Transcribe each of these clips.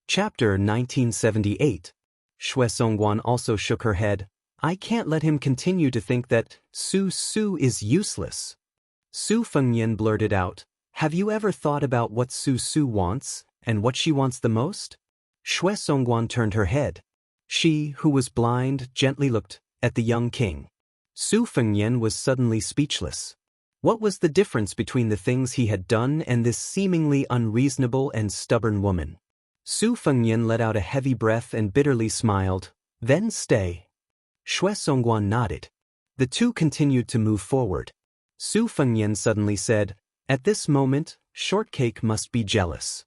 Chapter 1978. Xue Songguan also shook her head. I can't let him continue to think that Su Su is useless. Su Fengyan blurted out, have you ever thought about what Su Su wants, and what she wants the most? Xue Songguan turned her head. She, who was blind, gently looked at the young king. Su Fengyan was suddenly speechless. What was the difference between the things he had done and this seemingly unreasonable and stubborn woman? Su Fengyan let out a heavy breath and bitterly smiled. Then stay. Xue Songguan nodded. The two continued to move forward. Su Fengyan suddenly said, at this moment, Shortcake must be jealous.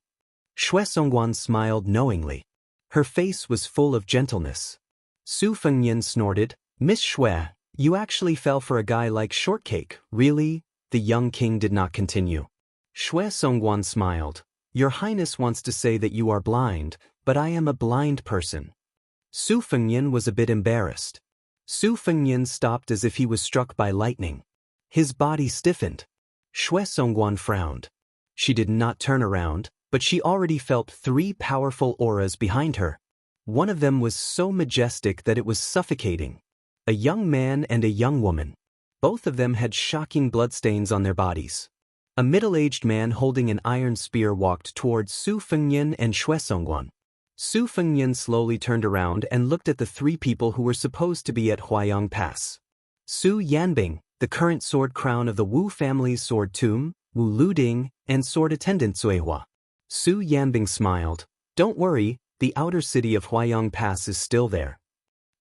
Xue Songguan smiled knowingly. Her face was full of gentleness. Su Fengyan snorted, Miss Xue, you actually fell for a guy like Shortcake, really? The young king did not continue. Xue Songguan smiled. Your Highness wants to say that you are blind, but I am a blind person. Su Fengyan was a bit embarrassed. Su Fengyan stopped as if he was struck by lightning. His body stiffened. Xue Songguan frowned. She did not turn around, but she already felt 3 powerful auras behind her. One of them was so majestic that it was suffocating. A young man and a young woman. Both of them had shocking bloodstains on their bodies. A middle-aged man holding an iron spear walked towards Su Fengyan and Xue Songguan. Su Fengyan slowly turned around and looked at the 3 people who were supposed to be at Huayang Pass. Su Yanbing, the current sword crown of the Wu family's sword tomb, Wu Luding, and sword attendant Zuihua. Su Yanbing smiled. Don't worry, the outer city of Huayang Pass is still there.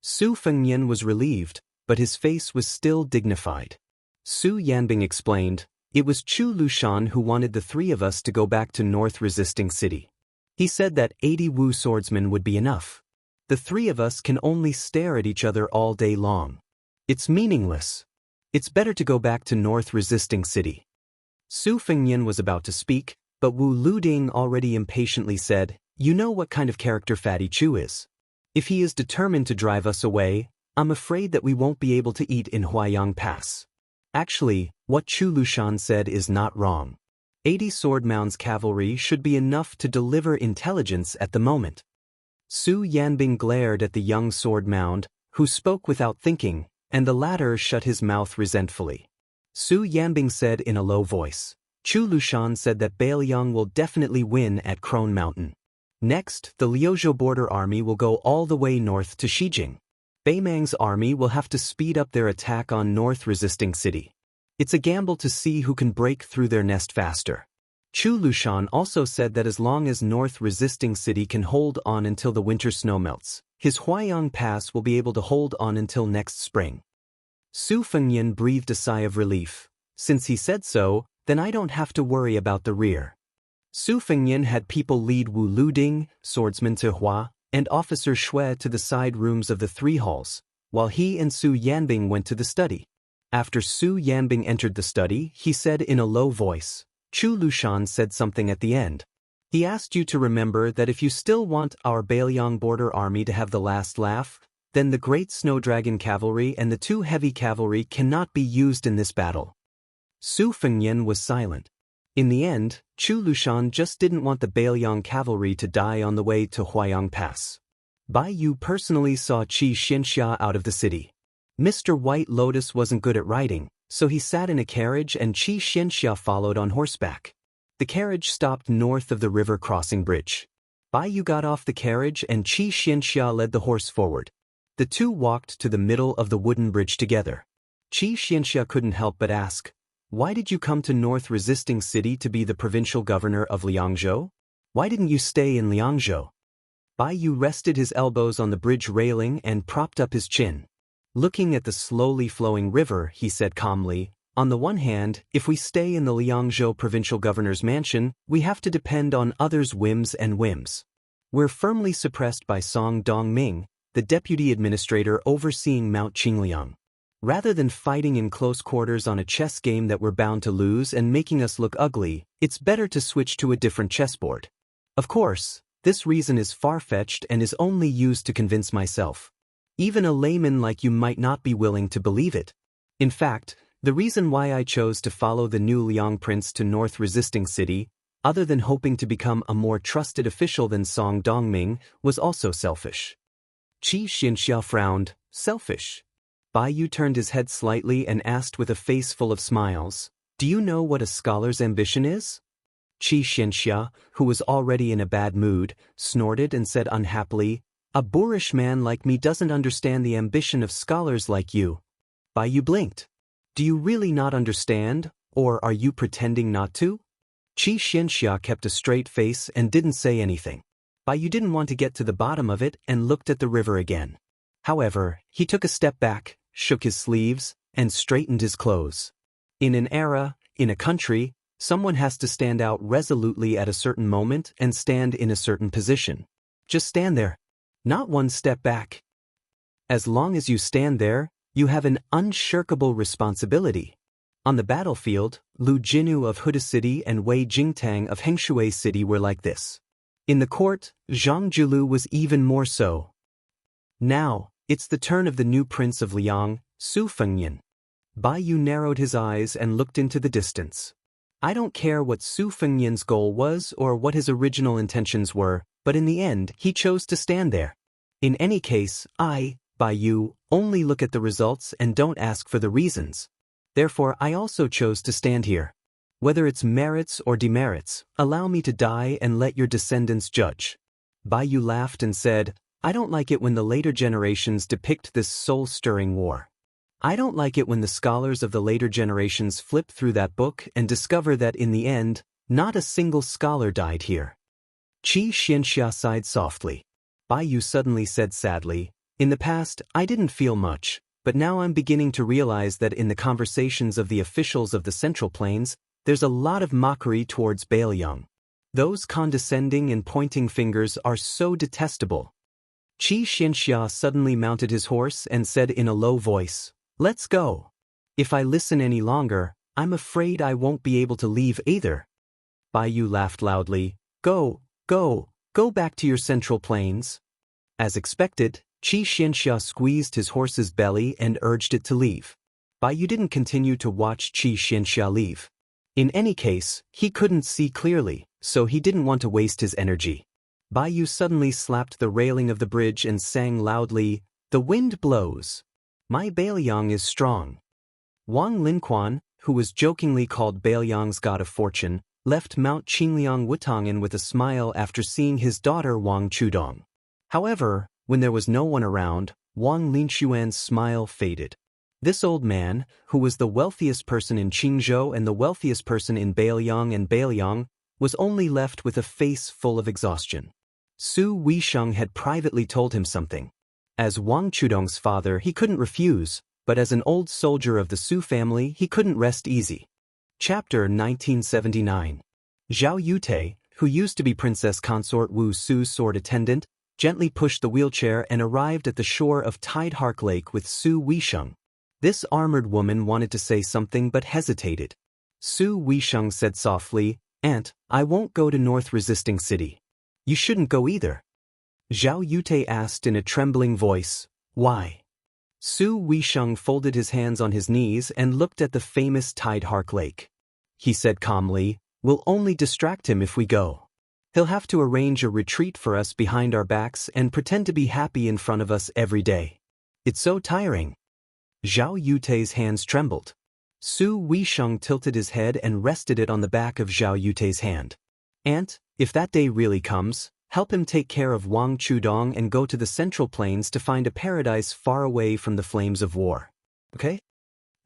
Su Fengyan was relieved, but his face was still dignified. Su Yanbing explained, it was Chu Lushan who wanted the 3 of us to go back to North Resisting City. He said that 80 Wu swordsmen would be enough. The 3 of us can only stare at each other all day long. It's meaningless. It's better to go back to North Resisting City. Su Fengyan was about to speak, but Wu Luding already impatiently said, you know what kind of character Fatty Chu is. If he is determined to drive us away, I'm afraid that we won't be able to eat in Huayang Pass. Actually, what Chu Lushan said is not wrong. 80 sword mounds cavalry should be enough to deliver intelligence at the moment. Su Yanbing glared at the young sword mound, who spoke without thinking, and the latter shut his mouth resentfully. Su Yanbing said in a low voice, Chu Lushan said that Bailiang will definitely win at Crone Mountain. Next, the Liuzhou border army will go all the way north to Xijing. Beimang's army will have to speed up their attack on North Resisting City. It's a gamble to see who can break through their nest faster. Chu Lushan also said that as long as North Resisting City can hold on until the winter snow melts, his Huayang Pass will be able to hold on until next spring. Su Fengyan breathed a sigh of relief. Since he said so, then I don't have to worry about the rear. Su Fengyan had people lead Wu Luding, swordsman Zuihua, and officer Xue to the side rooms of the 3 halls, while he and Su Yanbing went to the study. After Su Yanbing entered the study, he said in a low voice, Chu Lushan said something at the end. He asked you to remember that if you still want our Bailiang border army to have the last laugh, then the great snow dragon cavalry and the 2 heavy cavalry cannot be used in this battle. Su Fengyan was silent. In the end, Chu Lushan just didn't want the Bailiang cavalry to die on the way to Huayang Pass. Bai Yu personally saw Qi Xianxia out of the city. Mr. White Lotus wasn't good at riding, so he sat in a carriage and Qi Xianxia followed on horseback. The carriage stopped north of the river crossing bridge. Bai Yu got off the carriage and Qi Xianxia led the horse forward. The 2 walked to the middle of the wooden bridge together. Qi Xianxia couldn't help but ask, why did you come to North Resisting City to be the provincial governor of Liangzhou? Why didn't you stay in Liangzhou? Bai Yu rested his elbows on the bridge railing and propped up his chin. Looking at the slowly flowing river, he said calmly, on the one hand, if we stay in the Liangzhou provincial governor's mansion, we have to depend on others' whims and whims. We're firmly suppressed by Song Dongming, the deputy administrator overseeing Mount Qingliang. Rather than fighting in close quarters on a chess game that we're bound to lose and making us look ugly, it's better to switch to a different chessboard. Of course, this reason is far-fetched and is only used to convince myself. Even a layman like you might not be willing to believe it. In fact, the reason why I chose to follow the new Liang prince to North Resisting City, other than hoping to become a more trusted official than Song Dongming, was also selfish. Qi Xianxia frowned. Selfish? Bai Yu turned his head slightly and asked with a face full of smiles, "Do you know what a scholar's ambition is?" Qi Xianxia, who was already in a bad mood, snorted and said unhappily, "A boorish man like me doesn't understand the ambition of scholars like you." Bai Yu blinked. "Do you really not understand, or are you pretending not to?" Qi Xianxia kept a straight face and didn't say anything. Bai Yu didn't want to get to the bottom of it and looked at the river again. However, he took a step back, shook his sleeves, and straightened his clothes. In an era, in a country, someone has to stand out resolutely at a certain moment and stand in a certain position. Just stand there. Not one step back. As long as you stand there, you have an unshirkable responsibility. On the battlefield, Lu Jinu of Huda City and Wei Jingtang of Hengshui City were like this. In the court, Zhang Julu was even more so. Now, it's the turn of the new prince of Liang, Su Fengyan. Bai Yu narrowed his eyes and looked into the distance. I don't care what Su Fengyan's goal was or what his original intentions were, but in the end, he chose to stand there. In any case, Bai Yu, only look at the results and don't ask for the reasons. Therefore, I also chose to stand here. Whether it's merits or demerits, allow me to die and let your descendants judge. Bai Yu laughed and said, I don't like it when the later generations depict this soul-stirring war. I don't like it when the scholars of the later generations flip through that book and discover that in the end, not a single scholar died here. Qi Xianxia sighed softly. Bai Yu suddenly said sadly, in the past, I didn't feel much, but now I'm beginning to realize that in the conversations of the officials of the Central Plains, there's a lot of mockery towards Bailiang. Those condescending and pointing fingers are so detestable. Qi Xianxia suddenly mounted his horse and said in a low voice, Let's go. If I listen any longer, I'm afraid I won't be able to leave either. Bai Yu laughed loudly. Go back to your Central Plains. As expected, Qi Xianxia squeezed his horse's belly and urged it to leave. Bai Yu didn't continue to watch Qi Xianxia leave. In any case, he couldn't see clearly, so he didn't want to waste his energy. Bai Yu suddenly slapped the railing of the bridge and sang loudly, The wind blows. My Bailiang is strong. Wang Lin, who was jokingly called Bailiang's god of fortune, left Mount Qingliang Wutangan with a smile after seeing his daughter Wang Chudong. However, when there was no one around, Wang Linshuan's smile faded. This old man, who was the wealthiest person in Qingzhou and the wealthiest person in Bailiang, was only left with a face full of exhaustion. Su Weisheng had privately told him something. As Wang Chudong's father, he couldn't refuse, but as an old soldier of the Su family, he couldn't rest easy. Chapter 1979. Zhao Yute, who used to be Princess Consort Wu Su's sword attendant, gently pushed the wheelchair and arrived at the shore of Tidehark Lake with Su Weisheng. This armored woman wanted to say something but hesitated. Su Weisheng said softly, Aunt, I won't go to North Resisting City. You shouldn't go either. Zhao Yute asked in a trembling voice, Why? Su Weisheng folded his hands on his knees and looked at the famous Tidehark Lake. He said calmly, We'll only distract him if we go. He'll have to arrange a retreat for us behind our backs and pretend to be happy in front of us every day. It's so tiring. Zhao Yute's hands trembled. Su Weisheng tilted his head and rested it on the back of Zhao Yute's hand. Aunt, if that day really comes, help him take care of Wang Chudong and go to the Central Plains to find a paradise far away from the flames of war. Okay?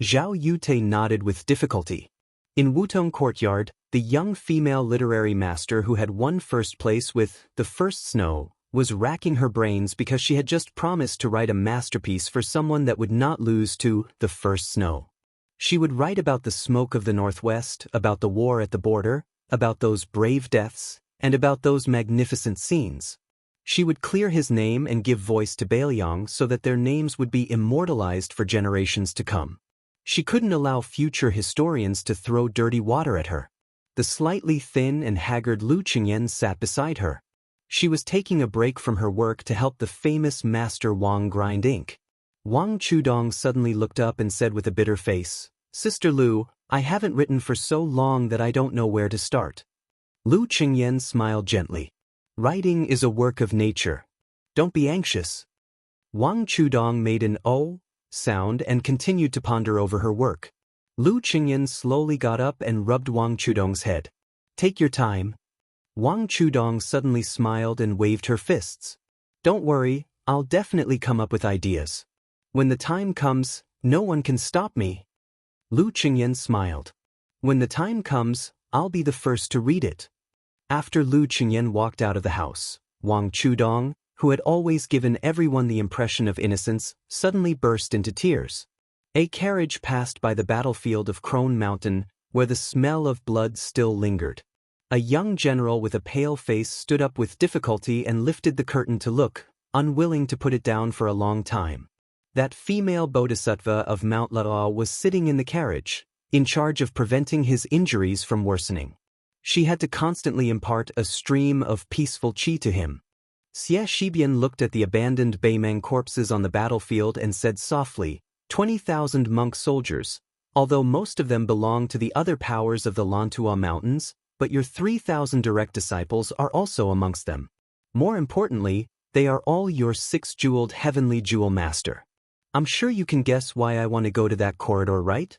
Zhao Yute nodded with difficulty. In Wutong Courtyard, the young female literary master who had won first place with The First Snow was racking her brains because she had just promised to write a masterpiece for someone that would not lose to The First Snow. She would write about the smoke of the Northwest, about the war at the border, about those brave deaths, and about those magnificent scenes. She would clear his name and give voice to Bailiang so that their names would be immortalized for generations to come. She couldn't allow future historians to throw dirty water at her. The slightly thin and haggard Lu Qingyan sat beside her. She was taking a break from her work to help the famous master Wang grind ink. Wang Chudong suddenly looked up and said with a bitter face, Sister Lu, I haven't written for so long that I don't know where to start. Lu Qingyan smiled gently. Writing is a work of nature. Don't be anxious. Wang Chudong made an "oh" sound and continued to ponder over her work. Lu Qingyan slowly got up and rubbed Wang Chudong's head. Take your time. Wang Chudong suddenly smiled and waved her fists. Don't worry, I'll definitely come up with ideas. When the time comes, no one can stop me. Lu Qingyan smiled. When the time comes, I'll be the first to read it. After Lu Qingyan walked out of the house, Wang Chudong, who had always given everyone the impression of innocence, suddenly burst into tears. A carriage passed by the battlefield of Crone Mountain, where the smell of blood still lingered. A young general with a pale face stood up with difficulty and lifted the curtain to look, unwilling to put it down for a long time. That female bodhisattva of Mount Lao was sitting in the carriage, in charge of preventing his injuries from worsening. She had to constantly impart a stream of peaceful qi to him. Xie Shibian looked at the abandoned Beimeng corpses on the battlefield and said softly, 20,000 monk soldiers, although most of them belong to the other powers of the Lantua Mountains, but your 3,000 direct disciples are also amongst them. More importantly, they are all your six-jeweled heavenly jewel master. I'm sure you can guess why I want to go to that corridor, right?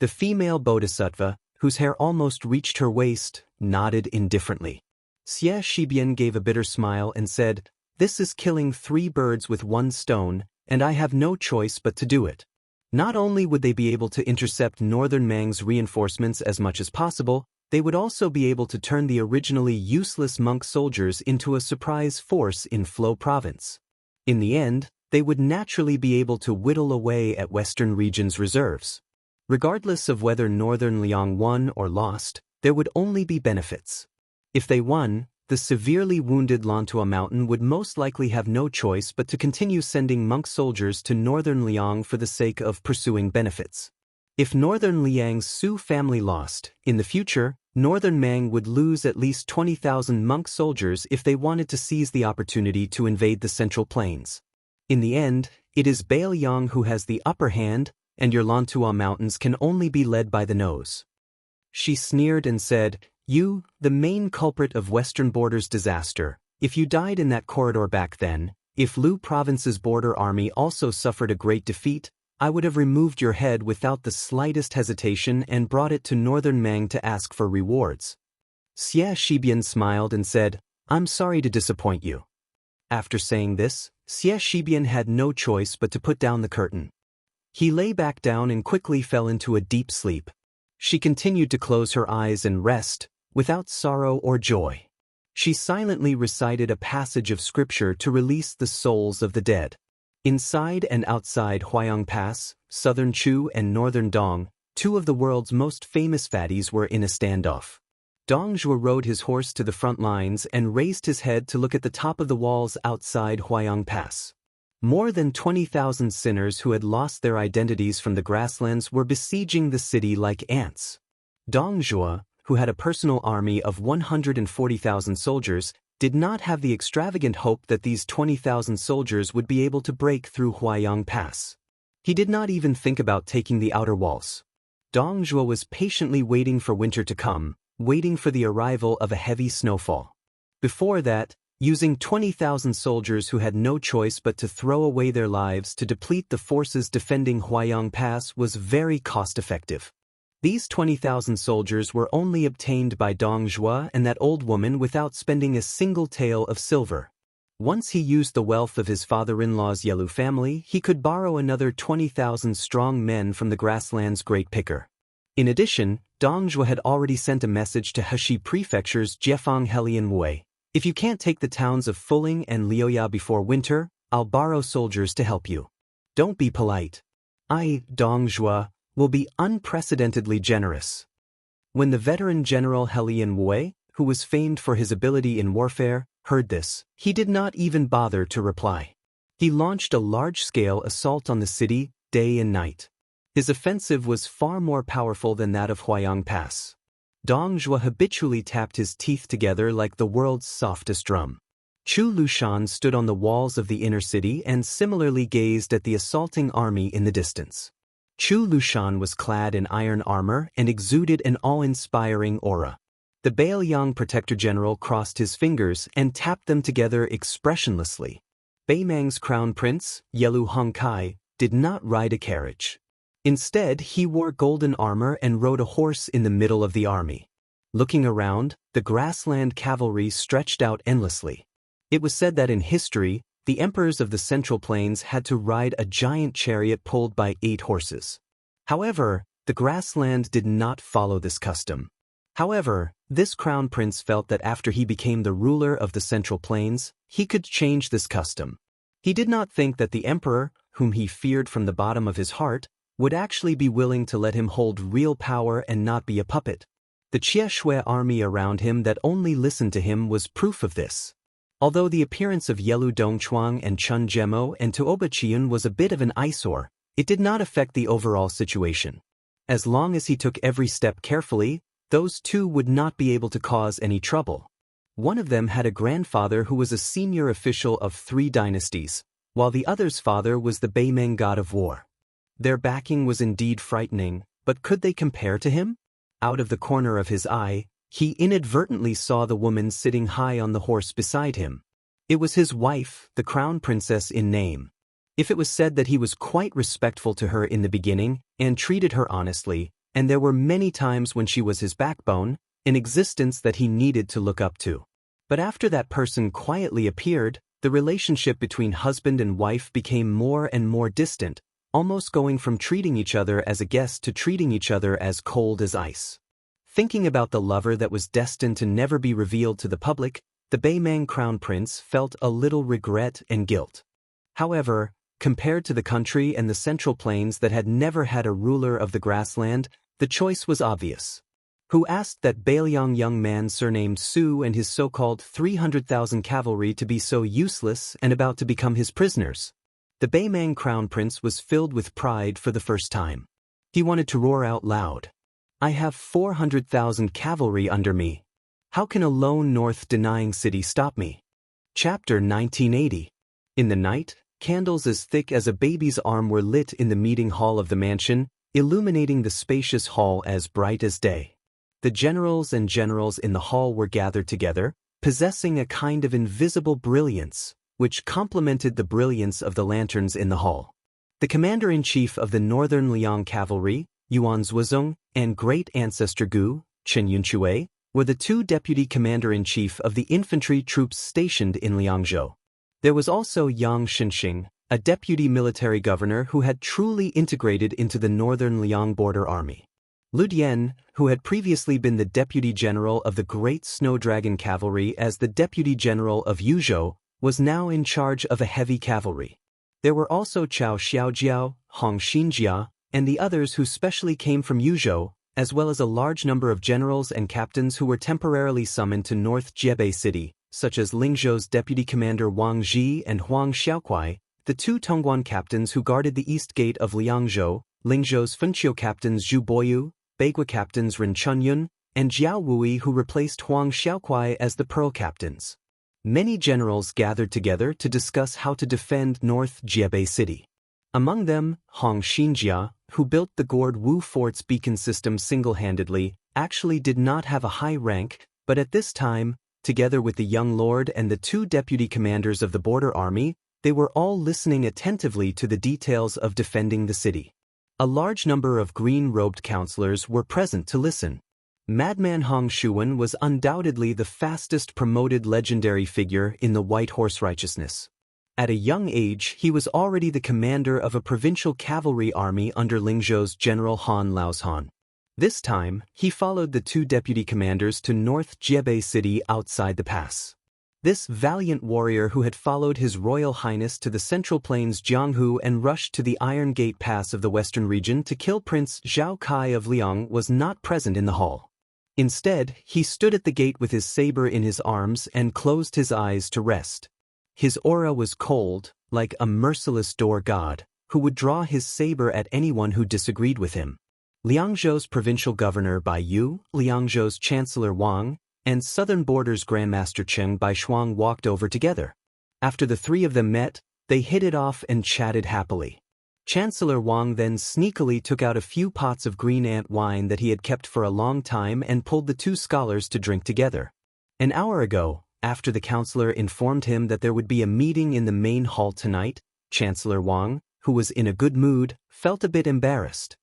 The female bodhisattva, whose hair almost reached her waist, nodded indifferently. Xie Shibian gave a bitter smile and said, This is killing 3 birds with 1 stone, and I have no choice but to do it. Not only would they be able to intercept Northern Mang's reinforcements as much as possible, they would also be able to turn the originally useless monk soldiers into a surprise force in Flo Province. In the end, they would naturally be able to whittle away at Western Region's reserves. Regardless of whether Northern Liang won or lost, there would only be benefits. If they won, the severely wounded Lantua Mountain would most likely have no choice but to continue sending monk soldiers to Northern Liang for the sake of pursuing benefits. If Northern Liang's Su family lost, in the future, Northern Mang would lose at least 20,000 monk soldiers if they wanted to seize the opportunity to invade the Central Plains. In the end, it is Bailiang who has the upper hand, and your Lantua Mountains can only be led by the nose. She sneered and said, You, the main culprit of Western Border's disaster, if you died in that corridor back then, if Lu Province's border army also suffered a great defeat, I would have removed your head without the slightest hesitation and brought it to Northern Mang to ask for rewards. Xie Shibian smiled and said, I'm sorry to disappoint you. After saying this, Xie Shibian had no choice but to put down the curtain. He lay back down and quickly fell into a deep sleep. She continued to close her eyes and rest, without sorrow or joy. She silently recited a passage of scripture to release the souls of the dead. Inside and outside Huayang Pass, southern Chu and northern Dong, 2 of the world's most famous fatties were in a standoff. Dong Zhuo rode his horse to the front lines and raised his head to look at the top of the walls outside Huayang Pass. More than 20,000 sinners who had lost their identities from the grasslands were besieging the city like ants. Dong Zhuo, who had a personal army of 140,000 soldiers, did not have the extravagant hope that these 20,000 soldiers would be able to break through Huayang Pass. He did not even think about taking the outer walls. Dong Zhuo was patiently waiting for winter to come, waiting for the arrival of a heavy snowfall. Before that, using 20,000 soldiers who had no choice but to throw away their lives to deplete the forces defending Huayang Pass was very cost-effective. These 20,000 soldiers were only obtained by Dong Zhuo and that old woman without spending a single tael of silver. Once he used the wealth of his father-in-law's Yelu family, he could borrow another 20,000 strong men from the grassland's great picker. In addition, Dong Zhuo had already sent a message to Heshi Prefecture's Jiefang Helian Wei. If you can't take the towns of Fuling and Liuya before winter, I'll borrow soldiers to help you. Don't be polite. I, Dong Zhuo, will be unprecedentedly generous. When the veteran general Helian Wei, who was famed for his ability in warfare, heard this, he did not even bother to reply. He launched a large-scale assault on the city, day and night. His offensive was far more powerful than that of Huayang Pass. Dong Zhuo habitually tapped his teeth together like the world's softest drum. Chu Lushan stood on the walls of the inner city and similarly gazed at the assaulting army in the distance. Chu Lushan was clad in iron armor and exuded an awe-inspiring aura. The Bailiang Protector General crossed his fingers and tapped them together expressionlessly. Beimang's crown prince, Yelu Hongkai, did not ride a carriage. Instead, he wore golden armor and rode a horse in the middle of the army. Looking around, the grassland cavalry stretched out endlessly. It was said that in history, the emperors of the Central Plains had to ride a giant chariot pulled by 8 horses. However, the grassland did not follow this custom. However, this crown prince felt that after he became the ruler of the Central Plains, he could change this custom. He did not think that the emperor, whom he feared from the bottom of his heart, would actually be willing to let him hold real power and not be a puppet. The Jie Shui army around him that only listened to him was proof of this. Although the appearance of Yelu Dongchuang and Chun Zhemo and Tuoba Chiyun was a bit of an eyesore, it did not affect the overall situation. As long as he took every step carefully, those two would not be able to cause any trouble. One of them had a grandfather who was a senior official of 3 dynasties, while the other's father was the Beimeng god of war. Their backing was indeed frightening, but could they compare to him? Out of the corner of his eye, he inadvertently saw the woman sitting high on the horse beside him. It was his wife, the crown princess in name. If it was said that he was quite respectful to her in the beginning and treated her honestly, and there were many times when she was his backbone, an existence that he needed to look up to. But after that person quietly appeared, the relationship between husband and wife became more and more distant, almost going from treating each other as a guest to treating each other as cold as ice. Thinking about the lover that was destined to never be revealed to the public, the Beimang crown prince felt a little regret and guilt. However, compared to the country and the Central Plains that had never had a ruler of the grassland, the choice was obvious. Who asked that Bailiang young man surnamed Su and his so-called 300,000 cavalry to be so useless and about to become his prisoners? The Beimang crown prince was filled with pride for the first time. He wanted to roar out loud. I have 400,000 cavalry under me. How can a lone north-denying city stop me? Chapter 1980. In the night, candles as thick as a baby's arm were lit in the meeting hall of the mansion, illuminating the spacious hall as bright as day. The generals and generals in the hall were gathered together, possessing a kind of invisible brilliance, which complemented the brilliance of the lanterns in the hall. The commander-in-chief of the Northern Liang Cavalry, Yuan Zhuozong, and great ancestor Gu, Chen Yunchui, were the 2 deputy commander-in-chief of the infantry troops stationed in Liangzhou. There was also Yang Xinxing, a deputy military governor who had truly integrated into the Northern Liang border army. Lu Dian, who had previously been the deputy general of the Great Snow Dragon Cavalry as the deputy general of Yuzhou, was now in charge of a heavy cavalry. There were also Chao Xiaojiao, Hong Xinjia, and the others who specially came from Yuzhou, as well as a large number of generals and captains who were temporarily summoned to North Jiebei City, such as Lingzhou's deputy commander Wang Ji and Huang Xiaokuai, the 2 Tongguan captains who guarded the east gate of Liangzhou, Lingzhou's Funqiu captains Zhu Boyu, Beigua captains Ren Chunyun, and Jiao Wui who replaced Huang Xiaokuai as the Pearl captains. Many generals gathered together to discuss how to defend North Jiebei City. Among them, Hong Xinjia, who built the Gourd Wu Fort's beacon system single-handedly, actually did not have a high rank, but at this time, together with the young lord and the 2 deputy commanders of the border army, they were all listening attentively to the details of defending the city. A large number of green-robed counselors were present to listen. Madman Hong Shuwen was undoubtedly the fastest promoted legendary figure in the White Horse Righteousness. At a young age, he was already the commander of a provincial cavalry army under Lingzhou's General Han Laoshan. This time, he followed the 2 deputy commanders to North Jiebei City outside the pass. This valiant warrior who had followed His Royal Highness to the Central Plains Jianghu and rushed to the Iron Gate Pass of the Western region to kill Prince Zhao Kai of Liang was not present in the hall. Instead, he stood at the gate with his saber in his arms and closed his eyes to rest. His aura was cold, like a merciless door god, who would draw his saber at anyone who disagreed with him. Liangzhou's provincial governor Bai Yu, Liangzhou's chancellor Wang, and Southern Border's Grandmaster Cheng Baishuang walked over together. After the 3 of them met, they hit it off and chatted happily. Chancellor Wang then sneakily took out a few pots of green ant wine that he had kept for a long time and pulled the two scholars to drink together. An hour ago, after the counselor informed him that there would be a meeting in the main hall tonight, Chancellor Wang, who was in a good mood, felt a bit embarrassed.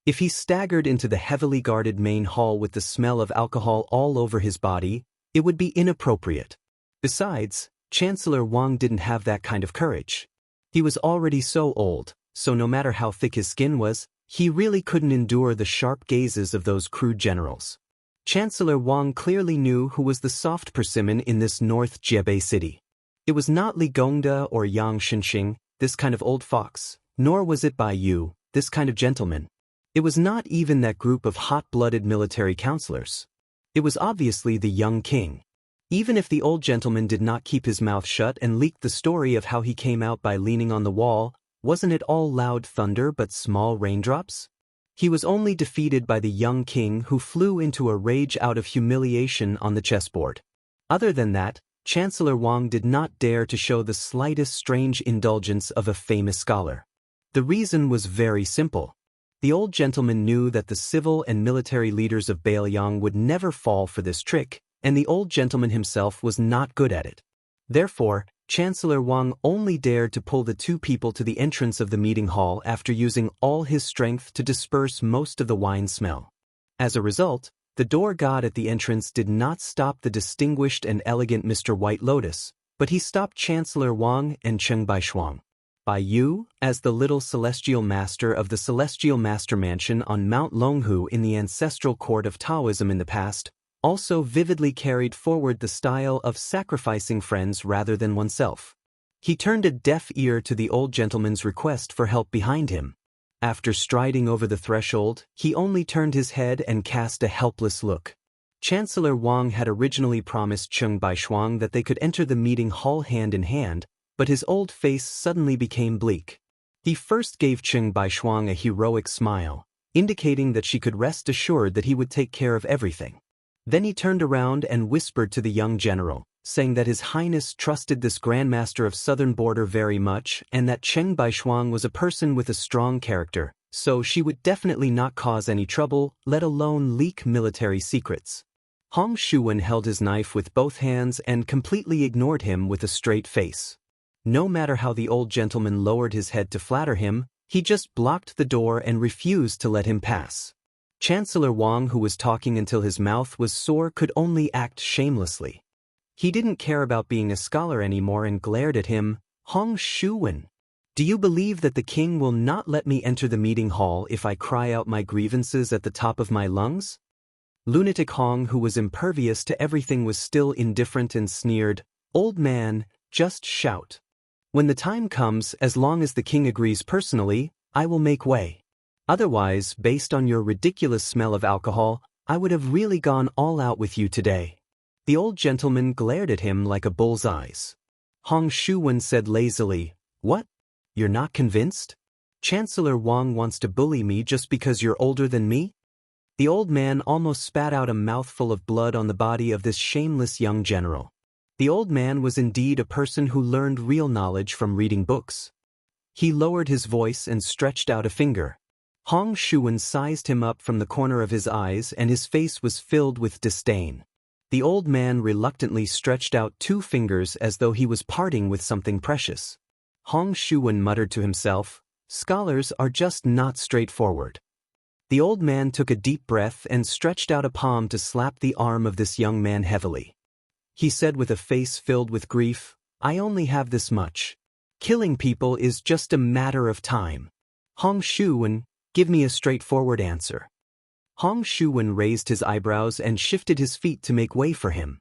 If he staggered into the heavily guarded main hall with the smell of alcohol all over his body, it would be inappropriate. Besides, Chancellor Wang didn't have that kind of courage. He was already so old, so no matter how thick his skin was, he really couldn't endure the sharp gazes of those crude generals. Chancellor Wang clearly knew who was the soft persimmon in this North Jebei city. It was not Li Gongda or Yang Shenxing, this kind of old fox, nor was it Bai Yu, this kind of gentleman. It was not even that group of hot-blooded military counselors. It was obviously the young king. Even if the old gentleman did not keep his mouth shut and leaked the story of how he came out by leaning on the wall, wasn't it all loud thunder but small raindrops? He was only defeated by the young king who flew into a rage out of humiliation on the chessboard. Other than that, Chancellor Wang did not dare to show the slightest strange indulgence of a famous scholar. The reason was very simple. The old gentleman knew that the civil and military leaders of Bailiang would never fall for this trick, and the old gentleman himself was not good at it. Therefore, Chancellor Wang only dared to pull the two people to the entrance of the meeting hall after using all his strength to disperse most of the wine smell. As a result, the door god at the entrance did not stop the distinguished and elegant Mr. White Lotus, but he stopped Chancellor Wang and Cheng Baishuang. Bai Yu, as the little celestial master of the celestial master mansion on Mount Longhu in the ancestral court of Taoism in the past, also vividly carried forward the style of sacrificing friends rather than oneself. He turned a deaf ear to the old gentleman's request for help behind him. After striding over the threshold, he only turned his head and cast a helpless look. Chancellor Wang had originally promised Cheng Baishuang that they could enter the meeting hall hand in hand, but his old face suddenly became bleak. He first gave Cheng Baishuang a heroic smile, indicating that she could rest assured that he would take care of everything. Then he turned around and whispered to the young general, saying that His Highness trusted this Grandmaster of Southern Border very much and that Cheng Baishuang was a person with a strong character, so she would definitely not cause any trouble, let alone leak military secrets. Hong Shuwen held his knife with both hands and completely ignored him with a straight face. No matter how the old gentleman lowered his head to flatter him, he just blocked the door and refused to let him pass. Chancellor Wang, who was talking until his mouth was sore, could only act shamelessly. He didn't care about being a scholar anymore and glared at him. Hong Shuwen, do you believe that the king will not let me enter the meeting hall if I cry out my grievances at the top of my lungs? Lunatic Hong, who was impervious to everything, was still indifferent and sneered, "Old man, just shout. When the time comes, as long as the king agrees personally, I will make way. Otherwise, based on your ridiculous smell of alcohol, I would have really gone all out with you today." The old gentleman glared at him like a bull's eyes. Hong Shuwen said lazily, "What? You're not convinced? Chancellor Wang wants to bully me just because you're older than me?" The old man almost spat out a mouthful of blood on the body of this shameless young general. The old man was indeed a person who learned real knowledge from reading books. He lowered his voice and stretched out a finger. Hong Shuwen sized him up from the corner of his eyes and his face was filled with disdain. The old man reluctantly stretched out two fingers as though he was parting with something precious. Hong Shuwen muttered to himself, "Scholars are just not straightforward." The old man took a deep breath and stretched out a palm to slap the arm of this young man heavily. He said with a face filled with grief, "I only have this much. Killing people is just a matter of time. Hong Shuwen, give me a straightforward answer." Hong Shuwen raised his eyebrows and shifted his feet to make way for him.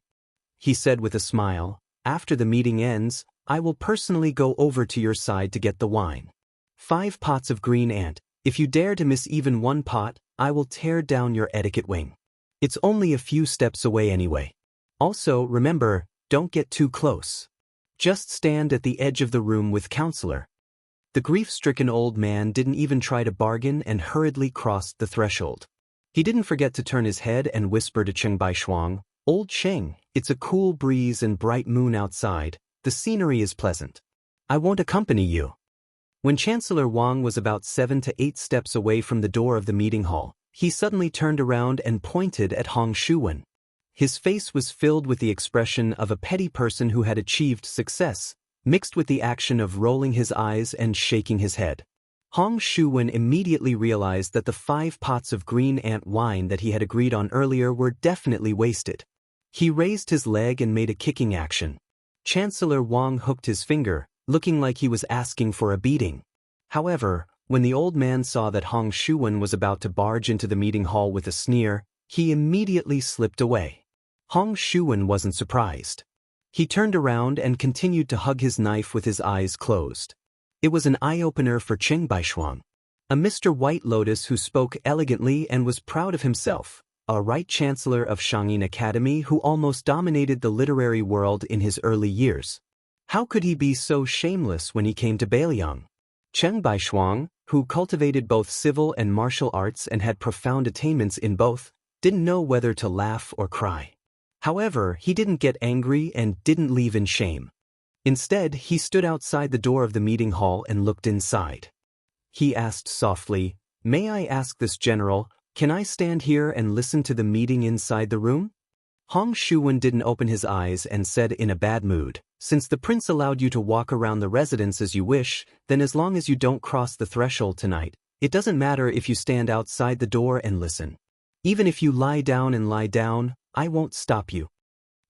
He said with a smile, "After the meeting ends, I will personally go over to your side to get the wine. 5 pots of green ant. If you dare to miss even one pot, I will tear down your etiquette wing. It's only a few steps away anyway. Also, remember, don't get too close. Just stand at the edge of the room with counselor." The grief-stricken old man didn't even try to bargain and hurriedly crossed the threshold. He didn't forget to turn his head and whisper to Cheng Baishuang, "Old Cheng, it's a cool breeze and bright moon outside. The scenery is pleasant. I won't accompany you." When Chancellor Wang was about 7 to 8 steps away from the door of the meeting hall, he suddenly turned around and pointed at Hong Shuwen. His face was filled with the expression of a petty person who had achieved success, mixed with the action of rolling his eyes and shaking his head. Hong Shuwen immediately realized that the 5 pots of green ant wine that he had agreed on earlier were definitely wasted. He raised his leg and made a kicking action. Chancellor Wang hooked his finger, looking like he was asking for a beating. However, when the old man saw that Hong Shuwen was about to barge into the meeting hall with a sneer, he immediately slipped away. Hong Shuwen wasn't surprised. He turned around and continued to hug his knife with his eyes closed. It was an eye-opener for Cheng Baishuang, a Mr. White Lotus who spoke elegantly and was proud of himself, a right chancellor of Shangyin Academy who almost dominated the literary world in his early years. How could he be so shameless when he came to Beiliang? Cheng Baishuang, who cultivated both civil and martial arts and had profound attainments in both, didn't know whether to laugh or cry. However, he didn't get angry and didn't leave in shame. Instead, he stood outside the door of the meeting hall and looked inside. He asked softly, "May I ask this general, can I stand here and listen to the meeting inside the room?" Hong Shuwen didn't open his eyes and said in a bad mood, "Since the prince allowed you to walk around the residence as you wish, then as long as you don't cross the threshold tonight, it doesn't matter if you stand outside the door and listen. Even if you lie down, I won't stop you."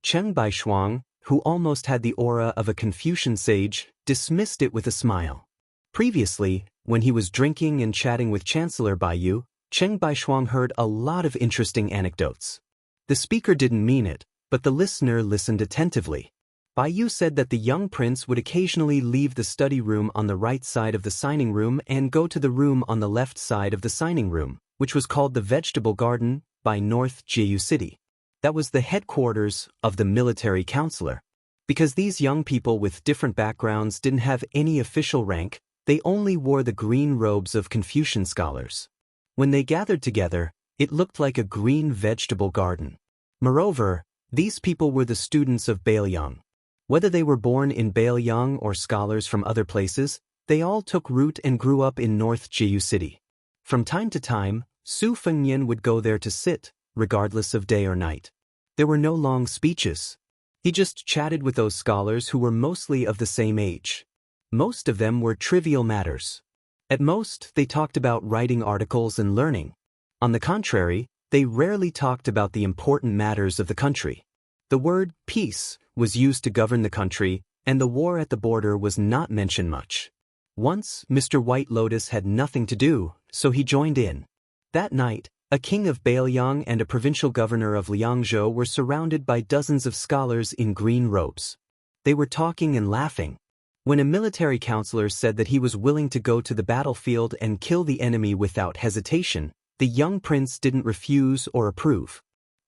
Cheng Baishuang, who almost had the aura of a Confucian sage, dismissed it with a smile. Previously, when he was drinking and chatting with Chancellor Baiyu, Cheng Baishuang heard a lot of interesting anecdotes. The speaker didn't mean it, but the listener listened attentively. Baiyu said that the young prince would occasionally leave the study room on the right side of the signing room and go to the room on the left side of the signing room, which was called the Vegetable Garden, by North Jeju City. That was the headquarters of the military counselor. Because these young people with different backgrounds didn't have any official rank, they only wore the green robes of Confucian scholars. When they gathered together, it looked like a green vegetable garden. Moreover, these people were the students of Beiliang. Whether they were born in Beiliang or scholars from other places, they all took root and grew up in North Jeju City. From time to time, Su Fengnian would go there to sit, regardless of day or night. There were no long speeches. He just chatted with those scholars who were mostly of the same age. Most of them were trivial matters. At most, they talked about writing articles and learning. On the contrary, they rarely talked about the important matters of the country. The word peace was used to govern the country, and the war at the border was not mentioned much. Once, Mr. White Lotus had nothing to do, so he joined in. That night, a king of Beiliang and a provincial governor of Liangzhou were surrounded by dozens of scholars in green robes. They were talking and laughing. When a military counselor said that he was willing to go to the battlefield and kill the enemy without hesitation, the young prince didn't refuse or approve.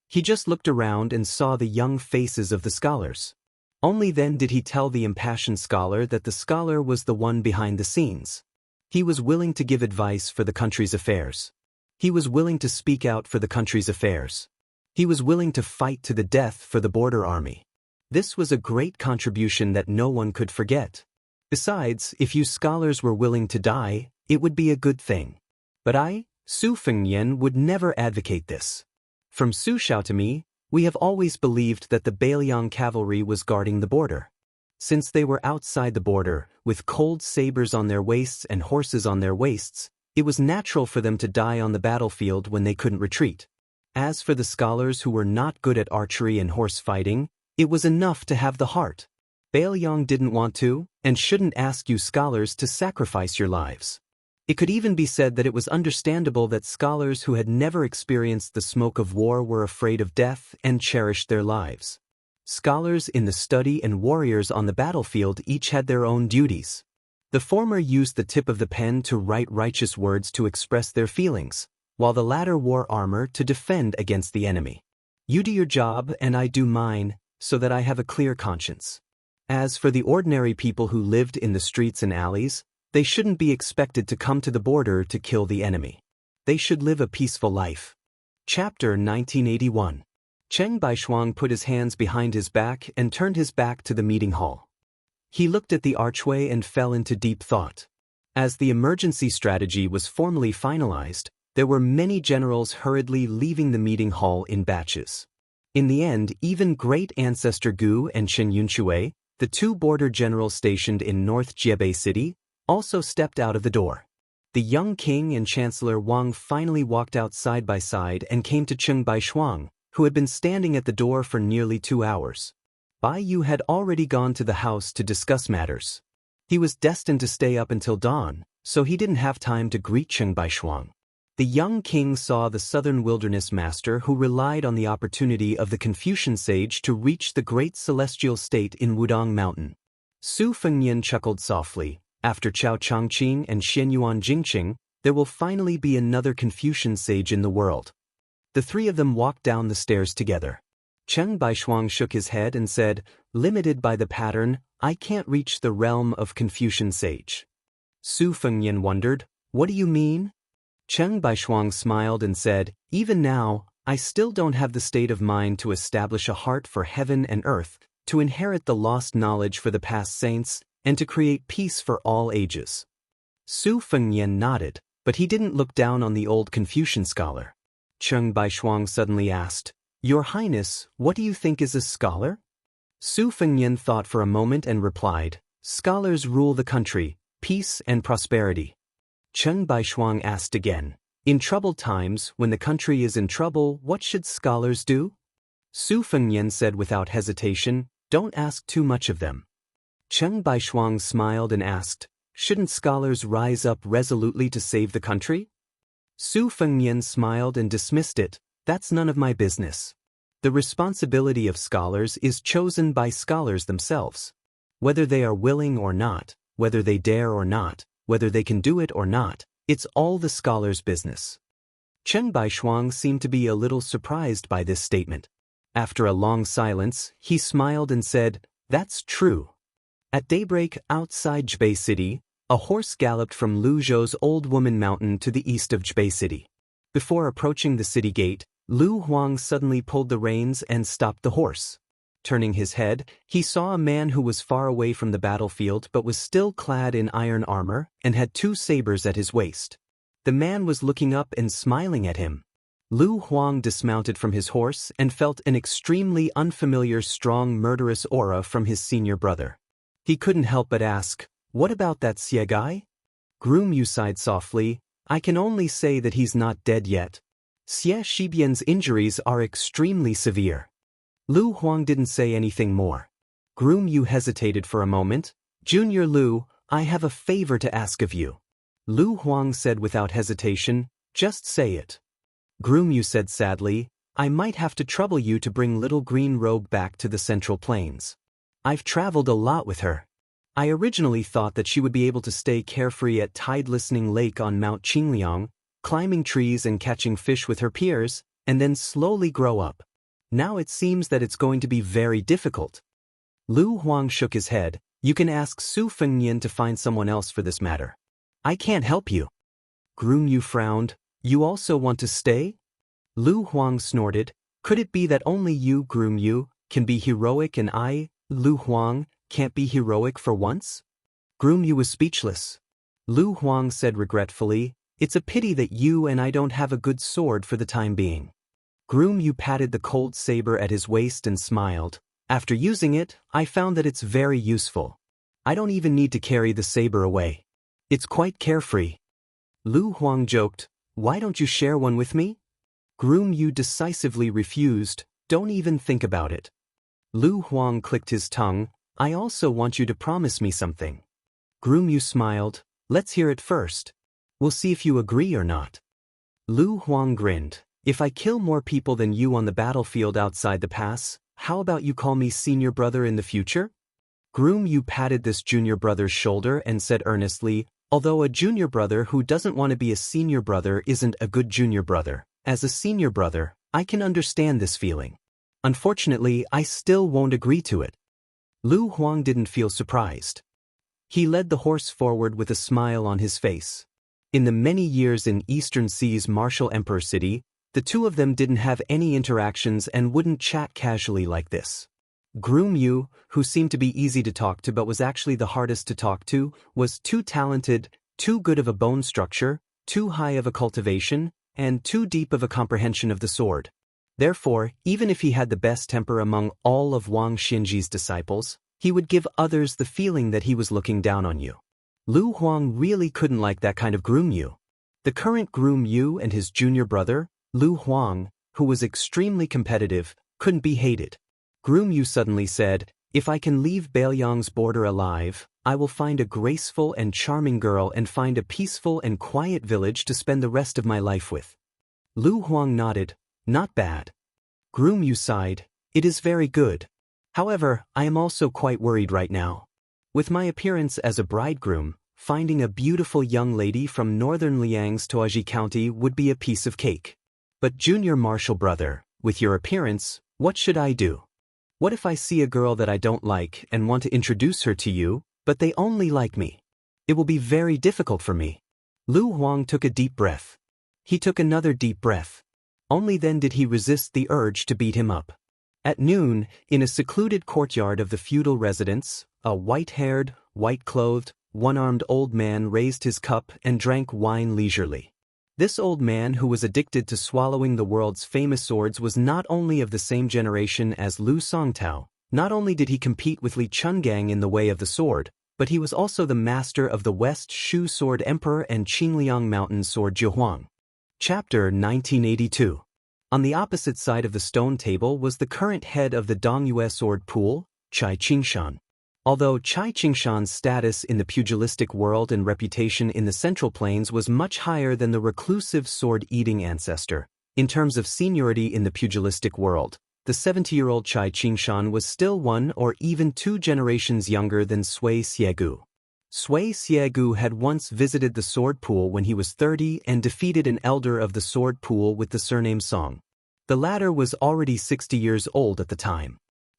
He just looked around and saw the young faces of the scholars. Only then did he tell the impassioned scholar that the scholar was the one behind the scenes. He was willing to give advice for the country's affairs. He was willing to speak out for the country's affairs. He was willing to fight to the death for the border army. This was a great contribution that no one could forget. Besides, if you scholars were willing to die, it would be a good thing. But I, Su Fengnian, would never advocate this. From Su Xiao to me, we have always believed that the Beiliang cavalry was guarding the border. Since they were outside the border, with cold sabers on their waists and horses on their waists, it was natural for them to die on the battlefield when they couldn't retreat. As for the scholars who were not good at archery and horse fighting, it was enough to have the heart. Beiliang didn't want to, and shouldn't ask you scholars to sacrifice your lives. It could even be said that it was understandable that scholars who had never experienced the smoke of war were afraid of death and cherished their lives. Scholars in the study and warriors on the battlefield each had their own duties. The former used the tip of the pen to write righteous words to express their feelings, while the latter wore armor to defend against the enemy. You do your job and I do mine, so that I have a clear conscience. As for the ordinary people who lived in the streets and alleys, they shouldn't be expected to come to the border to kill the enemy. They should live a peaceful life. Chapter 1981. Cheng Baishuang put his hands behind his back and turned his back to the meeting hall. He looked at the archway and fell into deep thought. As the emergency strategy was formally finalized, there were many generals hurriedly leaving the meeting hall in batches. In the end, even great ancestor Gu and Shen Yunshui, the two border generals stationed in North Jiebei City, also stepped out of the door. The young king and Chancellor Wang finally walked out side by side and came to Cheng Baishuang, who had been standing at the door for nearly 2 hours. Bai Yu had already gone to the house to discuss matters. He was destined to stay up until dawn, so he didn't have time to greet Cheng Baishuang. The young king saw the southern wilderness master who relied on the opportunity of the Confucian sage to reach the great celestial state in Wudong Mountain. Su Fengnian chuckled softly. After Chao Changqing and Xianyuan Jingqing, there will finally be another Confucian sage in the world. The three of them walked down the stairs together. Cheng Baishuang shook his head and said, "Limited by the pattern, I can't reach the realm of Confucian sage." Su Fengnian wondered, "What do you mean?" Cheng Baishuang smiled and said, "Even now, I still don't have the state of mind to establish a heart for heaven and earth, to inherit the lost knowledge for the past saints, and to create peace for all ages." Su Fengnian nodded, but he didn't look down on the old Confucian scholar. Cheng Baishuang suddenly asked, "Your Highness, what do you think is a scholar?" Su Fengnian thought for a moment and replied, "Scholars rule the country, peace and prosperity." Cheng Baishuang asked again, "In troubled times, when the country is in trouble, what should scholars do?" Su Fengnian said without hesitation, "Don't ask too much of them." Cheng Baishuang smiled and asked, "Shouldn't scholars rise up resolutely to save the country?" Su Fengnian smiled and dismissed it, "That's none of my business. The responsibility of scholars is chosen by scholars themselves. Whether they are willing or not, whether they dare or not, whether they can do it or not, it's all the scholar's business." Cheng Baishuang seemed to be a little surprised by this statement. After a long silence, he smiled and said, "That's true." At daybreak outside Jbei City, a horse galloped from Luzhou's Old Woman Mountain to the east of Jbei City. Before approaching the city gate, Lu Huang suddenly pulled the reins and stopped the horse. Turning his head, he saw a man who was far away from the battlefield but was still clad in iron armor and had 2 sabers at his waist. The man was looking up and smiling at him. Lu Huang dismounted from his horse and felt an extremely unfamiliar strong murderous aura from his senior brother. He couldn't help but ask, "What about that Xie guy?" Groom Yu sighed softly, "I can only say that he's not dead yet. Xie Shibian's injuries are extremely severe." Lu Huang didn't say anything more. Groom Yu hesitated for a moment. "Junior Lu, I have a favor to ask of you." Lu Huang said without hesitation, "Just say it." Groom Yu said sadly, "I might have to trouble you to bring little green robe back to the Central Plains. I've traveled a lot with her. I originally thought that she would be able to stay carefree at Tide Listening Lake on Mount Qingliang, climbing trees and catching fish with her peers, and then slowly grow up. Now it seems that it's going to be very difficult." Lu Huang shook his head. "You can ask Su Fengnian to find someone else for this matter. I can't help you." Groom Yu frowned. "You also want to stay?" Lu Huang snorted. "Could it be that only you, Groom Yu, can be heroic and I, Lu Huang, can't be heroic for once?" Groom Yu was speechless. Lu Huang said regretfully, "It's a pity that you and I don't have a good sword for the time being." Groom Yu patted the cold saber at his waist and smiled. "After using it, I found that it's very useful. I don't even need to carry the saber away. It's quite carefree." Lu Huang joked, "Why don't you share one with me?" Groom Yu decisively refused. "Don't even think about it." Lu Huang clicked his tongue. "I also want you to promise me something." Groom Yu smiled. "Let's hear it first. We'll see if you agree or not." Lu Huang grinned. "If I kill more people than you on the battlefield outside the pass, how about you call me senior brother in the future?" Groom Yu patted this junior brother's shoulder and said earnestly, "Although a junior brother who doesn't want to be a senior brother isn't a good junior brother, as a senior brother, I can understand this feeling. Unfortunately, I still won't agree to it." Lu Huang didn't feel surprised. He led the horse forward with a smile on his face. In the many years in Eastern Sea's martial emperor city, the two of them didn't have any interactions and wouldn't chat casually like this. Groom Yu, who seemed to be easy to talk to but was actually the hardest to talk to, was too talented, Too good of a bone structure, too high of a cultivation, and too deep of a comprehension of the sword. Therefore, even if he had the best temper among all of Wang Xinji's disciples, he would give others the feeling that he was looking down on you. Lu Huang really couldn't like that kind of groom Yu. The current groom Yu and his junior brother, Lu Huang, who was extremely competitive, couldn't be hated. Groom Yu suddenly said, "If I can leave Baoyang's border alive, I will find a graceful and charming girl and find a peaceful and quiet village to spend the rest of my life with." Lu Huang nodded, "Not bad." Groom Yu sighed, "It is very good. However, I am also quite worried right now. With my appearance as a bridegroom, finding a beautiful young lady from northern Liang's Toaji County would be a piece of cake. But junior marshal brother, with your appearance, what should I do? What if I see a girl that I don't like and want to introduce her to you, but they only like me? It will be very difficult for me." Lu Huang took a deep breath. He took another deep breath. Only then did he resist the urge to beat him up. At noon, in a secluded courtyard of the feudal residence, a white-haired, white-clothed, one-armed old man raised his cup and drank wine leisurely. This old man, who was addicted to swallowing the world's famous swords, was not only of the same generation as Lu Songtao. Not only did he compete with Li Chungang in the way of the sword, but he was also the master of the West Shu Sword Emperor and Qingliang Mountain Sword Jihuang. Chapter 1982. On the opposite side of the stone table was the current head of the Dongyue sword pool, Chai Qingshan. Although Chai Qingshan's status in the pugilistic world and reputation in the Central Plains was much higher than the reclusive sword-eating ancestor, in terms of seniority in the pugilistic world, the 70-year-old Chai Qingshan was still one or even two generations younger than Sui Xiegu. Sui Xiegu had once visited the sword pool when he was 30 and defeated an elder of the sword pool with the surname Song. The latter was already 60 years old at the time.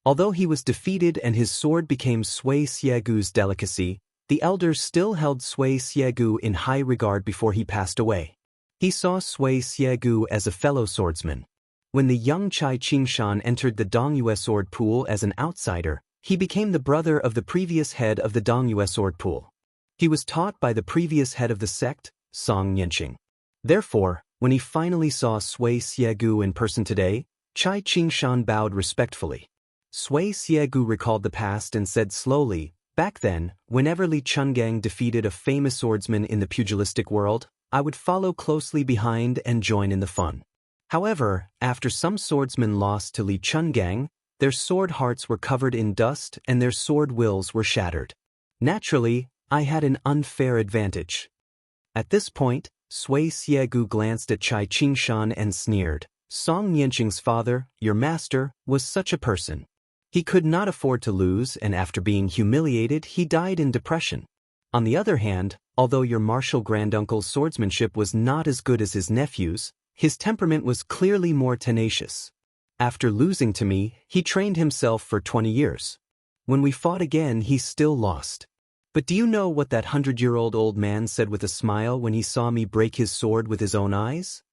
Although he was defeated and his sword became Sui Xiegu's delicacy, the elder still held Sui Xiegu in high regard before he passed away. He saw Sui Xiegu as a fellow swordsman. When the young Chai Qingshan entered the Dongyue sword pool as an outsider, he became the brother of the previous head of the Dongyue sword pool. He was taught by the previous head of the sect, Song Yanqing. Therefore, when he finally saw Sui Xiegu in person today, Chai Qingshan bowed respectfully. Sui Xiegu recalled the past and said slowly, "Back then, whenever Li Chungang defeated a famous swordsman in the pugilistic world, I would follow closely behind and join in the fun. However, after some swordsmen lost to Li Chungang, their sword hearts were covered in dust and their sword wills were shattered. Naturally, I had an unfair advantage." At this point, Sui Xiegu glanced at Chai Qingshan and sneered. "Song Yanqing's father, your master, was such a person. He could not afford to lose, and after being humiliated, he died in depression. On the other hand, although your martial granduncle's swordsmanship was not as good as his nephew's, his temperament was clearly more tenacious. After losing to me, he trained himself for 20 years. When we fought again, he still lost. But do you know what that 100-year-old old man said with a smile when he saw me break his sword with his own eyes?"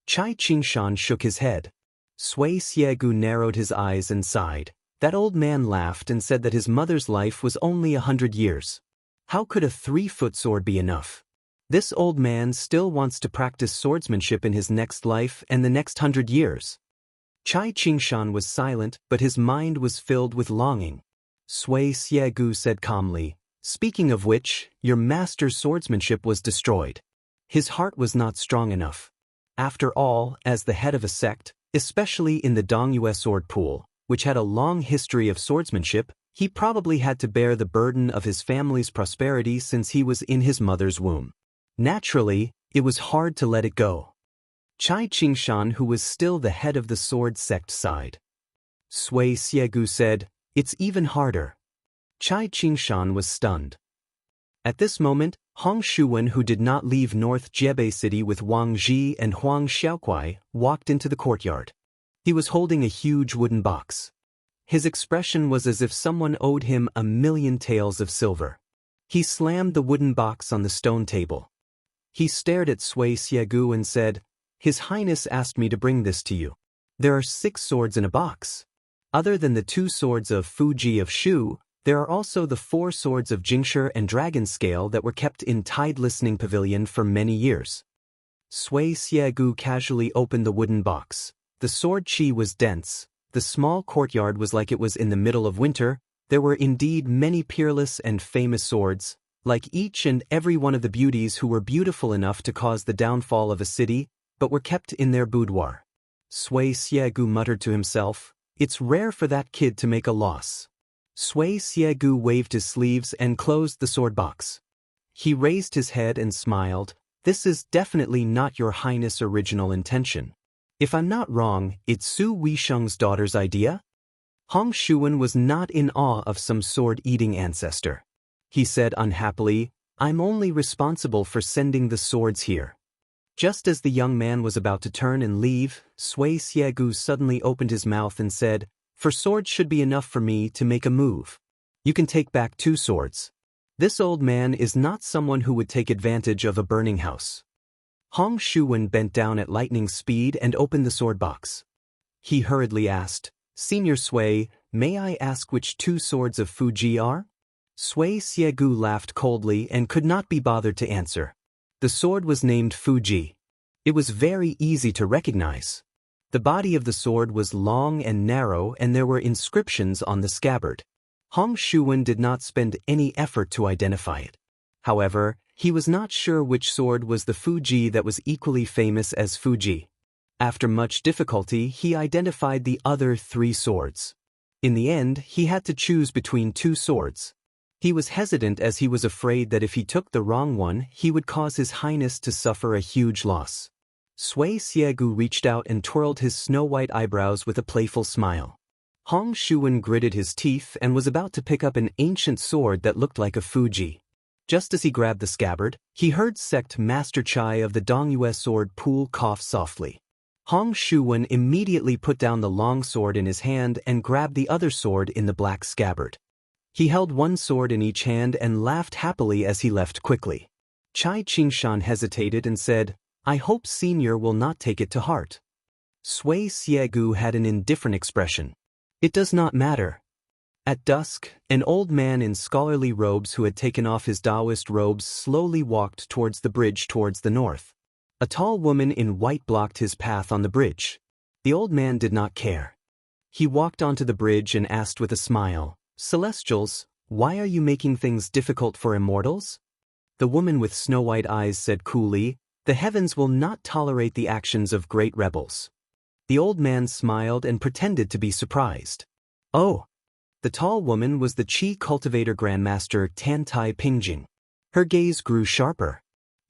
Chai Qingshan shook his head. Sui Xiegu narrowed his eyes and sighed. That old man laughed and said that his mother's life was only 100 years. How could a 3-foot sword be enough? This old man still wants to practice swordsmanship in his next life and the next 100 years. Chai Qingshan was silent, but his mind was filled with longing. Sui Xiegu said calmly, "Speaking of which, your master's swordsmanship was destroyed. His heart was not strong enough. After all, as the head of a sect, especially in the Dongyue sword pool, which had a long history of swordsmanship, he probably had to bear the burden of his family's prosperity since he was in his mother's womb. Naturally, it was hard to let it go." Chai Qingshan, who was still the head of the sword sect, sighed. Sui Xiegu said, "It's even harder." Chai Qingshan was stunned. At this moment, Hong Shuwen, who did not leave North Jebei City with Wang Ji and Huang Xiaokuai, walked into the courtyard. He was holding a huge wooden box. His expression was as if someone owed him 1,000,000 taels of silver. He slammed the wooden box on the stone table. He stared at Sui Xiegu and said, "His Highness asked me to bring this to you. There are 6 swords in a box. Other than the 2 swords of Fuji of Shu, There are also the 4 swords of Jingshi and Dragon Scale that were kept in Tide Listening Pavilion for many years. Sui Xiegu casually opened the wooden box. The sword qi was dense. The small courtyard was like it was in the middle of winter. There were indeed many peerless and famous swords, like each and every one of the beauties who were beautiful enough to cause the downfall of a city, but were kept in their boudoir. Sui Xiegu muttered to himself, "It's rare for that kid to make a loss." Sui Xiegu waved his sleeves and closed the sword box. He raised his head and smiled. "This is definitely not your highness' original intention. If I'm not wrong, it's Su Weisheng's daughter's idea?" Hong Shuwen was not in awe of some sword-eating ancestor. He said unhappily, "I'm only responsible for sending the swords here." Just as the young man was about to turn and leave, Sui Xiegu suddenly opened his mouth and said, "For swords should be enough for me to make a move. You can take back 2 swords. This old man is not someone who would take advantage of a burning house." Hong Shuwen bent down at lightning speed and opened the sword box. He hurriedly asked, "Senior Sui, may I ask which 2 swords of Fuji are?" Sui Xiegu laughed coldly and could not be bothered to answer. The sword was named Fuji. It was very easy to recognize. The body of the sword was long and narrow and there were inscriptions on the scabbard. Hong Shuwen did not spend any effort to identify it. However, he was not sure which sword was the Fuji that was equally famous as Fuji. After much difficulty, he identified the other 3 swords. In the end, he had to choose between 2 swords. He was hesitant as he was afraid that if he took the wrong one, he would cause His Highness to suffer a huge loss. Sui Xiegu reached out and twirled his snow-white eyebrows with a playful smile. Hong Shuwen gritted his teeth and was about to pick up an ancient sword that looked like a Fuji. Just as he grabbed the scabbard, he heard Sect Master Chai of the Dongyue sword pool cough softly. Hong Shuwen immediately put down the long sword in his hand and grabbed the other sword in the black scabbard. He held one sword in each hand and laughed happily as he left quickly. Chai Qingshan hesitated and said, "I hope Senior will not take it to heart." Sui Xiegu had an indifferent expression. "It does not matter." At dusk, an old man in scholarly robes who had taken off his Daoist robes slowly walked towards the bridge towards the north. A tall woman in white blocked his path on the bridge. The old man did not care. He walked onto the bridge and asked with a smile, "Celestials, why are you making things difficult for immortals?" The woman with snow-white eyes said coolly, "The heavens will not tolerate the actions of great rebels." The old man smiled and pretended to be surprised. "Oh." The tall woman was the Qi cultivator grandmaster Tantai Pingjing. Her gaze grew sharper.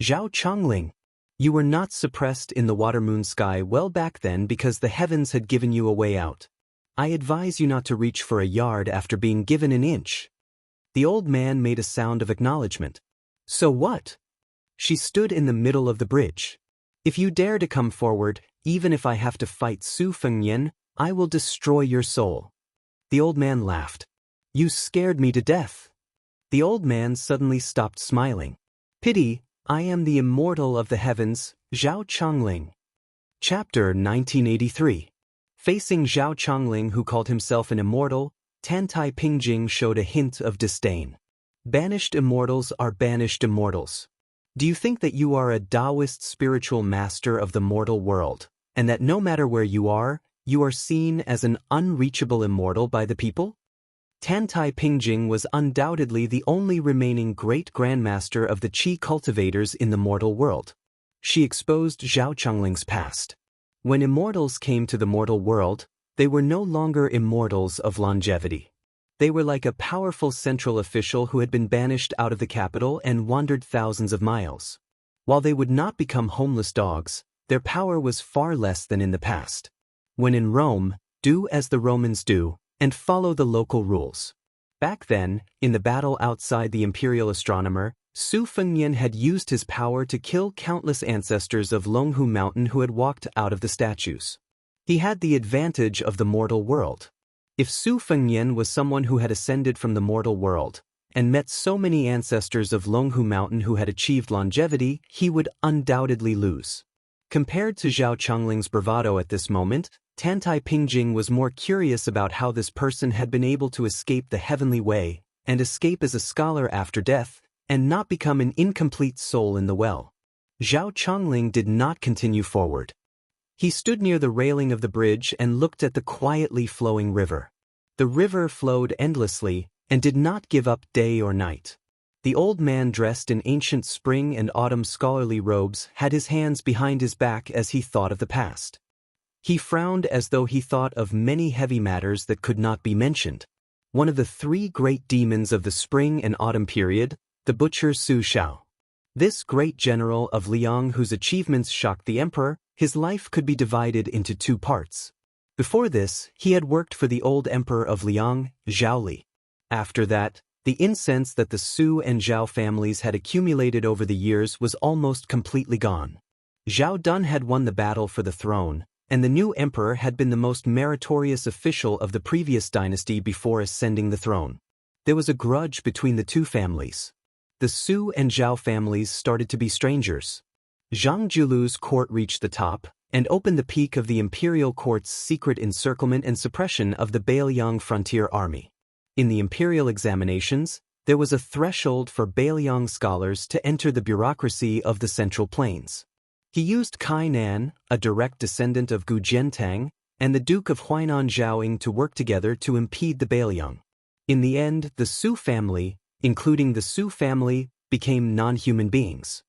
"Zhao Chongling, you were not suppressed in the water-moon sky well back then because the heavens had given you a way out. I advise you not to reach for a yard after being given an inch." The old man made a sound of acknowledgement. "So what?" She stood in the middle of the bridge. "If you dare to come forward, even if I have to fight Su Fengyan, I will destroy your soul." The old man laughed. "You scared me to death." The old man suddenly stopped smiling. "Pity, I am the immortal of the heavens, Zhao Chongling." Chapter 1983. Facing Zhao Chongling, who called himself an immortal, Tantai Pingjing showed a hint of disdain. "Banished immortals are banished immortals. Do you think that you are a Daoist spiritual master of the mortal world, and that no matter where you are seen as an unreachable immortal by the people?" Tantai Pingjing was undoubtedly the only remaining great grandmaster of the Qi cultivators in the mortal world. She exposed Zhao Chongling's past. When immortals came to the mortal world, they were no longer immortals of longevity. They were like a powerful central official who had been banished out of the capital and wandered thousands of miles. While they would not become homeless dogs, their power was far less than in the past. When in Rome, do as the Romans do, and follow the local rules. Back then, in the battle outside the imperial astronomer, Su Fengyan had used his power to kill countless ancestors of Longhu Mountain who had walked out of the statues. He had the advantage of the mortal world. If Su Fengyan was someone who had ascended from the mortal world, and met so many ancestors of Longhu Mountain who had achieved longevity, he would undoubtedly lose. Compared to Zhao Chongling's bravado at this moment, Tantai Pingjing was more curious about how this person had been able to escape the heavenly way, and escape as a scholar after death, and not become an incomplete soul in the well. Zhao Chongling did not continue forward. He stood near the railing of the bridge and looked at the quietly flowing river. The river flowed endlessly, and did not give up day or night. The old man, dressed in ancient spring and autumn scholarly robes, had his hands behind his back as he thought of the past. He frowned as though he thought of many heavy matters that could not be mentioned. One of the three great demons of the spring and autumn period, the butcher Su Xiao. This great general of Liang, whose achievements shocked the emperor, his life could be divided into two parts. Before this, he had worked for the old emperor of Liang, Zhao Li. After that, the incense that the Su and Zhao families had accumulated over the years was almost completely gone. Zhao Dun had won the battle for the throne, and the new emperor had been the most meritorious official of the previous dynasty before ascending the throne. There was a grudge between the two families. The Su and Zhao families started to be strangers. Zhang Julu's court reached the top, and opened the peak of the imperial court's secret encirclement and suppression of the Bailiang frontier army. In the imperial examinations, there was a threshold for Bailiang scholars to enter the bureaucracy of the Central Plains. He used Kai Nan, a direct descendant of Gu Jiantang, and the Duke of Huainan Zhaoying to work together to impede the Bailiang. In the end, the Su family, including the Su family, became non-human beings.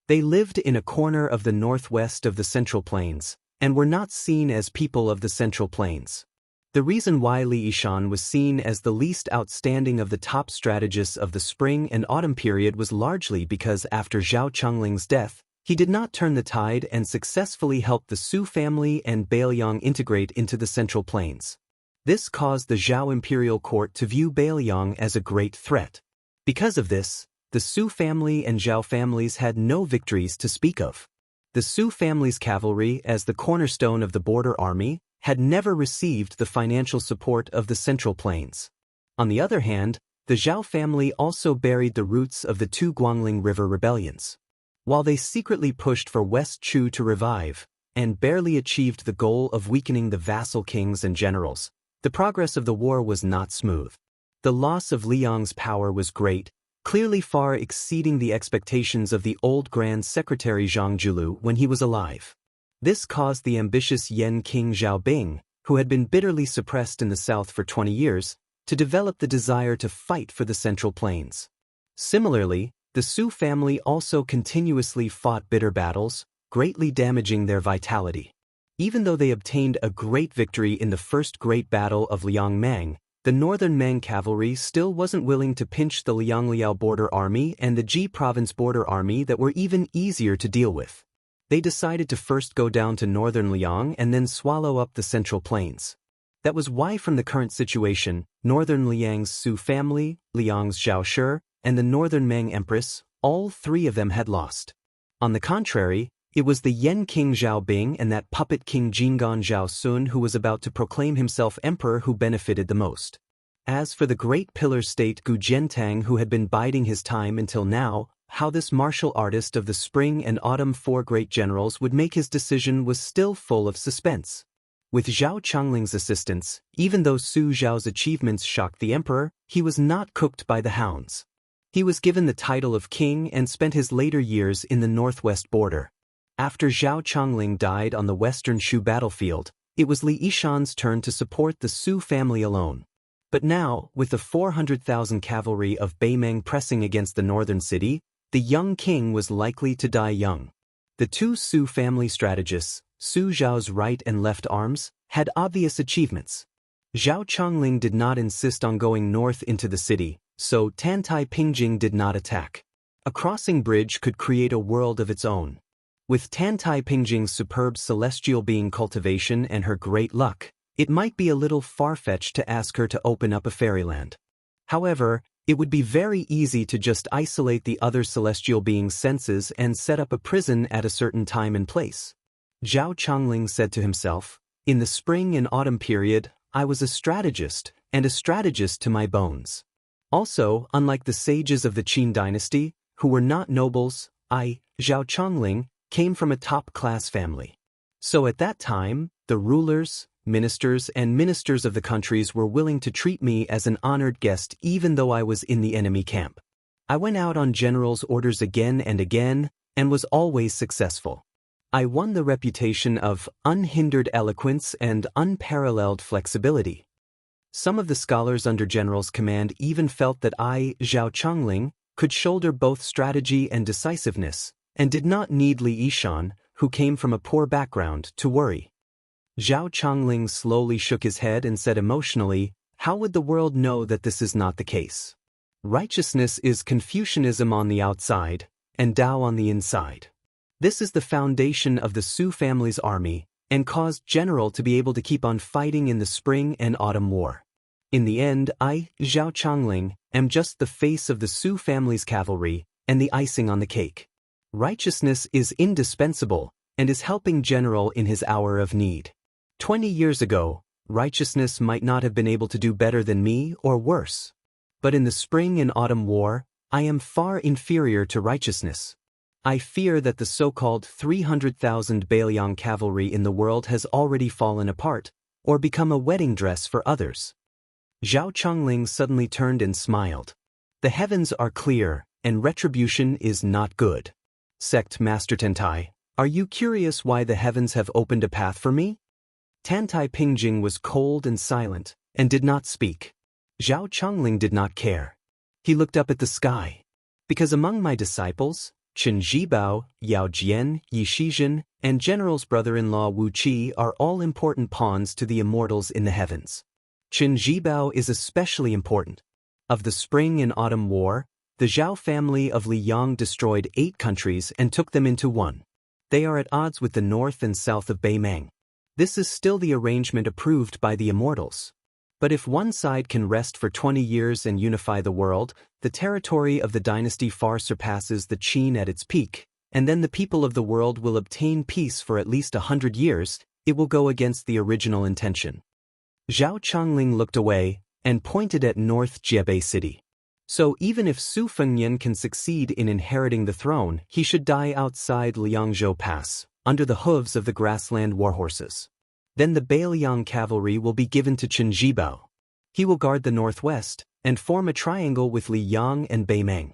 They lived in a corner of the northwest of the Central Plains, and were not seen as people of the Central Plains. The reason why Li Yishan was seen as the least outstanding of the top strategists of the spring and autumn period was largely because after Zhao Chongling's death, he did not turn the tide and successfully helped the Su family and Bailiang integrate into the Central Plains. This caused the Zhao imperial court to view Bailiang as a great threat. Because of this, the Su family and Zhao families had no victories to speak of. The Su family's cavalry, as the cornerstone of the border army, had never received the financial support of the Central Plains. On the other hand, the Zhao family also buried the roots of the two Guangling River rebellions. While they secretly pushed for West Chu to revive, and barely achieved the goal of weakening the vassal kings and generals, the progress of the war was not smooth. The loss of Liang's power was great, clearly far exceeding the expectations of the old Grand Secretary Zhang Julu when he was alive. This caused the ambitious Yan King Zhaobing, who had been bitterly suppressed in the south for 20 years, to develop the desire to fight for the Central Plains. Similarly, the Su family also continuously fought bitter battles, greatly damaging their vitality. Even though they obtained a great victory in the First Great Battle of Liangmang, the northern Meng cavalry still wasn't willing to pinch the Liangliao border army and the Ji province border army that were even easier to deal with. They decided to first go down to northern Liang and then swallow up the Central Plains. That was why from the current situation, northern Liang's Su family, Liang's Zhao Shi, and the northern Meng Empress, all three of them had lost. On the contrary, it was the Yan King Zhaobing and that puppet King Jingan Zhao Sun who was about to proclaim himself emperor who benefited the most. As for the great pillar state Gu Jiantang who had been biding his time until now, how this martial artist of the spring and autumn four great generals would make his decision was still full of suspense. With Zhao Chongling's assistance, even though Su Zhao's achievements shocked the emperor, he was not cooked by the hounds. He was given the title of king and spent his later years in the northwest border. After Zhao Chongling died on the western Shu battlefield, it was Li Yishan's turn to support the Su family alone. But now, with the 400,000 cavalry of Beimeng pressing against the northern city, the young king was likely to die young. The two Su family strategists, Su Zhao's right and left arms, had obvious achievements. Zhao Chongling did not insist on going north into the city, so Tantai Pingjing did not attack. A crossing bridge could create a world of its own. With Tantai Pingjing's superb celestial being cultivation and her great luck, it might be a little far-fetched to ask her to open up a fairyland. However, it would be very easy to just isolate the other celestial being's senses and set up a prison at a certain time and place. Zhao Chongling said to himself, "In the spring and autumn period, I was a strategist, and a strategist to my bones." Also, unlike the sages of the Qin dynasty, who were not nobles, Zhao Chongling, came from a top-class family. So at that time, the rulers, ministers and ministers of the countries were willing to treat me as an honored guest even though I was in the enemy camp. I went out on generals' orders again and again, and was always successful. I won the reputation of unhindered eloquence and unparalleled flexibility. Some of the scholars under generals' command even felt that I, Zhao Chongling, could shoulder both strategy and decisiveness, and did not need Li Yishan, who came from a poor background, to worry. Zhao Chongling slowly shook his head and said emotionally, "How would the world know that this is not the case? Righteousness is Confucianism on the outside, and Tao on the inside. This is the foundation of the Su family's army, and caused General to be able to keep on fighting in the Spring and Autumn War. In the end, I, Zhao Chongling, am just the face of the Su family's cavalry, and the icing on the cake. Righteousness is indispensable, and is helping General in his hour of need. 20 years ago, righteousness might not have been able to do better than me or worse. But in the Spring and Autumn War, I am far inferior to righteousness. I fear that the so-called 300,000 Bailiang cavalry in the world has already fallen apart, or become a wedding dress for others." Zhao Chongling suddenly turned and smiled. "The heavens are clear, and retribution is not good. Sect Master Tentai, are you curious why the heavens have opened a path for me?" Tantai Pingjing was cold and silent, and did not speak. Zhao Chongling did not care. He looked up at the sky. "Because among my disciples, Chen Zhibao, Yao Jian, Yi Shizhen, and General's brother-in-law Wu Qi are all important pawns to the immortals in the heavens. Chen Zhibao is especially important. Of the Spring and Autumn War, the Zhao family of Liyang destroyed 8 countries and took them into one. They are at odds with the north and south of Beimang. This is still the arrangement approved by the immortals. But if one side can rest for 20 years and unify the world, the territory of the dynasty far surpasses the Qin at its peak, and then the people of the world will obtain peace for at least 100 years, it will go against the original intention." Zhao Chongling looked away, and pointed at North Jiebei City. "So even if Su Fengnian can succeed in inheriting the throne, he should die outside Liangzhou Pass, under the hooves of the grassland warhorses. Then the Bailiang cavalry will be given to Chen Zhibao. He will guard the northwest, and form a triangle with Liyang and Beimang.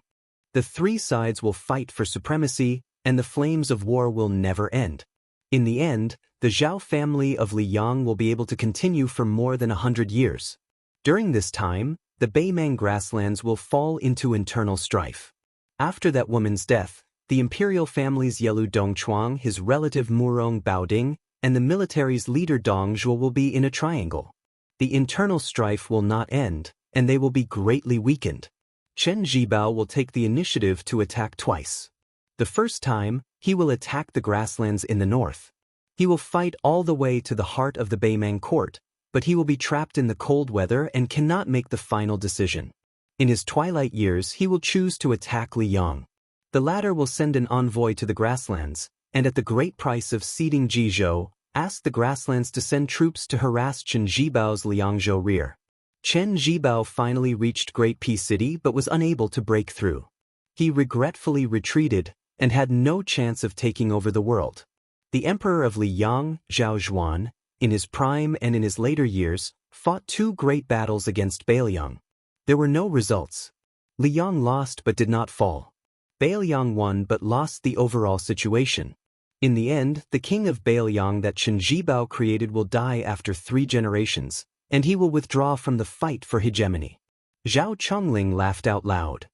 The 3 sides will fight for supremacy, and the flames of war will never end. In the end, the Zhao family of Liyang will be able to continue for more than 100 years. During this time, the Beimang grasslands will fall into internal strife. After that woman's death, the imperial families Yelu Dongchuang, his relative Murong Baoding, and the military's leader Dong Zhuo will be in a triangle. The internal strife will not end, and they will be greatly weakened. Chen Zhibao will take the initiative to attack twice. The first time, he will attack the grasslands in the north. He will fight all the way to the heart of the Beimang court, but he will be trapped in the cold weather and cannot make the final decision. In his twilight years, he will choose to attack Liyang. The latter will send an envoy to the grasslands, and at the great price of ceding Jizhou, ask the grasslands to send troops to harass Chen Zhibao's Liangzhou rear. Chen Zhibao finally reached Great Peace City but was unable to break through. He regretfully retreated, and had no chance of taking over the world. The emperor of Liyang, Zhao Zhuan, in his prime and in his later years, fought 2 great battles against Bailiang. There were no results. Liyang lost but did not fall. Bailiang won but lost the overall situation. In the end, the king of Bailiang that Chen Zhibao created will die after 3 generations, and he will withdraw from the fight for hegemony." Zhao Chongling laughed out loud.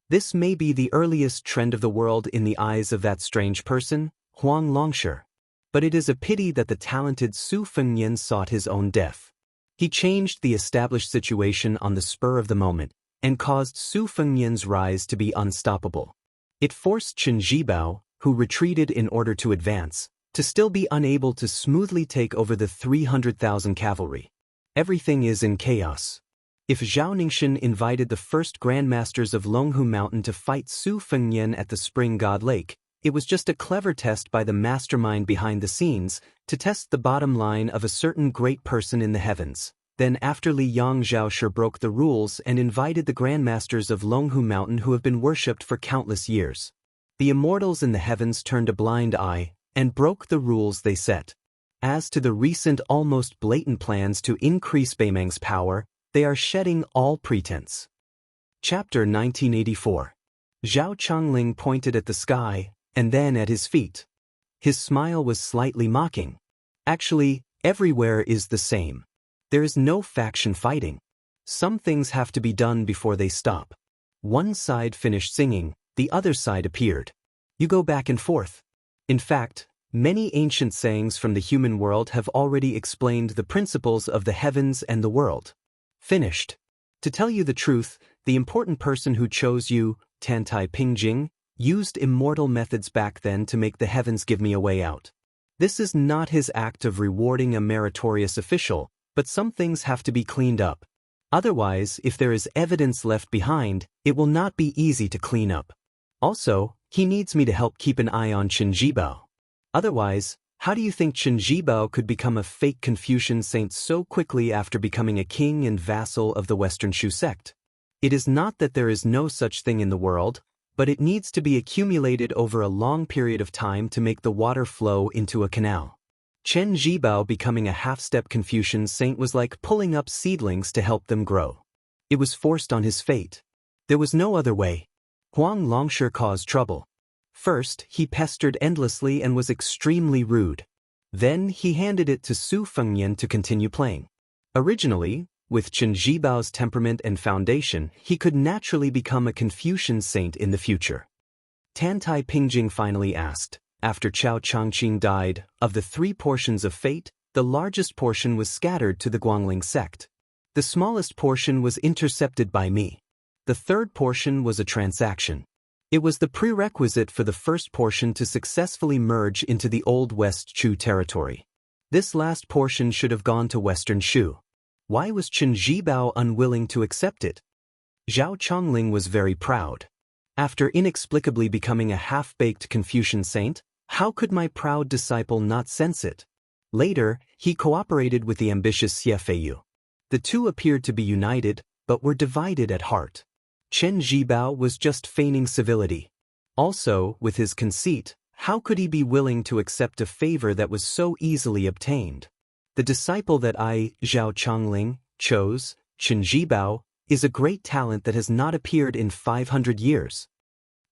"This may be the earliest trend of the world in the eyes of that strange person, Huang Longshi. But it is a pity that the talented Su Fengnian sought his own death. He changed the established situation on the spur of the moment, and caused Su Fengnian's rise to be unstoppable. It forced Chen Zhibao, who retreated in order to advance, to still be unable to smoothly take over the 300,000 cavalry. Everything is in chaos. If Zhao Ningxin invited the first grandmasters of Longhu Mountain to fight Su Fengnian at the Spring God Lake, it was just a clever test by the mastermind behind the scenes to test the bottom line of a certain great person in the heavens. Then after Li Yang Zhaoshi broke the rules and invited the grandmasters of Longhu Mountain who have been worshipped for countless years. The immortals in the heavens turned a blind eye, and broke the rules they set. As to the recent almost blatant plans to increase Beimeng's power, they are shedding all pretense. Chapter 1984. Zhao Chongling pointed at the sky, and then at his feet. His smile was slightly mocking. Actually, everywhere is the same. There is no faction fighting. Some things have to be done before they stop. One side finished singing, the other side appeared. You go back and forth. In fact, many ancient sayings from the human world have already explained the principles of the heavens and the world. Finished. To tell you the truth, the important person who chose you, Tantai Pingjing, used immortal methods back then to make the heavens give me a way out. This is not his act of rewarding a meritorious official, but some things have to be cleaned up. Otherwise, if there is evidence left behind, it will not be easy to clean up. Also, he needs me to help keep an eye on Qin Jibao. Otherwise, how do you think Qin Jibao could become a fake Confucian saint so quickly after becoming a king and vassal of the Western Shu sect? It is not that there is no such thing in the world, but it needs to be accumulated over a long period of time to make the water flow into a canal. Qin Jibao becoming a half-step Confucian saint was like pulling up seedlings to help them grow. It was forced on his fate. There was no other way. Huang Longshi caused trouble. First, he pestered endlessly and was extremely rude. Then he handed it to Su Fengnian to continue playing. Originally, with Qin Jibao's temperament and foundation, he could naturally become a Confucian saint in the future. Tantai Pingjing finally asked, after Chao Changqing died, of the 3 portions of fate, the largest portion was scattered to the Guangling sect. The smallest portion was intercepted by me. The 3rd portion was a transaction. It was the prerequisite for the first portion to successfully merge into the Old West Chu territory. This last portion should have gone to Western Shu. Why was Qin Jibao unwilling to accept it? Zhao Chongling was very proud. After inexplicably becoming a half-baked Confucian saint, how could my proud disciple not sense it? Later, he cooperated with the ambitious Xie Feiyu. The two appeared to be united, but were divided at heart. Qin Jibao was just feigning civility. Also, with his conceit, how could he be willing to accept a favor that was so easily obtained? The disciple that I, Zhao Chongling, chose, Qin Jibao, is a great talent that has not appeared in 500 years.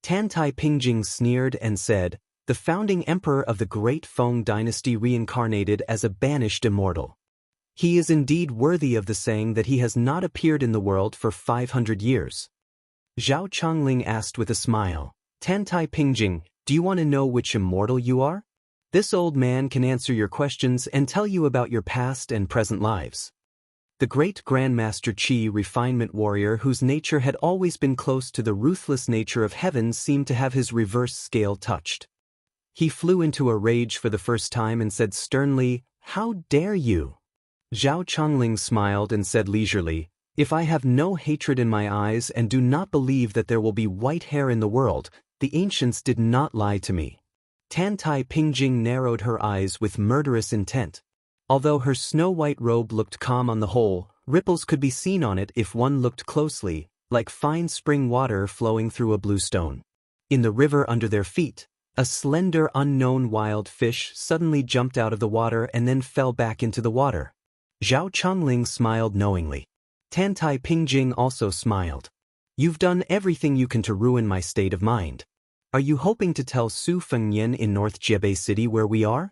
Tantai Pingjing sneered and said, the founding emperor of the great Feng dynasty reincarnated as a banished immortal. He is indeed worthy of the saying that he has not appeared in the world for 500 years. Zhao Chongling asked with a smile, Tantai Pingjing, do you want to know which immortal you are? This old man can answer your questions and tell you about your past and present lives. The great Grandmaster Qi refinement warrior whose nature had always been close to the ruthless nature of heaven seemed to have his reverse scale touched. He flew into a rage for the first time and said sternly, how dare you? Zhao Chongling smiled and said leisurely, if I have no hatred in my eyes and do not believe that there will be white hair in the world, the ancients did not lie to me. Tantai Pingjing narrowed her eyes with murderous intent. Although her snow-white robe looked calm on the whole, ripples could be seen on it if one looked closely, like fine spring water flowing through a blue stone. In the river under their feet, a slender unknown wild fish suddenly jumped out of the water and then fell back into the water. Zhao Chongling smiled knowingly. Tantai Pingjing also smiled. You've done everything you can to ruin my state of mind. Are you hoping to tell Su Fengnian in North Jiebei City where we are?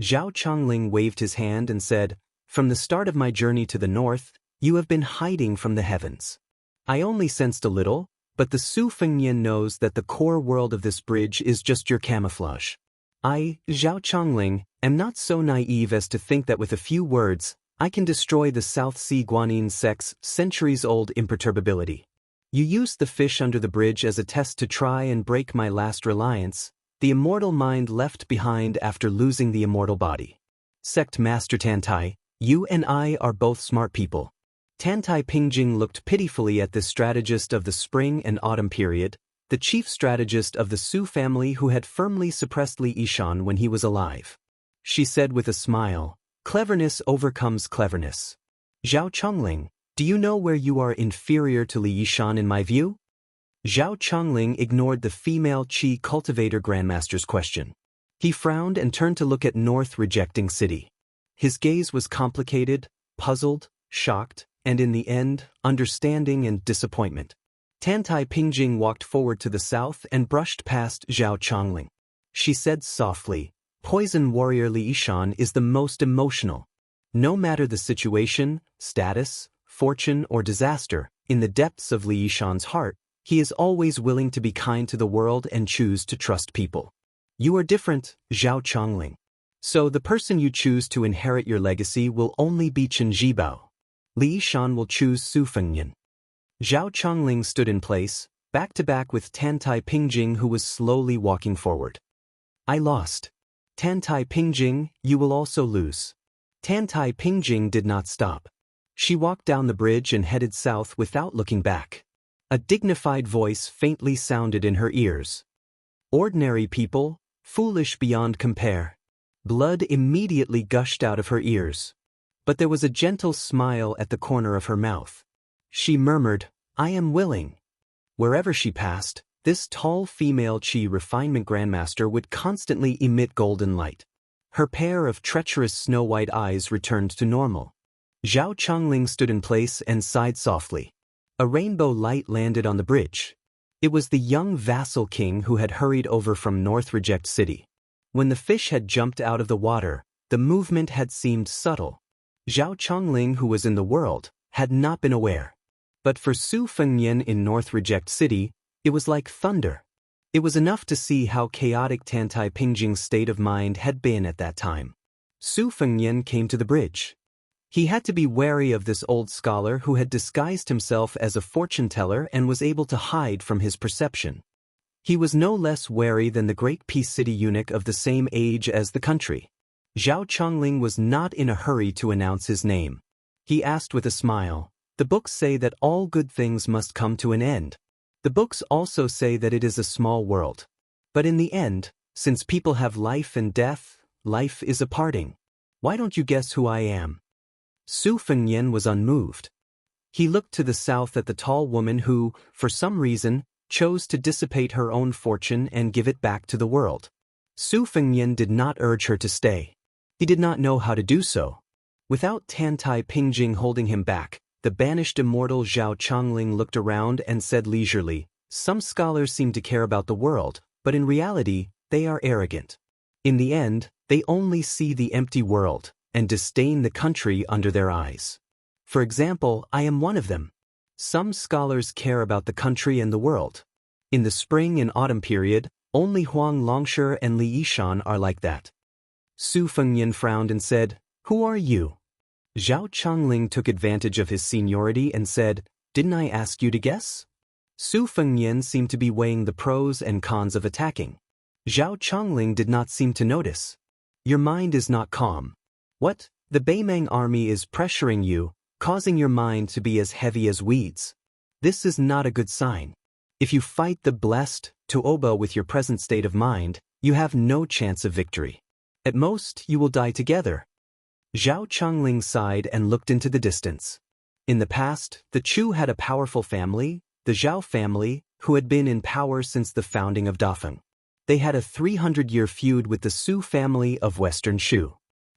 Zhao Chongling waved his hand and said, from the start of my journey to the north, you have been hiding from the heavens. I only sensed a little, but the Su Fengnian knows that the core world of this bridge is just your camouflage. I, Zhao Chongling, am not so naive as to think that with a few words, I can destroy the South Sea Guanyin sect's centuries-old imperturbability. You used the fish under the bridge as a test to try and break my last reliance, the immortal mind left behind after losing the immortal body. Sect Master Tantai, you and I are both smart people. Tantai Pingjing looked pitifully at this strategist of the spring and autumn period, the chief strategist of the Su family who had firmly suppressed Li Yishan when he was alive. She said with a smile, cleverness overcomes cleverness. Zhao Chongling, do you know where you are inferior to Li Yishan in my view? Zhao Chongling ignored the female Qi cultivator grandmaster's question. He frowned and turned to look at north, rejecting city. His gaze was complicated, puzzled, shocked, and in the end, understanding and disappointment. Tantai Pingjing walked forward to the south and brushed past Zhao Chongling. She said softly, "Poison warrior Li Yishan is the most emotional. No matter the situation, status, fortune, or disaster, in the depths of Li Yishan's heart, he is always willing to be kind to the world and choose to trust people. You are different, Zhao Chongling. So the person you choose to inherit your legacy will only be Chen Zhibao. Li Yishan will choose Su Fengnian." Zhao Chongling stood in place, back to back with Tantai Pingjing, who was slowly walking forward. "I lost. Tantai Pingjing, you will also lose." Tantai Pingjing did not stop. She walked down the bridge and headed south without looking back. A dignified voice faintly sounded in her ears. "Ordinary people, foolish beyond compare." Blood immediately gushed out of her ears. But there was a gentle smile at the corner of her mouth. She murmured, "I am willing." Wherever she passed, this tall female Qi refinement grandmaster would constantly emit golden light. Her pair of treacherous snow-white eyes returned to normal. Zhao Chongling stood in place and sighed softly. A rainbow light landed on the bridge. It was the young vassal king who had hurried over from North Reject City. When the fish had jumped out of the water, the movement had seemed subtle. Zhao Chongling, who was in the world, had not been aware. But for Su Fengnian in North Reject City, it was like thunder. It was enough to see how chaotic Tantai Pingjing's state of mind had been at that time. Su Fengnian came to the bridge. He had to be wary of this old scholar who had disguised himself as a fortune-teller and was able to hide from his perception. He was no less wary than the great Peace City eunuch of the same age as the country. Zhao Chongling was not in a hurry to announce his name. He asked with a smile, "The books say that all good things must come to an end. The books also say that it is a small world. But in the end, since people have life and death, life is a parting. Why don't you guess who I am?" Su Fengnian was unmoved. He looked to the south at the tall woman who, for some reason, chose to dissipate her own fortune and give it back to the world. Su Fengnian did not urge her to stay. He did not know how to do so. Without Tantai Pingjing holding him back, the banished immortal Zhao Chongling looked around and said leisurely, "Some scholars seem to care about the world, but in reality, they are arrogant. In the end, they only see the empty world and disdain the country under their eyes. For example, I am one of them. Some scholars care about the country and the world. In the spring and autumn period, only Huang Longshi and Li Yishan are like that." Su Fengnian frowned and said, "Who are you?" Zhao Chongling took advantage of his seniority and said, "Didn't I ask you to guess?" Su Fengnian seemed to be weighing the pros and cons of attacking. Zhao Chongling did not seem to notice. "Your mind is not calm. What? The Beimeng army is pressuring you, causing your mind to be as heavy as weeds. This is not a good sign. If you fight the blessed, Tuoba with your present state of mind, you have no chance of victory. At most, you will die together." Zhao Chongling sighed and looked into the distance. In the past, the Chu had a powerful family, the Zhao family, who had been in power since the founding of Dafeng. They had a 300-year feud with the Su family of Western Shu.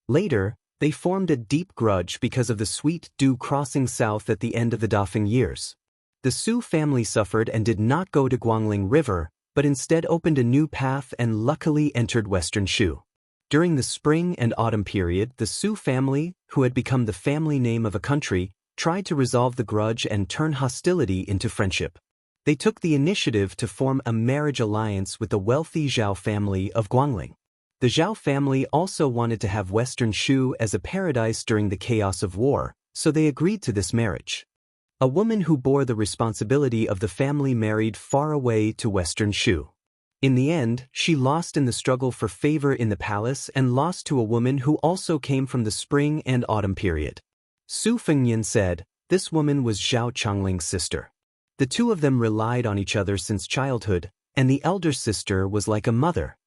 Later, they formed a deep grudge because of the Sweet Dew crossing south at the end of the Dafeng years. The Su family suffered and did not go to Guangling River, but instead opened a new path and luckily entered Western Shu. During the spring and autumn period, the Su family, who had become the family name of a country, tried to resolve the grudge and turn hostility into friendship. They took the initiative to form a marriage alliance with the wealthy Zhao family of Guangling. The Zhao family also wanted to have Western Shu as a paradise during the chaos of war, so they agreed to this marriage. A woman who bore the responsibility of the family married far away to Western Shu. In the end, she lost in the struggle for favor in the palace and lost to a woman who also came from the spring and autumn period. Su Fengnian said, "This woman was Zhao Chongling's sister. The two of them relied on each other since childhood, and the elder sister was like a mother."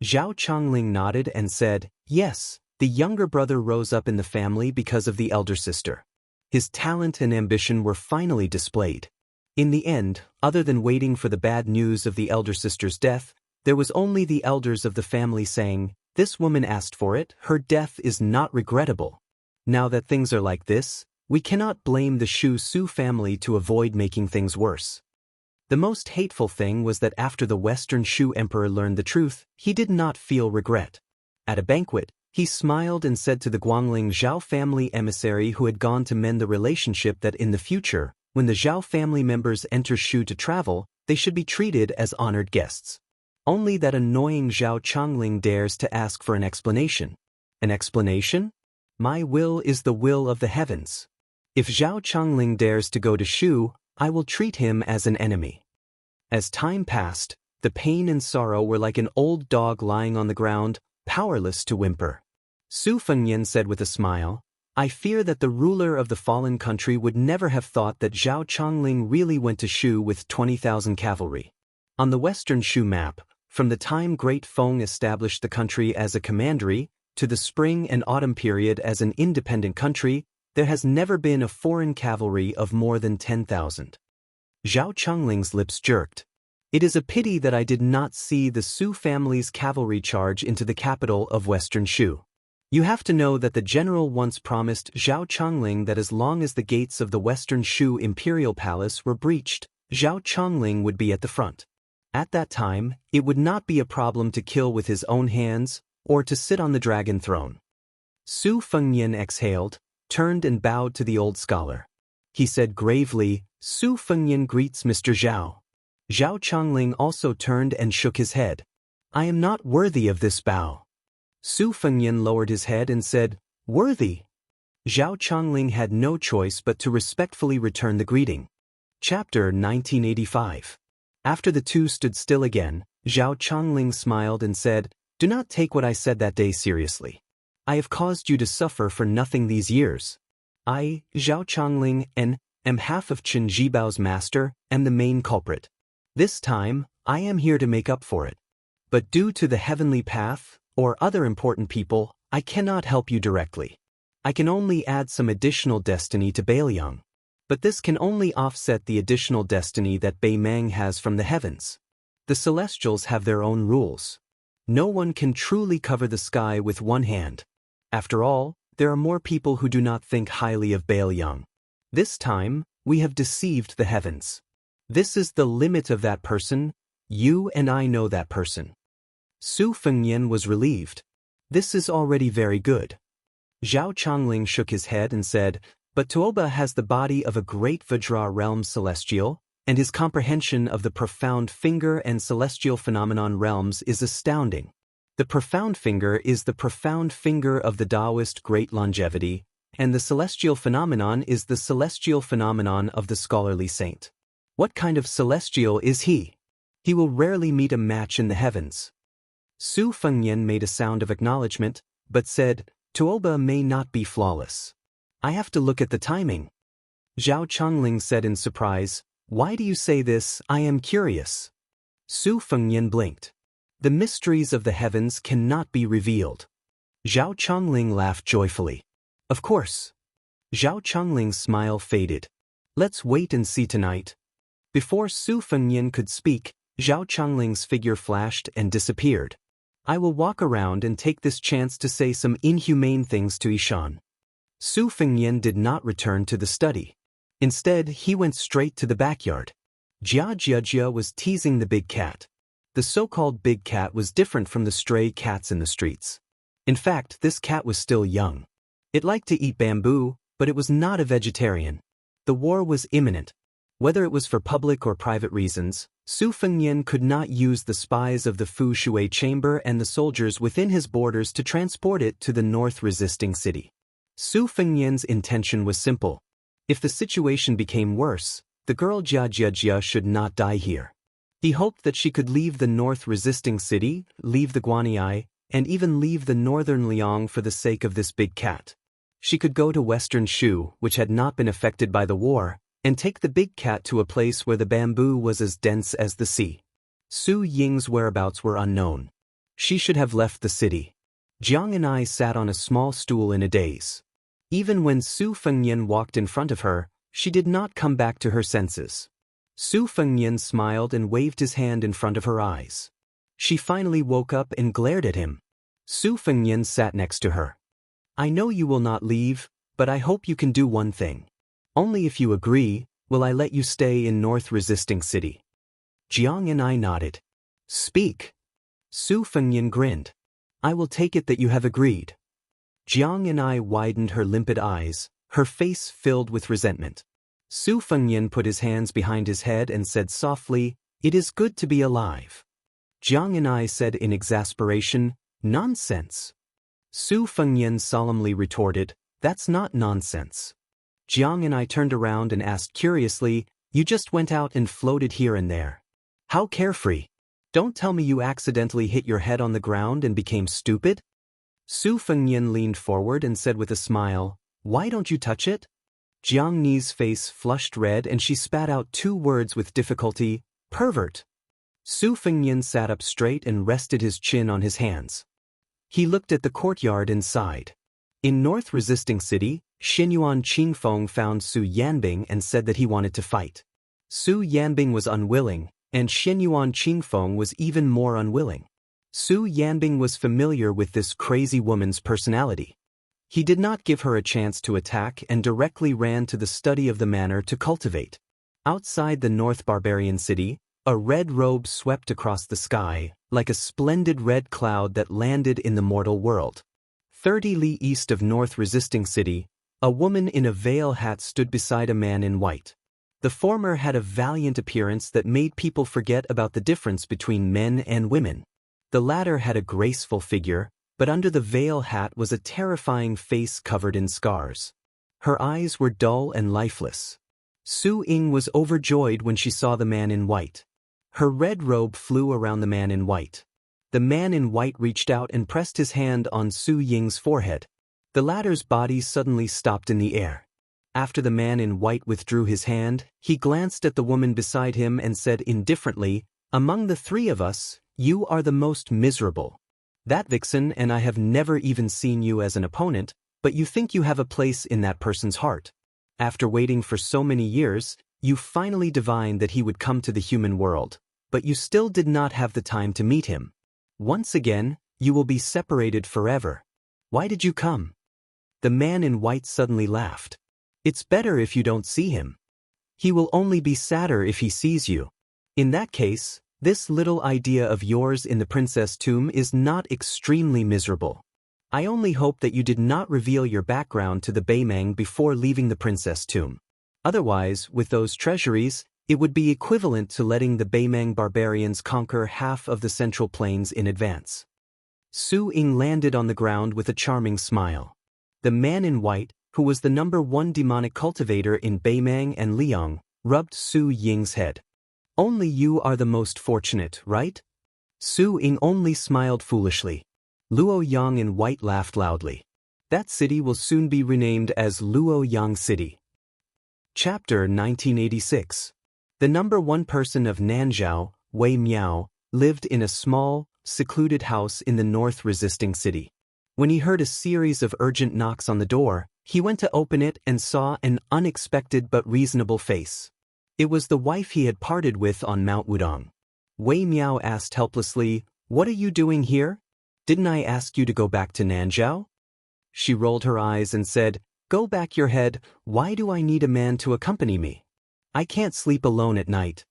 Zhao Chongling nodded and said, "Yes, the younger brother rose up in the family because of the elder sister. His talent and ambition were finally displayed. In the end, other than waiting for the bad news of the elder sister's death, There was only the elders of the family saying, "This woman asked for it, her death is not regrettable." Now that things are like this, we cannot blame the Su family to avoid making things worse. The most hateful thing was that after the Western Shu emperor learned the truth, he did not feel regret. At a banquet, he smiled and said to the Guangling Zhao family emissary who had gone to mend the relationship that in the future, when the Zhao family members enter Shu to travel, they should be treated as honored guests. Only that annoying Zhao Chongling dares to ask for an explanation. An explanation? My will is the will of the heavens. If Zhao Chongling dares to go to Shu, I will treat him as an enemy. As time passed, the pain and sorrow were like an old dog lying on the ground, powerless to whimper. Su Fengyan said with a smile, "I fear that the ruler of the fallen country would never have thought that Zhao Chongling really went to Shu with 20,000 cavalry." On the western Shu map, from the time Great Feng established the country as a commandery, to the spring and autumn period as an independent country, there has never been a foreign cavalry of more than 10,000. Zhao Chongling's lips jerked. It is a pity that I did not see the Su family's cavalry charge into the capital of Western Shu. You have to know that the general once promised Zhao Chongling that as long as the gates of the Western Shu imperial palace were breached, Zhao Chongling would be at the front. At that time, it would not be a problem to kill with his own hands, or to sit on the dragon throne. Su Fengyan exhaled, turned and bowed to the old scholar. He said gravely, "Su Fengyan greets Mr. Zhao." Zhao Chongling also turned and shook his head. "I am not worthy of this bow." Su Fengyan lowered his head and said, "Worthy?" Zhao Chongling had no choice but to respectfully return the greeting. Chapter 1985. After the two stood still again, Zhao Chongling smiled and said, "Do not take what I said that day seriously. I have caused you to suffer for nothing these years. I, Zhao Chongling, am half of Chen Jibao's master, and the main culprit. This time, I am here to make up for it. But due to the heavenly path, or other important people, I cannot help you directly. I can only add some additional destiny to Beiliang. But this can only offset the additional destiny that Bei Meng has from the heavens. The celestials have their own rules. No one can truly cover the sky with one hand. After all, there are more people who do not think highly of Beiliang. This time, we have deceived the heavens. This is the limit of that person. You and I know that person." Su Fengyan was relieved. "This is already very good." Zhao Chongling shook his head and said, "But Tuoba has the body of a great Vajra realm celestial, and his comprehension of the profound finger and celestial phenomenon realms is astounding. The profound finger is the profound finger of the Daoist great longevity, and the celestial phenomenon is the celestial phenomenon of the scholarly saint. What kind of celestial is he? He will rarely meet a match in the heavens." Su Fengyan made a sound of acknowledgement, but said, "Tuoba may not be flawless. I have to look at the timing." Zhao Chongling said in surprise, "Why do you say this? I am curious." Su Fengyan blinked. "The mysteries of the heavens cannot be revealed." Zhao Chongling laughed joyfully. "Of course." Zhao Chongling's smile faded. "Let's wait and see tonight." Before Su Fengyan could speak, Zhao Chongling's figure flashed and disappeared. "I will walk around and take this chance to say some inhumane things to Ishan." Su Fengyan did not return to the study. Instead, he went straight to the backyard. Jia was teasing the big cat. The so-called big cat was different from the stray cats in the streets. In fact, this cat was still young. It liked to eat bamboo, but it was not a vegetarian. The war was imminent. Whether it was for public or private reasons, Su Fengyan could not use the spies of the Fu Shui chamber and the soldiers within his borders to transport it to the north resisting city. Su Fengyan's intention was simple. If the situation became worse, the girl Jia should not die here. He hoped that she could leave the north resisting city, leave the Guanyi, and even leave the northern Liang for the sake of this big cat. She could go to western Shu, which had not been affected by the war, and take the big cat to a place where the bamboo was as dense as the sea. Su Ying's whereabouts were unknown. She should have left the city. Jiang and I sat on a small stool in a daze. Even when Su Fengyan walked in front of her, she did not come back to her senses. Su Fengyan smiled and waved his hand in front of her eyes. She finally woke up and glared at him. Su Fengnian sat next to her. I know you will not leave, but I hope you can do one thing. Only if you agree, will I let you stay in North Resisting City. Jiang and I nodded. Speak. Su Fengnian grinned. I will take it that you have agreed. Jiang and I widened her limpid eyes, her face filled with resentment. Su Fengnian put his hands behind his head and said softly, It is good to be alive. Jiang and I said in exasperation, Nonsense. Su Fengnian solemnly retorted, That's not nonsense. Jiang and I turned around and asked curiously, You just went out and floated here and there. How carefree. Don't tell me you accidentally hit your head on the ground and became stupid? Su Fengnian leaned forward and said with a smile, Why don't you touch it? Jiang Ni's face flushed red and she spat out 2 words with difficulty, Pervert. Su Fengnian sat up straight and rested his chin on his hands. He looked at the courtyard and sighed. In North Resisting City, Xinyuan Qingfeng found Su Yanbing and said that he wanted to fight. Su Yanbing was unwilling, and Xinyuan Qingfeng was even more unwilling. Su Yanbing was familiar with this crazy woman's personality. He did not give her a chance to attack and directly ran to the study of the manor to cultivate. Outside the North Barbarian City, a red robe swept across the sky, like a splendid red cloud that landed in the mortal world. 30 li east of North Resisting City, a woman in a veil hat stood beside a man in white. The former had a valiant appearance that made people forget about the difference between men and women. The latter had a graceful figure, but under the veil hat was a terrifying face covered in scars. Her eyes were dull and lifeless. Su Ying was overjoyed when she saw the man in white. Her red robe flew around the man in white. The man in white reached out and pressed his hand on Su Ying's forehead. The latter's body suddenly stopped in the air. After the man in white withdrew his hand, he glanced at the woman beside him and said indifferently, Among the 3 of us, you are the most miserable. That vixen and I have never even seen you as an opponent, but you think you have a place in that person's heart. After waiting for so many years, you finally divined that he would come to the human world, but you still did not have the time to meet him. Once again, you will be separated forever. Why did you come? The man in white suddenly laughed. It's better if you don't see him. He will only be sadder if he sees you. In that case, this little idea of yours in the princess tomb is not extremely miserable. I only hope that you did not reveal your background to the Beimeng before leaving the princess tomb. Otherwise, with those treasuries, it would be equivalent to letting the Beimeng barbarians conquer half of the Central Plains in advance. Su Ying landed on the ground with a charming smile. The man in white, who was the #1 demonic cultivator in Beimeng and Liang, rubbed Su Ying's head. Only you are the most fortunate, right? Su Ying only smiled foolishly. Luoyang in white laughed loudly. That city will soon be renamed as Luoyang City. Chapter 1986. The #1 person of Nanzhao, Wei Miao, lived in a small, secluded house in the North Resisting City. When he heard a series of urgent knocks on the door, he went to open it and saw an unexpected but reasonable face. It was the wife he had parted with on Mount Wudong. Wei Miao asked helplessly, What are you doing here? Didn't I ask you to go back to Nanzhao? She rolled her eyes and said, Go back your head, why do I need a man to accompany me? I can't sleep alone at night.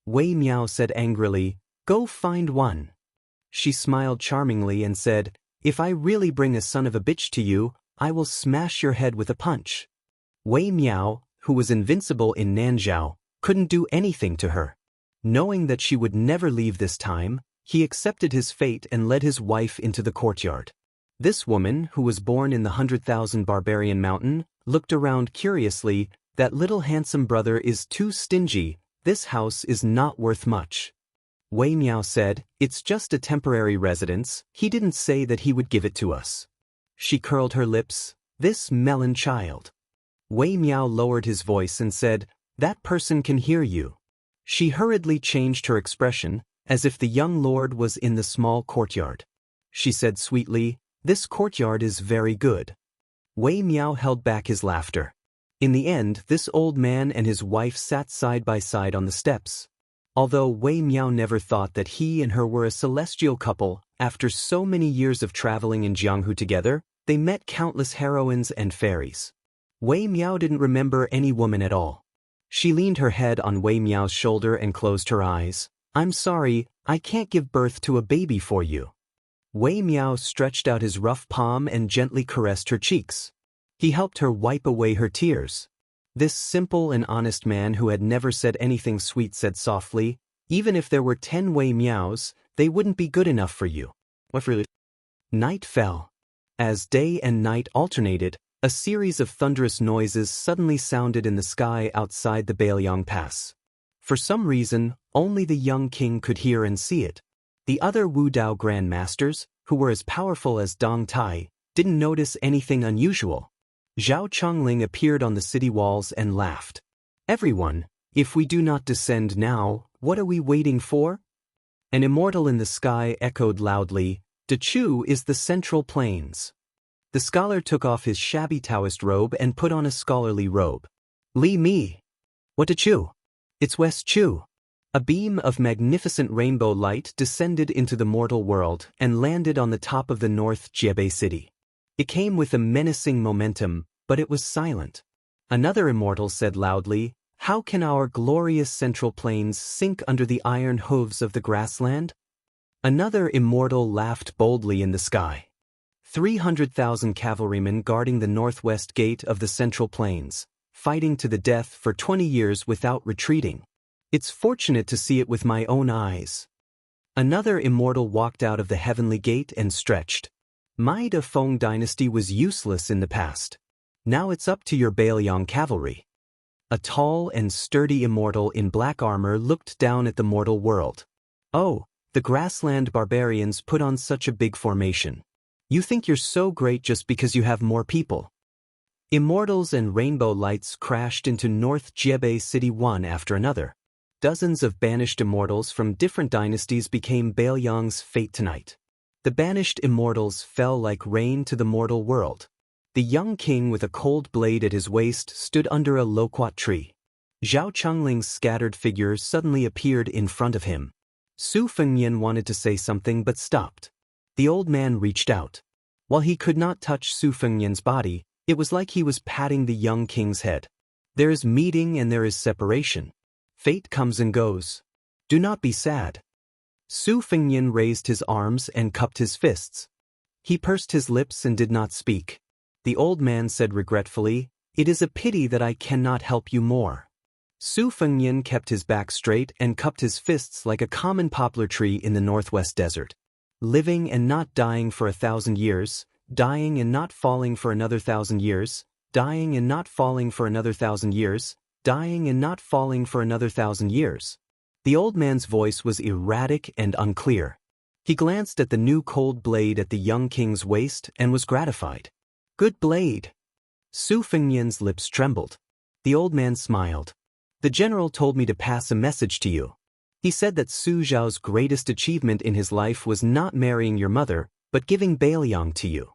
Wei Miao said angrily, Go find one. She smiled charmingly and said, If I really bring a son of a bitch to you, I will smash your head with a punch. Wei Miao, who was invincible in Nanzhao, couldn't do anything to her. Knowing that she would never leave this time, he accepted his fate and led his wife into the courtyard. This woman, who was born in the 100,000 Barbarian Mountain, looked around curiously. That little handsome brother is too stingy, this house is not worth much. Wei Miao said, It's just a temporary residence, he didn't say that he would give it to us. She curled her lips, This melon child. Wei Miao lowered his voice and said, That person can hear you. She hurriedly changed her expression, as if the young lord was in the small courtyard. She said sweetly, This courtyard is very good. Wei Miao held back his laughter. In the end, this old man and his wife sat side by side on the steps. Although Wei Miao never thought that he and her were a celestial couple, after so many years of traveling in Jianghu together, they met countless heroines and fairies. Wei Miao didn't remember any woman at all. She leaned her head on Wei Miao's shoulder and closed her eyes. "I'm sorry, I can't give birth to a baby for you." Wei Miao stretched out his rough palm and gently caressed her cheeks. He helped her wipe away her tears. This simple and honest man who had never said anything sweet said softly, "Even if there were 10 Wei Miaos, they wouldn't be good enough for you." What really? Night fell. As day and night alternated, a series of thunderous noises suddenly sounded in the sky outside the Bailiang Pass. For some reason, only the young king could hear and see it. The other Wu Dao Grand Masters, who were as powerful as Dong Tai, didn't notice anything unusual. Zhao Chongling appeared on the city walls and laughed. "Everyone, if we do not descend now, what are we waiting for?" An immortal in the sky echoed loudly, "De Chu is the central plains." The scholar took off his shabby Daoist robe and put on a scholarly robe. "Li Mi. What De Chu?" "It's West Chu." A beam of magnificent rainbow light descended into the mortal world and landed on the top of the North Jiebei city. It came with a menacing momentum, but it was silent. Another immortal said loudly, "How can our glorious central plains sink under the iron hooves of the grassland?" Another immortal laughed boldly in the sky. 300,000 cavalrymen guarding the northwest gate of the central plains, fighting to the death for 20 years without retreating. It's fortunate to see it with my own eyes. Another immortal walked out of the heavenly gate and stretched. "My De Feng dynasty was useless in the past. Now it's up to your Bailiang cavalry." A tall and sturdy immortal in black armor looked down at the mortal world. "Oh, the grassland barbarians put on such a big formation. You think you're so great just because you have more people." Immortals and rainbow lights crashed into North Jiebei City one after another. Dozens of banished immortals from different dynasties became Bailiang's fate tonight. The banished immortals fell like rain to the mortal world. The young king with a cold blade at his waist stood under a loquat tree. Zhao Chongling's scattered figure suddenly appeared in front of him. Su Fengnian wanted to say something but stopped. The old man reached out. While he could not touch Su Fengnian's body, it was like he was patting the young king's head. There is meeting and there is separation. Fate comes and goes. Do not be sad. Su Fengnian raised his arms and cupped his fists. He pursed his lips and did not speak. The old man said regretfully, "It is a pity that I cannot help you more." Su Fengnian kept his back straight and cupped his fists like a common poplar tree in the northwest desert. Living and not dying for 1,000 years, dying and not falling for another 1,000 years, dying and not falling for another 1,000 years, dying and not falling for another 1,000 years. The old man's voice was erratic and unclear. He glanced at the new cold blade at the young king's waist and was gratified. "Good blade." Su Fengnian's lips trembled. The old man smiled. "The general told me to pass a message to you. He said that Su Zhao's greatest achievement in his life was not marrying your mother, but giving Bailiang to you.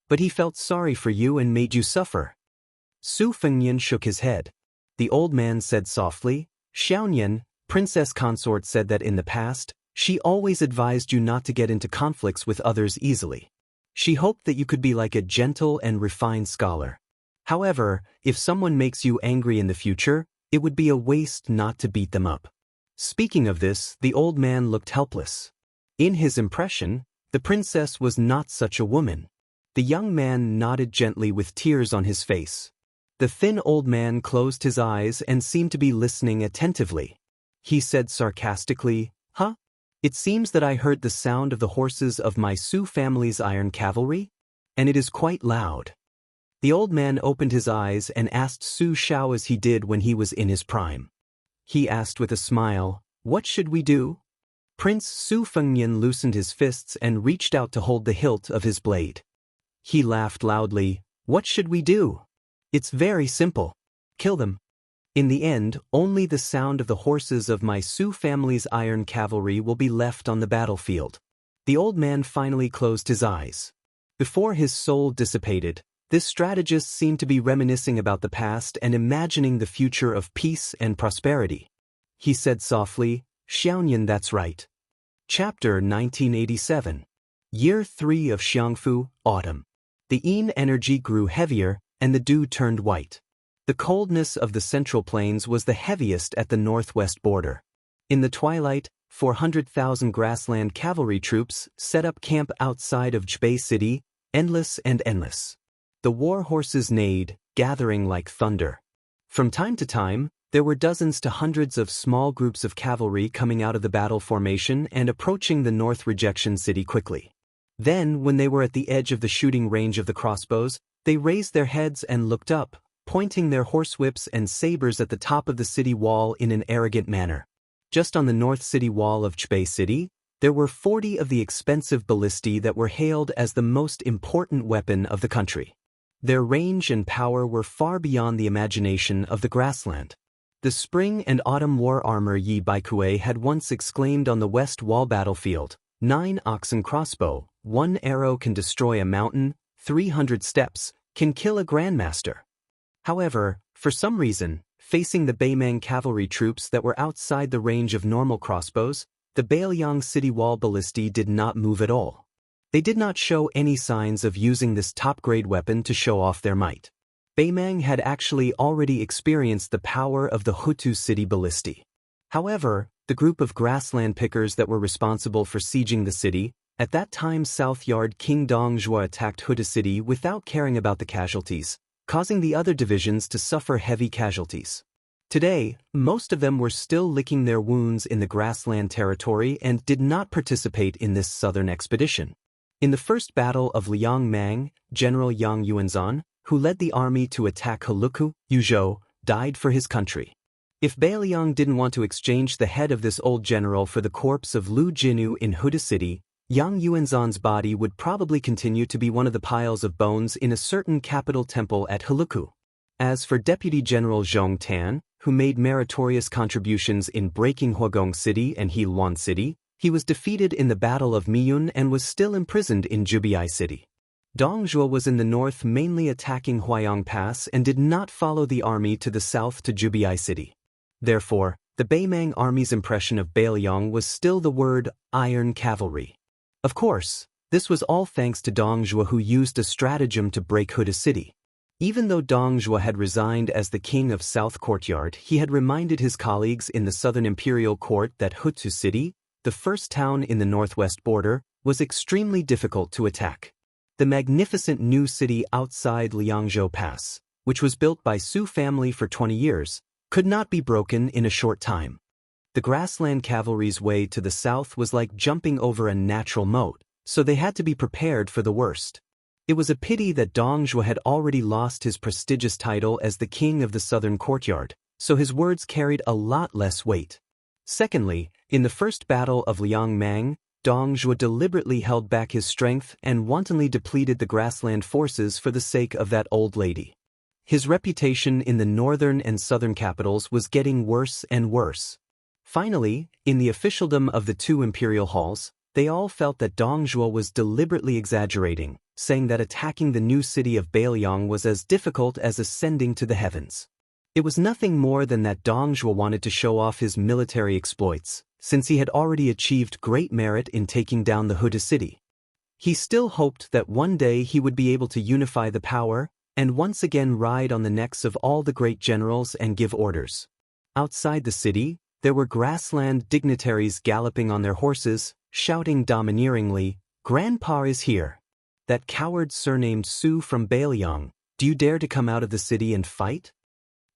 But he felt sorry for you and made you suffer." Su Fengnian shook his head. The old man said softly, "Xiaoyan, princess consort, said that in the past, she always advised you not to get into conflicts with others easily. She hoped that you could be like a gentle and refined scholar. However, if someone makes you angry in the future, it would be a waste not to beat them up." Speaking of this, the old man looked helpless. In his impression, the princess was not such a woman. The young man nodded gently with tears on his face. The thin old man closed his eyes and seemed to be listening attentively. He said sarcastically, "Huh? It seems that I heard the sound of the horses of my Su family's iron cavalry, and it is quite loud." The old man opened his eyes and asked Su Shao as he did when he was in his prime. He asked with a smile, "What should we do?" Prince Su Fengnian loosened his fists and reached out to hold the hilt of his blade. He laughed loudly, "What should we do? It's very simple. Kill them. In the end, only the sound of the horses of my Su family's iron cavalry will be left on the battlefield." The old man finally closed his eyes. Before his soul dissipated, this strategist seemed to be reminiscing about the past and imagining the future of peace and prosperity. He said softly, Xiaoyan, that's right. Chapter 1987. Year 3 of Xiangfu, Autumn. The yin energy grew heavier, and the dew turned white. The coldness of the central plains was the heaviest at the northwest border. In the twilight, 400,000 grassland cavalry troops set up camp outside of Jubei City, endless and endless. The war horses neighed, gathering like thunder. From time to time, there were dozens to hundreds of small groups of cavalry coming out of the battle formation and approaching the North Rejection City quickly. Then, when they were at the edge of the shooting range of the crossbows, they raised their heads and looked up, pointing their horsewhips and sabers at the top of the city wall in an arrogant manner. Just on the north city wall of Jubei City, there were 40 of the expensive ballistae that were hailed as the most important weapon of the country. Their range and power were far beyond the imagination of the grassland. The spring and autumn war armor Yi Baikue had once exclaimed on the west wall battlefield, 9 oxen crossbow, 1 arrow can destroy a mountain, 300 steps, can kill a grandmaster. However, for some reason, facing the Beimang cavalry troops that were outside the range of normal crossbows, the Bailiang city wall ballistae did not move at all. They did not show any signs of using this top-grade weapon to show off their might. Beimang had actually already experienced the power of the Hutu city ballistae. However, the group of grassland pickers that were responsible for sieging the city, at that time South Yard King Dong Zhuo attacked Hutu city without caring about the casualties, causing the other divisions to suffer heavy casualties. Today, most of them were still licking their wounds in the grassland territory and did not participate in this southern expedition. In the first battle of Liangmang, General Yang Yuanzhan, who led the army to attack Heluku, Yuzhou, died for his country. If Bailiang didn't want to exchange the head of this old general for the corpse of Lu Jinu in Huda City, Yang Yuanzhan's body would probably continue to be one of the piles of bones in a certain capital temple at Heluku. As for Deputy General Zhong Tan, who made meritorious contributions in breaking Huagong City and Heluan City, he was defeated in the Battle of Miyun and was still imprisoned in Jubiai City. Dong Zhuo was in the north mainly attacking Huayang Pass and did not follow the army to the south to Jubiai City. Therefore, the Beimang army's impression of Bailiang was still the word iron cavalry. Of course, this was all thanks to Dong Zhuo, who used a stratagem to break Huda City. Even though Dong Zhuo had resigned as the king of South Courtyard, he had reminded his colleagues in the southern imperial court that Hutu City, the first town in the northwest border, was extremely difficult to attack. The magnificent new city outside Liangzhou Pass, which was built by Su family for 20 years, could not be broken in a short time. The grassland cavalry's way to the south was like jumping over a natural moat, so they had to be prepared for the worst. It was a pity that Dong Zhuo had already lost his prestigious title as the king of the southern courtyard, so his words carried a lot less weight. Secondly, in the first battle of Liangmang, Dong Zhuo deliberately held back his strength and wantonly depleted the grassland forces for the sake of that old lady. His reputation in the northern and southern capitals was getting worse and worse. Finally, in the officialdom of the two imperial halls, they all felt that Dong Zhuo was deliberately exaggerating, saying that attacking the new city of Bailiang was as difficult as ascending to the heavens. It was nothing more than that Dong Zhuo wanted to show off his military exploits, since he had already achieved great merit in taking down the Huda city. He still hoped that one day he would be able to unify the power and once again ride on the necks of all the great generals and give orders. Outside the city, there were grassland dignitaries galloping on their horses, shouting domineeringly, "Grandpa is here! That coward surnamed Su from Bailiang, do you dare to come out of the city and fight?"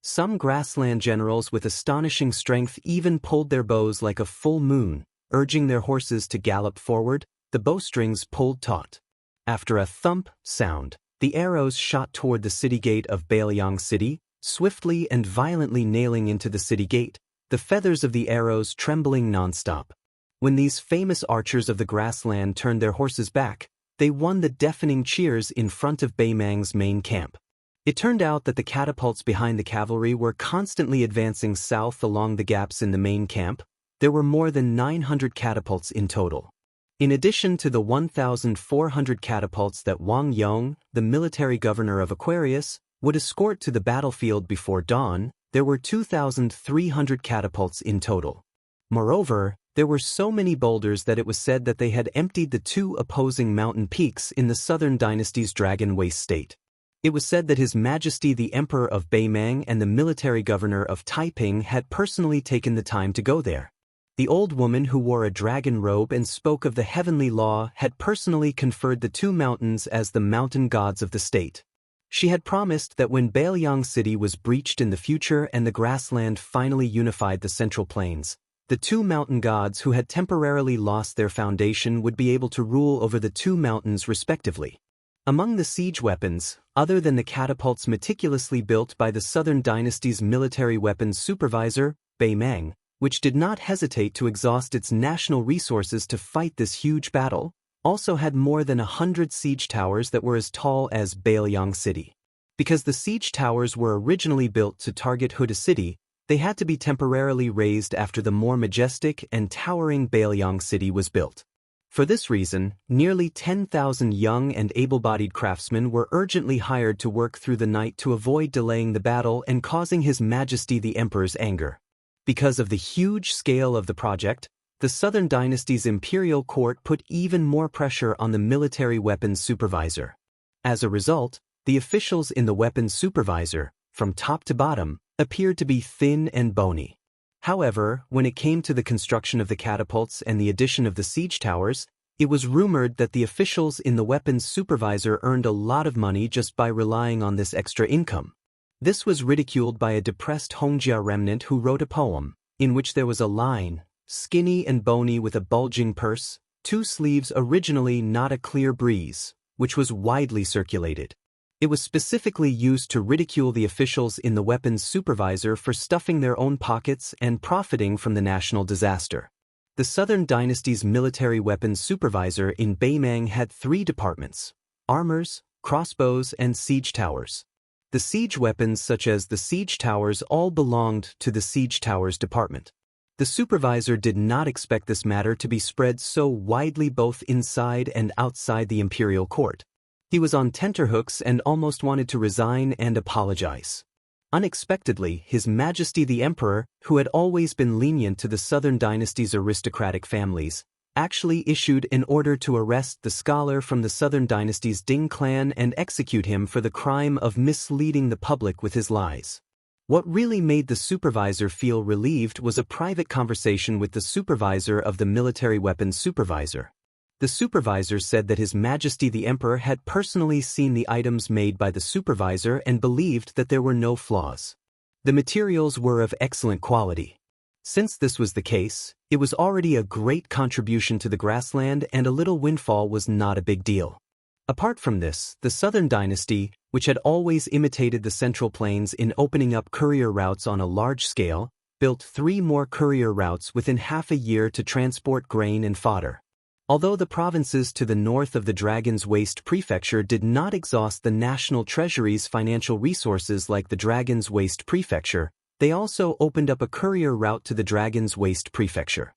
Some grassland generals with astonishing strength even pulled their bows like a full moon, urging their horses to gallop forward. The bowstrings pulled taut. After a thump sound, the arrows shot toward the city gate of Bailiang City, swiftly and violently nailing into the city gate, the feathers of the arrows trembling nonstop. When these famous archers of the grassland turned their horses back, they won the deafening cheers in front of Beimang's main camp. It turned out that the catapults behind the cavalry were constantly advancing south along the gaps in the main camp. There were more than 900 catapults in total. In addition to the 1,400 catapults that Wang Yong, the military governor of Aquarius, would escort to the battlefield before dawn, there were 2,300 catapults in total. Moreover, there were so many boulders that it was said that they had emptied the two opposing mountain peaks in the Southern Dynasty's Dragon Waste state. It was said that His Majesty the Emperor of Beimang and the military governor of Taiping had personally taken the time to go there. The old woman who wore a dragon robe and spoke of the heavenly law had personally conferred the two mountains as the mountain gods of the state. She had promised that when Bailiang City was breached in the future and the grassland finally unified the Central Plains, the two mountain gods who had temporarily lost their foundation would be able to rule over the two mountains respectively. Among the siege weapons, other than the catapults meticulously built by the Southern Dynasty's military weapons supervisor, Beimang, which did not hesitate to exhaust its national resources to fight this huge battle, also had more than 100 siege towers that were as tall as Bailiang City. Because the siege towers were originally built to target Huda City, they had to be temporarily raised after the more majestic and towering Bailiang City was built. For this reason, nearly 10,000 young and able-bodied craftsmen were urgently hired to work through the night to avoid delaying the battle and causing His Majesty the Emperor's anger. Because of the huge scale of the project, the Southern Dynasty's imperial court put even more pressure on the military weapons supervisor. As a result, the officials in the weapons supervisor, from top to bottom, appeared to be thin and bony. However, when it came to the construction of the catapults and the addition of the siege towers, it was rumored that the officials in the weapons supervisor earned a lot of money just by relying on this extra income. This was ridiculed by a depressed Hongjia remnant who wrote a poem, in which there was a line, skinny and bony with a bulging purse, two sleeves originally not a clear breeze, which was widely circulated. It was specifically used to ridicule the officials in the weapons supervisor for stuffing their own pockets and profiting from the national disaster. The Southern Dynasty's military weapons supervisor in Beimang had three departments: armors, crossbows, and siege towers. The siege weapons such as the siege towers all belonged to the siege towers department. The supervisor did not expect this matter to be spread so widely both inside and outside the imperial court. He was on tenterhooks and almost wanted to resign and apologize. Unexpectedly, His Majesty the Emperor, who had always been lenient to the Southern Dynasty's aristocratic families, actually issued an order to arrest the scholar from the Southern Dynasty's Ding clan and execute him for the crime of misleading the public with his lies. What really made the supervisor feel relieved was a private conversation with the supervisor of the military weapons supervisor. The supervisor said that His Majesty the Emperor had personally seen the items made by the supervisor and believed that there were no flaws. The materials were of excellent quality. Since this was the case, it was already a great contribution to the grassland and a little windfall was not a big deal. Apart from this, the Southern Dynasty, which had always imitated the Central Plains in opening up courier routes on a large scale, built 3 more courier routes within half a year to transport grain and fodder. Although the provinces to the north of the Dragon's Waste Prefecture did not exhaust the national treasury's financial resources like the Dragon's Waste Prefecture, they also opened up a courier route to the Dragon's Waste Prefecture.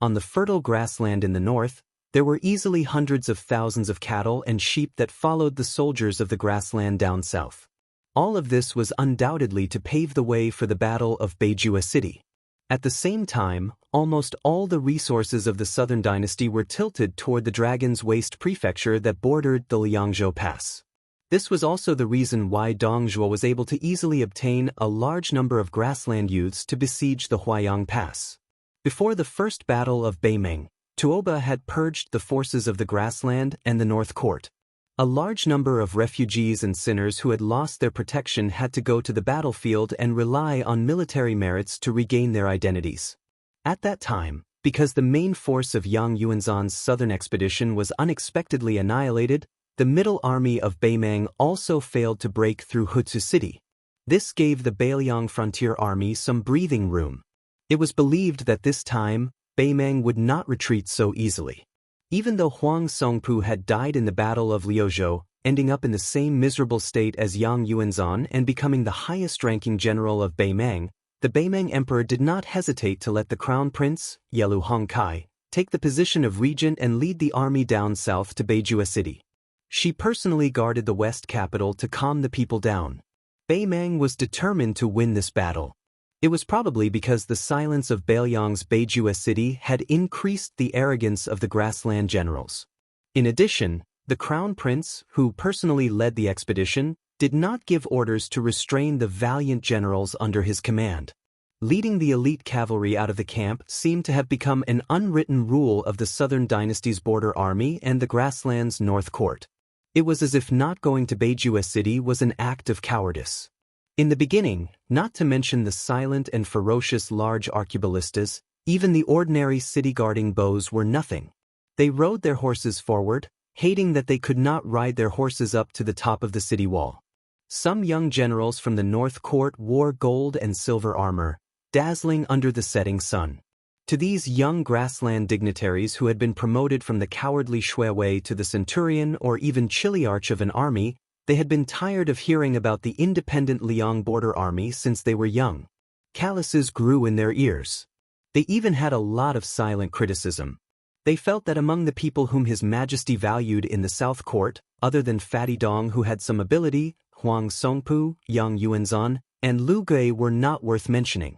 On the fertile grassland in the north, there were easily hundreds of thousands of cattle and sheep that followed the soldiers of the grassland down south. All of this was undoubtedly to pave the way for the Battle of Beijua City. At the same time, almost all the resources of the Southern Dynasty were tilted toward the Dragon's Waste Prefecture that bordered the Liangzhou Pass. This was also the reason why Dongzhuo was able to easily obtain a large number of grassland youths to besiege the Huayang Pass. Before the First Battle of Beimang, Tuoba had purged the forces of the grassland and the North Court. A large number of refugees and sinners who had lost their protection had to go to the battlefield and rely on military merits to regain their identities. At that time, because the main force of Yang Yuanzhan's southern expedition was unexpectedly annihilated, the middle army of Beimang also failed to break through Hutsu City. This gave the Bailiang frontier army some breathing room. It was believed that this time, Beimang would not retreat so easily. Even though Huang Songpu had died in the Battle of Liuzhou, ending up in the same miserable state as Yang Yuanzhan and becoming the highest-ranking general of Beimang, the Beimang emperor did not hesitate to let the crown prince, Yelu Hongkai, take the position of regent and lead the army down south to Beijua City. She personally guarded the west capital to calm the people down. Beimang was determined to win this battle. It was probably because the silence of Baoyang's Beijue city had increased the arrogance of the grassland generals. In addition, the crown prince, who personally led the expedition, did not give orders to restrain the valiant generals under his command. Leading the elite cavalry out of the camp seemed to have become an unwritten rule of the Southern Dynasty's border army and the grassland's North Court. It was as if not going to Beijue city was an act of cowardice. In the beginning, not to mention the silent and ferocious large arquebulistas, even the ordinary city-guarding bows were nothing. They rode their horses forward, hating that they could not ride their horses up to the top of the city wall. Some young generals from the North Court wore gold and silver armor, dazzling under the setting sun. To these young grassland dignitaries who had been promoted from the cowardly Shuewei to the centurion or even chiliarch of an army, they had been tired of hearing about the independent Liang border army since they were young. Calluses grew in their ears. They even had a lot of silent criticism. They felt that among the people whom His Majesty valued in the South Court, other than Fatty Dong who had some ability, Huang Songpu, Yang Yuanzan, and Lu Gui were not worth mentioning.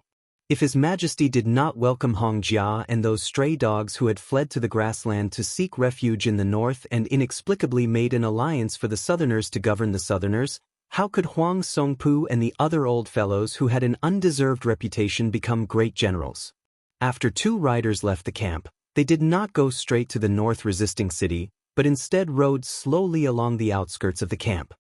If His Majesty did not welcome Hong Jia and those stray dogs who had fled to the grassland to seek refuge in the north and inexplicably made an alliance for the Southerners to govern the Southerners, how could Huang Songpu and the other old fellows who had an undeserved reputation become great generals? After 2 riders left the camp, they did not go straight to the north resisting city, but instead rode slowly along the outskirts of the camp.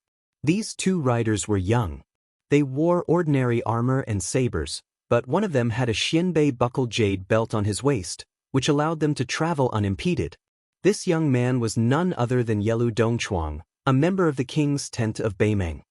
These 2 riders were young. They wore ordinary armor and sabers, but one of them had a Xianbei buckled jade belt on his waist, which allowed them to travel unimpeded. This young man was none other than Yelu Dongchuang, a member of the king's tent of Beimeng.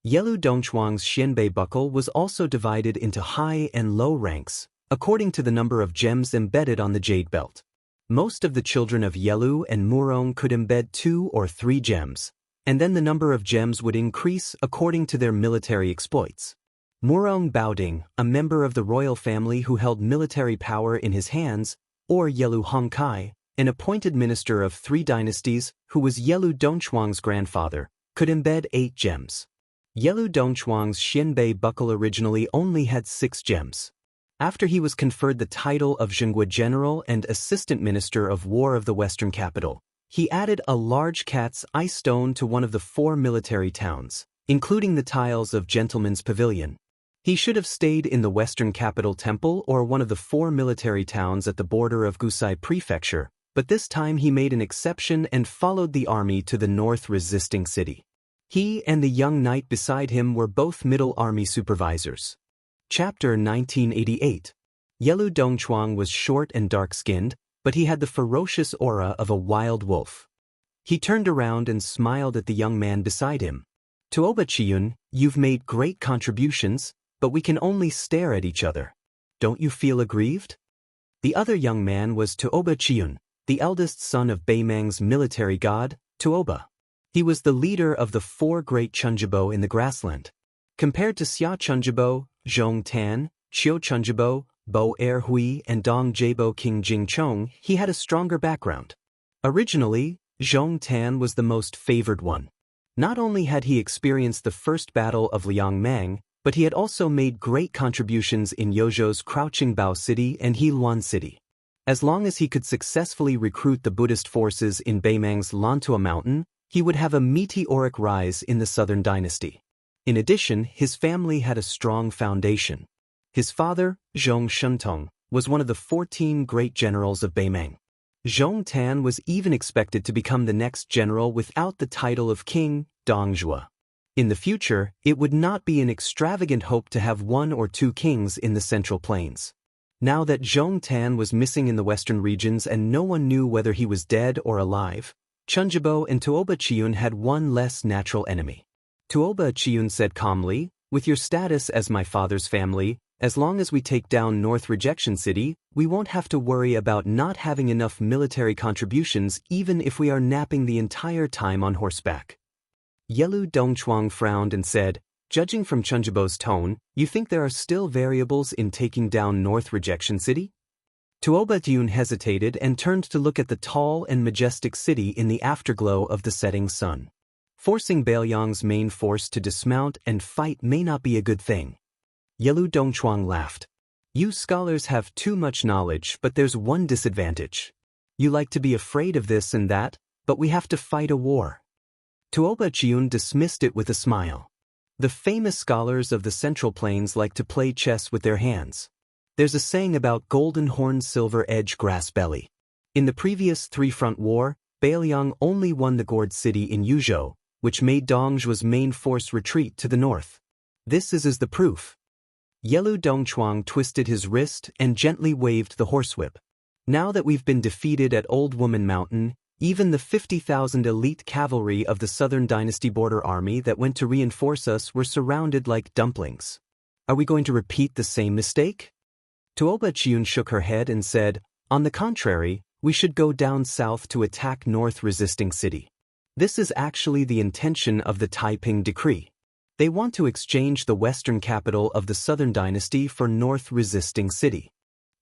Yelu Dongchuang's Xianbei buckle was also divided into high and low ranks, according to the number of gems embedded on the jade belt. Most of the children of Yelu and Murong could embed 2 or 3 gems, and then the number of gems would increase according to their military exploits. Murong Baoding, a member of the royal family who held military power in his hands, or Yelu Hongkai, an appointed minister of 3 dynasties who was Yelu Dongchuang's grandfather, could embed 8 gems. Yelu Dongchuang's Xianbei buckle originally only had 6 gems. After he was conferred the title of Zhenghua General and Assistant Minister of War of the Western Capital, he added a large cat's eye stone to one of the 4 military towns, including the tiles of Gentleman's Pavilion. He should have stayed in the Western Capital Temple or one of the 4 military towns at the border of Gusai Prefecture, but this time he made an exception and followed the army to the north resisting city. He and the young knight beside him were both middle army supervisors. Chapter 1988. Yelu Dongchuang was short and dark-skinned, but he had the ferocious aura of a wild wolf. He turned around and smiled at the young man beside him. "Tuoba Chiyun, you've made great contributions, but we can only stare at each other. Don't you feel aggrieved?" The other young man was Tuoba Chiyun, the eldest son of Beimeng's military god, Tuoba. He was the leader of the 4 great Chunjibo in the grassland. Compared to Xia Chunjibo, Zhong Tan, Qiu Chunjibo, Bo Erhui, and Dong Jabo King Jingchong, he had a stronger background. Originally, Zhong Tan was the most favored one. Not only had he experienced the first battle of Liangmang, but he had also made great contributions in Yozhou's Crouching Bao City and Heluan City. As long as he could successfully recruit the Buddhist forces in Beimeng's Lantua Mountain, he would have a meteoric rise in the Southern Dynasty. In addition, his family had a strong foundation. His father, Zhong Shentong, was one of the 14 great generals of Beimeng. Zhong Tan was even expected to become the next general without the title of king, Dongjua. In the future, it would not be an extravagant hope to have 1 or 2 kings in the Central Plains. Now that Zhong Tan was missing in the western regions and no one knew whether he was dead or alive, Chunjibo and Tuoba Chiyun had one less natural enemy. Tuoba Chiyun said calmly, "With your status as my father's family, as long as we take down North Rejection City, we won't have to worry about not having enough military contributions even if we are napping the entire time on horseback." Yelu Dongchuang frowned and said, "Judging from Chunjibo's tone, you think there are still variables in taking down North Rejection City?" Tuoba Chiyun hesitated and turned to look at the tall and majestic city in the afterglow of the setting sun. Forcing Baoyang's main force to dismount and fight may not be a good thing. Yelu Dongchuang laughed. You scholars have too much knowledge, but there's one disadvantage. You like to be afraid of this and that, but we have to fight a war. Tuoba Chiun dismissed it with a smile. The famous scholars of the Central Plains like to play chess with their hands. There's a saying about golden horn silver edge grass belly. In the previous three-front war, Bailiang only won the gourd city in Yuzhou, which made Dongzhuo's main force retreat to the north. This is the proof. Yelu Dongchuang twisted his wrist and gently waved the horsewhip. Now that we've been defeated at Old Woman Mountain, even the 50,000 elite cavalry of the Southern Dynasty border army that went to reinforce us were surrounded like dumplings. Are we going to repeat the same mistake? Tuoba Chiun shook her head and said, on the contrary, we should go down south to attack North Resisting City. This is actually the intention of the Taiping Decree. They want to exchange the western capital of the Southern Dynasty for North Resisting City.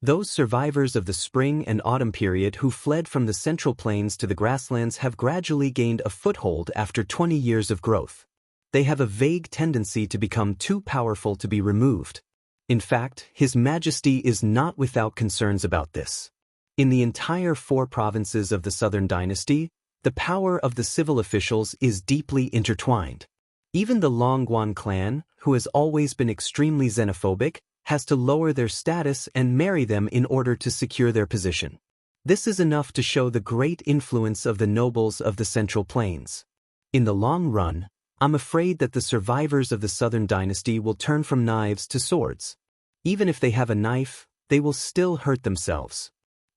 Those survivors of the spring and autumn period who fled from the Central Plains to the grasslands have gradually gained a foothold after 20 years of growth. They have a vague tendency to become too powerful to be removed. In fact, His Majesty is not without concerns about this. In the entire 4 provinces of the Southern Dynasty, the power of the civil officials is deeply intertwined. Even the Longguan clan, who has always been extremely xenophobic, has to lower their status and marry them in order to secure their position. This is enough to show the great influence of the nobles of the Central Plains. In the long run, I'm afraid that the survivors of the Southern Dynasty will turn from knives to swords. Even if they have a knife, they will still hurt themselves.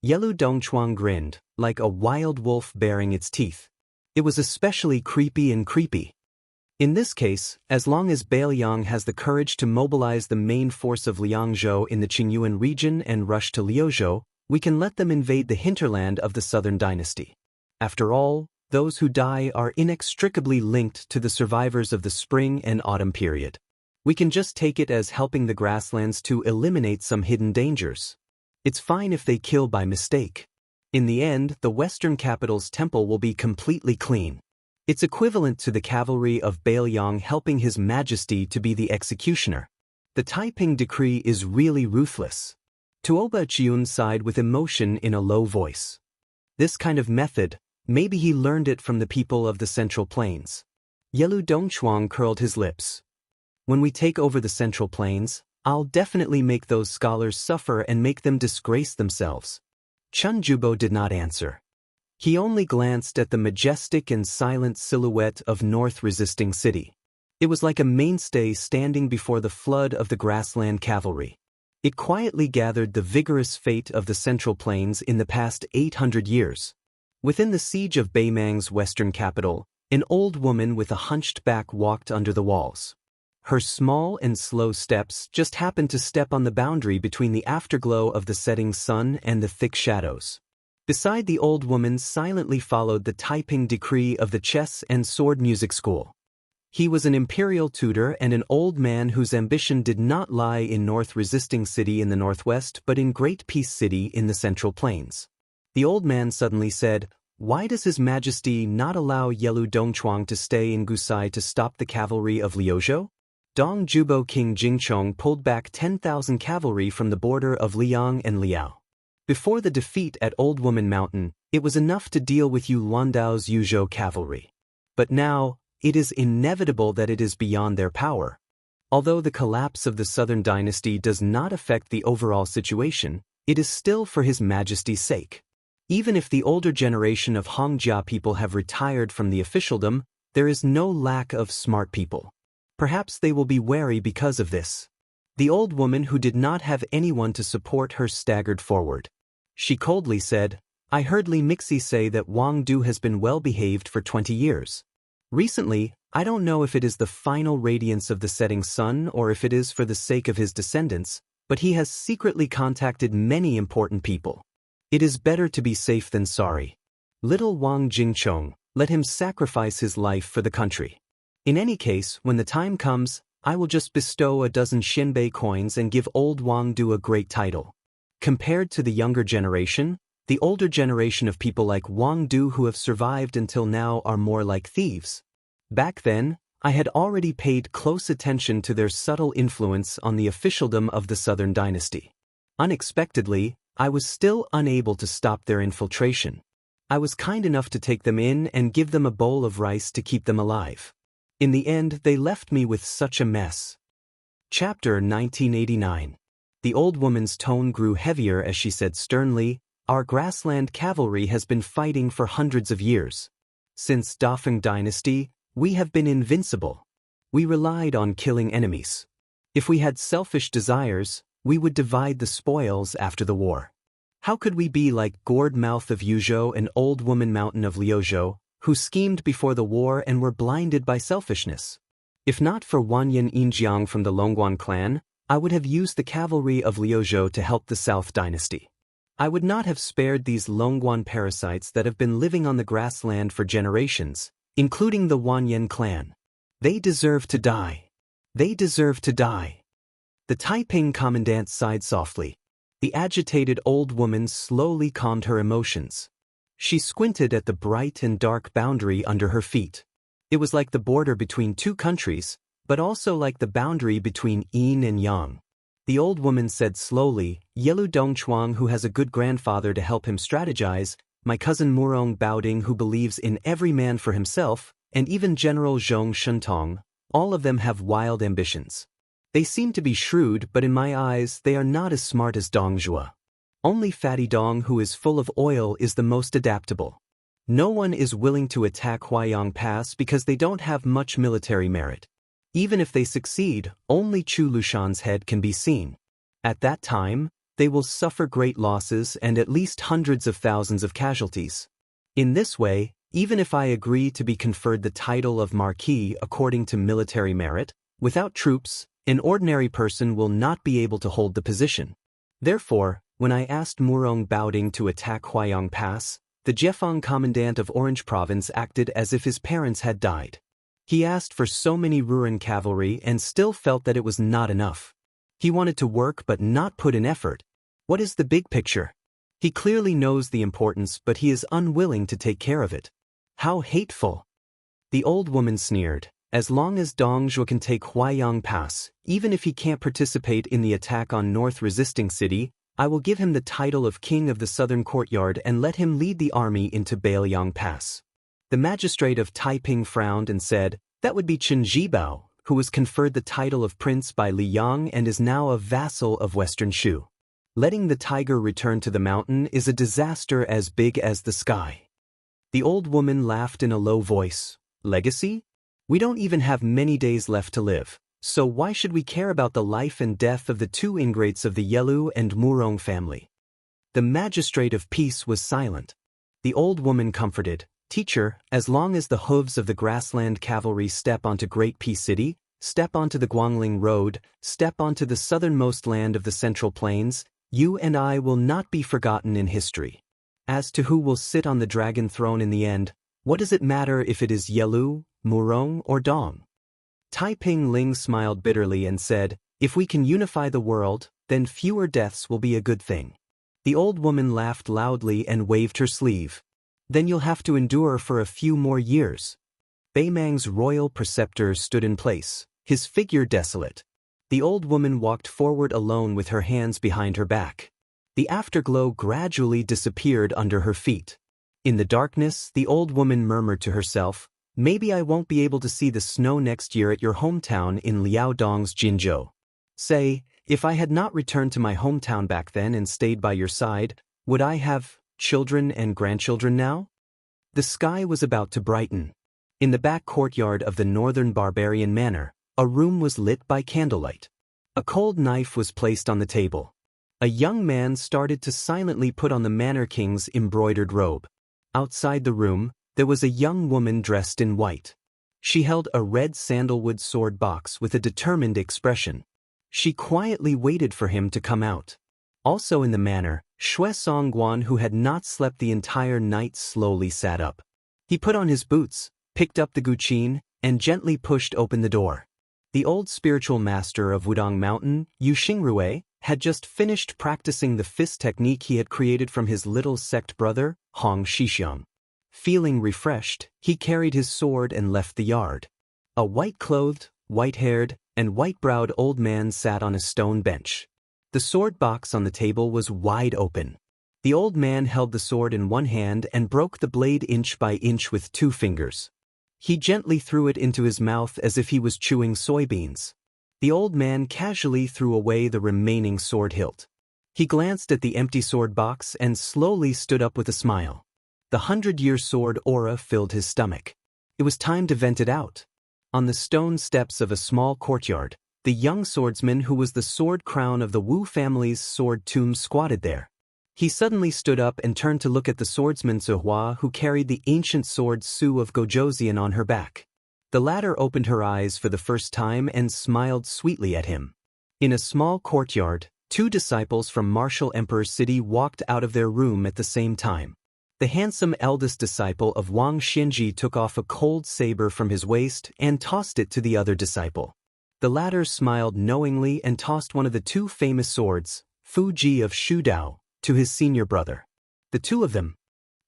Yelu Dongchuang grinned, like a wild wolf baring its teeth. It was especially creepy. In this case, as long as Bailiang has the courage to mobilize the main force of Liangzhou in the Qingyuan region and rush to Liuzhou, we can let them invade the hinterland of the Southern Dynasty. After all, those who die are inextricably linked to the survivors of the spring and autumn period. We can just take it as helping the grasslands to eliminate some hidden dangers. It's fine if they kill by mistake. In the end, the western capital's temple will be completely clean. It's equivalent to the cavalry of Bailiang helping His Majesty to be the executioner. The Taiping Decree is really ruthless. Tuoba Chiun sighed with emotion in a low voice. This kind of method, maybe he learned it from the people of the Central Plains. Yelu Dongchuang curled his lips. When we take over the Central Plains, I'll definitely make those scholars suffer and make them disgrace themselves. Chun Jubo did not answer. He only glanced at the majestic and silent silhouette of North Resisting City. It was like a mainstay standing before the flood of the grassland cavalry. It quietly gathered the vigorous fate of the Central Plains in the past 800 years. Within the siege of Beimang's western capital, an old woman with a hunched back walked under the walls. Her small and slow steps just happened to step on the boundary between the afterglow of the setting sun and the thick shadows. Beside the old woman silently followed the Taiping Decree of the Chess and Sword Music School. He was an imperial tutor and an old man whose ambition did not lie in North Resisting City in the northwest but in Great Peace City in the Central Plains. The old man suddenly said, "Why does His Majesty not allow Yelu Dongchuang to stay in Gusai to stop the cavalry of Liuzhou?" Dong Jubo King Jingchong pulled back 10,000 cavalry from the border of Liang and Liao. Before the defeat at Old Woman Mountain, it was enough to deal with Yu Luandao's Yuzhou cavalry. But now, it is inevitable that it is beyond their power. Although the collapse of the Southern Dynasty does not affect the overall situation, it is still for His Majesty's sake. Even if the older generation of Hongjia people have retired from the officialdom, there is no lack of smart people. Perhaps they will be wary because of this. The old woman who did not have anyone to support her staggered forward. She coldly said, "I heard Li Mixi say that Wang Du has been well behaved for 20 years. Recently, I don't know if it is the final radiance of the setting sun or if it is for the sake of his descendants, but he has secretly contacted many important people. It is better to be safe than sorry. Little Wang Jingchong, let him sacrifice his life for the country. In any case, when the time comes, I will just bestow a dozen Xianbei coins and give old Wang Du a great title." Compared to the younger generation, the older generation of people like Wang Du who have survived until now are more like thieves. Back then, I had already paid close attention to their subtle influence on the officialdom of the Southern dynasty. Unexpectedly, I was still unable to stop their infiltration. I was kind enough to take them in and give them a bowl of rice to keep them alive. In the end, they left me with such a mess. Chapter 1989. The old woman's tone grew heavier as she said sternly, "Our grassland cavalry has been fighting for hundreds of years. Since Dafeng dynasty, we have been invincible. We relied on killing enemies. If we had selfish desires, we would divide the spoils after the war. How could we be like Gourd Mouth of Yuzhou and Old Woman Mountain of Liuzhou, who schemed before the war and were blinded by selfishness? If not for Wanyan Yinjiang from the Longguan clan, I would have used the cavalry of Liuzhou to help the South dynasty. I would not have spared these Longguan parasites that have been living on the grassland for generations, including the Wanyan clan. They deserve to die. They deserve to die." The Taiping commandant sighed softly. The agitated old woman slowly calmed her emotions. She squinted at the bright and dark boundary under her feet. It was like the border between two countries, but also like the boundary between yin and yang. The old woman said slowly, "Yelu Dongchuang, who has a good grandfather to help him strategize, my cousin Murong Baoding, who believes in every man for himself, and even General Zhong Shentong, all of them have wild ambitions. They seem to be shrewd, but in my eyes they are not as smart as Dong Zhuo. Only Fatty Dong, who is full of oil, is the most adaptable. No one is willing to attack Huayang Pass because they don't have much military merit. Even if they succeed, only Chu Lushan's head can be seen. At that time, they will suffer great losses and at least hundreds of thousands of casualties. In this way, even if I agree to be conferred the title of Marquis according to military merit, without troops, an ordinary person will not be able to hold the position. Therefore, when I asked Murong Baoding to attack Huayang Pass, the Jiefang commandant of Orange Province acted as if his parents had died. He asked for so many Ruan cavalry and still felt that it was not enough. He wanted to work but not put in effort. What is the big picture? He clearly knows the importance, but he is unwilling to take care of it. How hateful!" The old woman sneered. "As long as Dong Zhuo can take Huayang Pass, even if he can't participate in the attack on North Resisting City, I will give him the title of King of the Southern Courtyard and let him lead the army into Bailiang Pass." The magistrate of Taiping frowned and said, "That would be Chen Zhibao, who was conferred the title of prince by Li Yang and is now a vassal of Western Shu. Letting the tiger return to the mountain is a disaster as big as the sky." The old woman laughed in a low voice. "Legacy? We don't even have many days left to live, so why should we care about the life and death of the two ingrates of the Yelu and Murong family?" The magistrate of peace was silent. The old woman comforted, "Teacher, as long as the hooves of the grassland cavalry step onto Great Peace City, step onto the Guangling Road, step onto the southernmost land of the Central Plains, you and I will not be forgotten in history. As to who will sit on the dragon throne in the end, what does it matter if it is Yelu, Murong, or Dong?" Taiping Ling smiled bitterly and said, "If we can unify the world, then fewer deaths will be a good thing." The old woman laughed loudly and waved her sleeve. "Then you'll have to endure for a few more years." Beimang's royal preceptor stood in place, his figure desolate. The old woman walked forward alone with her hands behind her back. The afterglow gradually disappeared under her feet. In the darkness, the old woman murmured to herself, "Maybe I won't be able to see the snow next year at your hometown in Liaodong's Jinzhou. Say, if I had not returned to my hometown back then and stayed by your side, would I have children and grandchildren now?" The sky was about to brighten. In the back courtyard of the northern barbarian manor, a room was lit by candlelight. A cold knife was placed on the table. A young man started to silently put on the manor king's embroidered robe. Outside the room, there was a young woman dressed in white. She held a red sandalwood sword box with a determined expression. She quietly waited for him to come out. Also in the manor, Xue Songguan, who had not slept the entire night, slowly sat up. He put on his boots, picked up the guqin, and gently pushed open the door. The old spiritual master of Wudong Mountain, Yu Xingrui, had just finished practicing the fist technique he had created from his little sect brother, Hong Shixiang. Feeling refreshed, he carried his sword and left the yard. A white-clothed, white-haired, and white-browed old man sat on a stone bench. The sword box on the table was wide open. The old man held the sword in one hand and broke the blade inch by inch with 2 fingers. He gently threw it into his mouth as if he was chewing soybeans. The old man casually threw away the remaining sword hilt. He glanced at the empty sword box and slowly stood up with a smile. The 100-year sword aura filled his stomach. It was time to vent it out. On the stone steps of a small courtyard, the young swordsman who was the sword crown of the Wu family's sword tomb squatted there. He suddenly stood up and turned to look at the swordsman Zihua who carried the ancient sword Su of Gojoseon on her back. The latter opened her eyes for the first time and smiled sweetly at him. In a small courtyard, 2 disciples from Martial Emperor's city walked out of their room at the same time. The handsome eldest disciple of Wang Xinji took off a cold saber from his waist and tossed it to the other disciple. The latter smiled knowingly and tossed one of the 2 famous swords, Fu Ji of Shudao, to his senior brother. The 2 of them.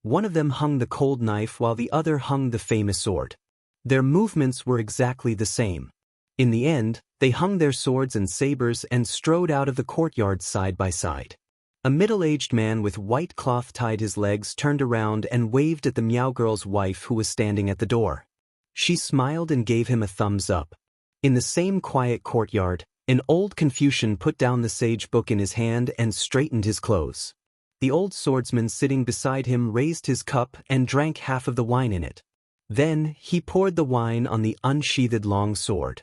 One of them hung the cold knife while the other hung the famous sword. Their movements were exactly the same. In the end, they hung their swords and sabers and strode out of the courtyard side by side. A middle-aged man with white cloth tied his legs turned around and waved at the Meow Girl's wife who was standing at the door. She smiled and gave him a thumbs up. In the same quiet courtyard, an old Confucian put down the sage book in his hand and straightened his clothes. The old swordsman sitting beside him raised his cup and drank half of the wine in it. Then he poured the wine on the unsheathed long sword.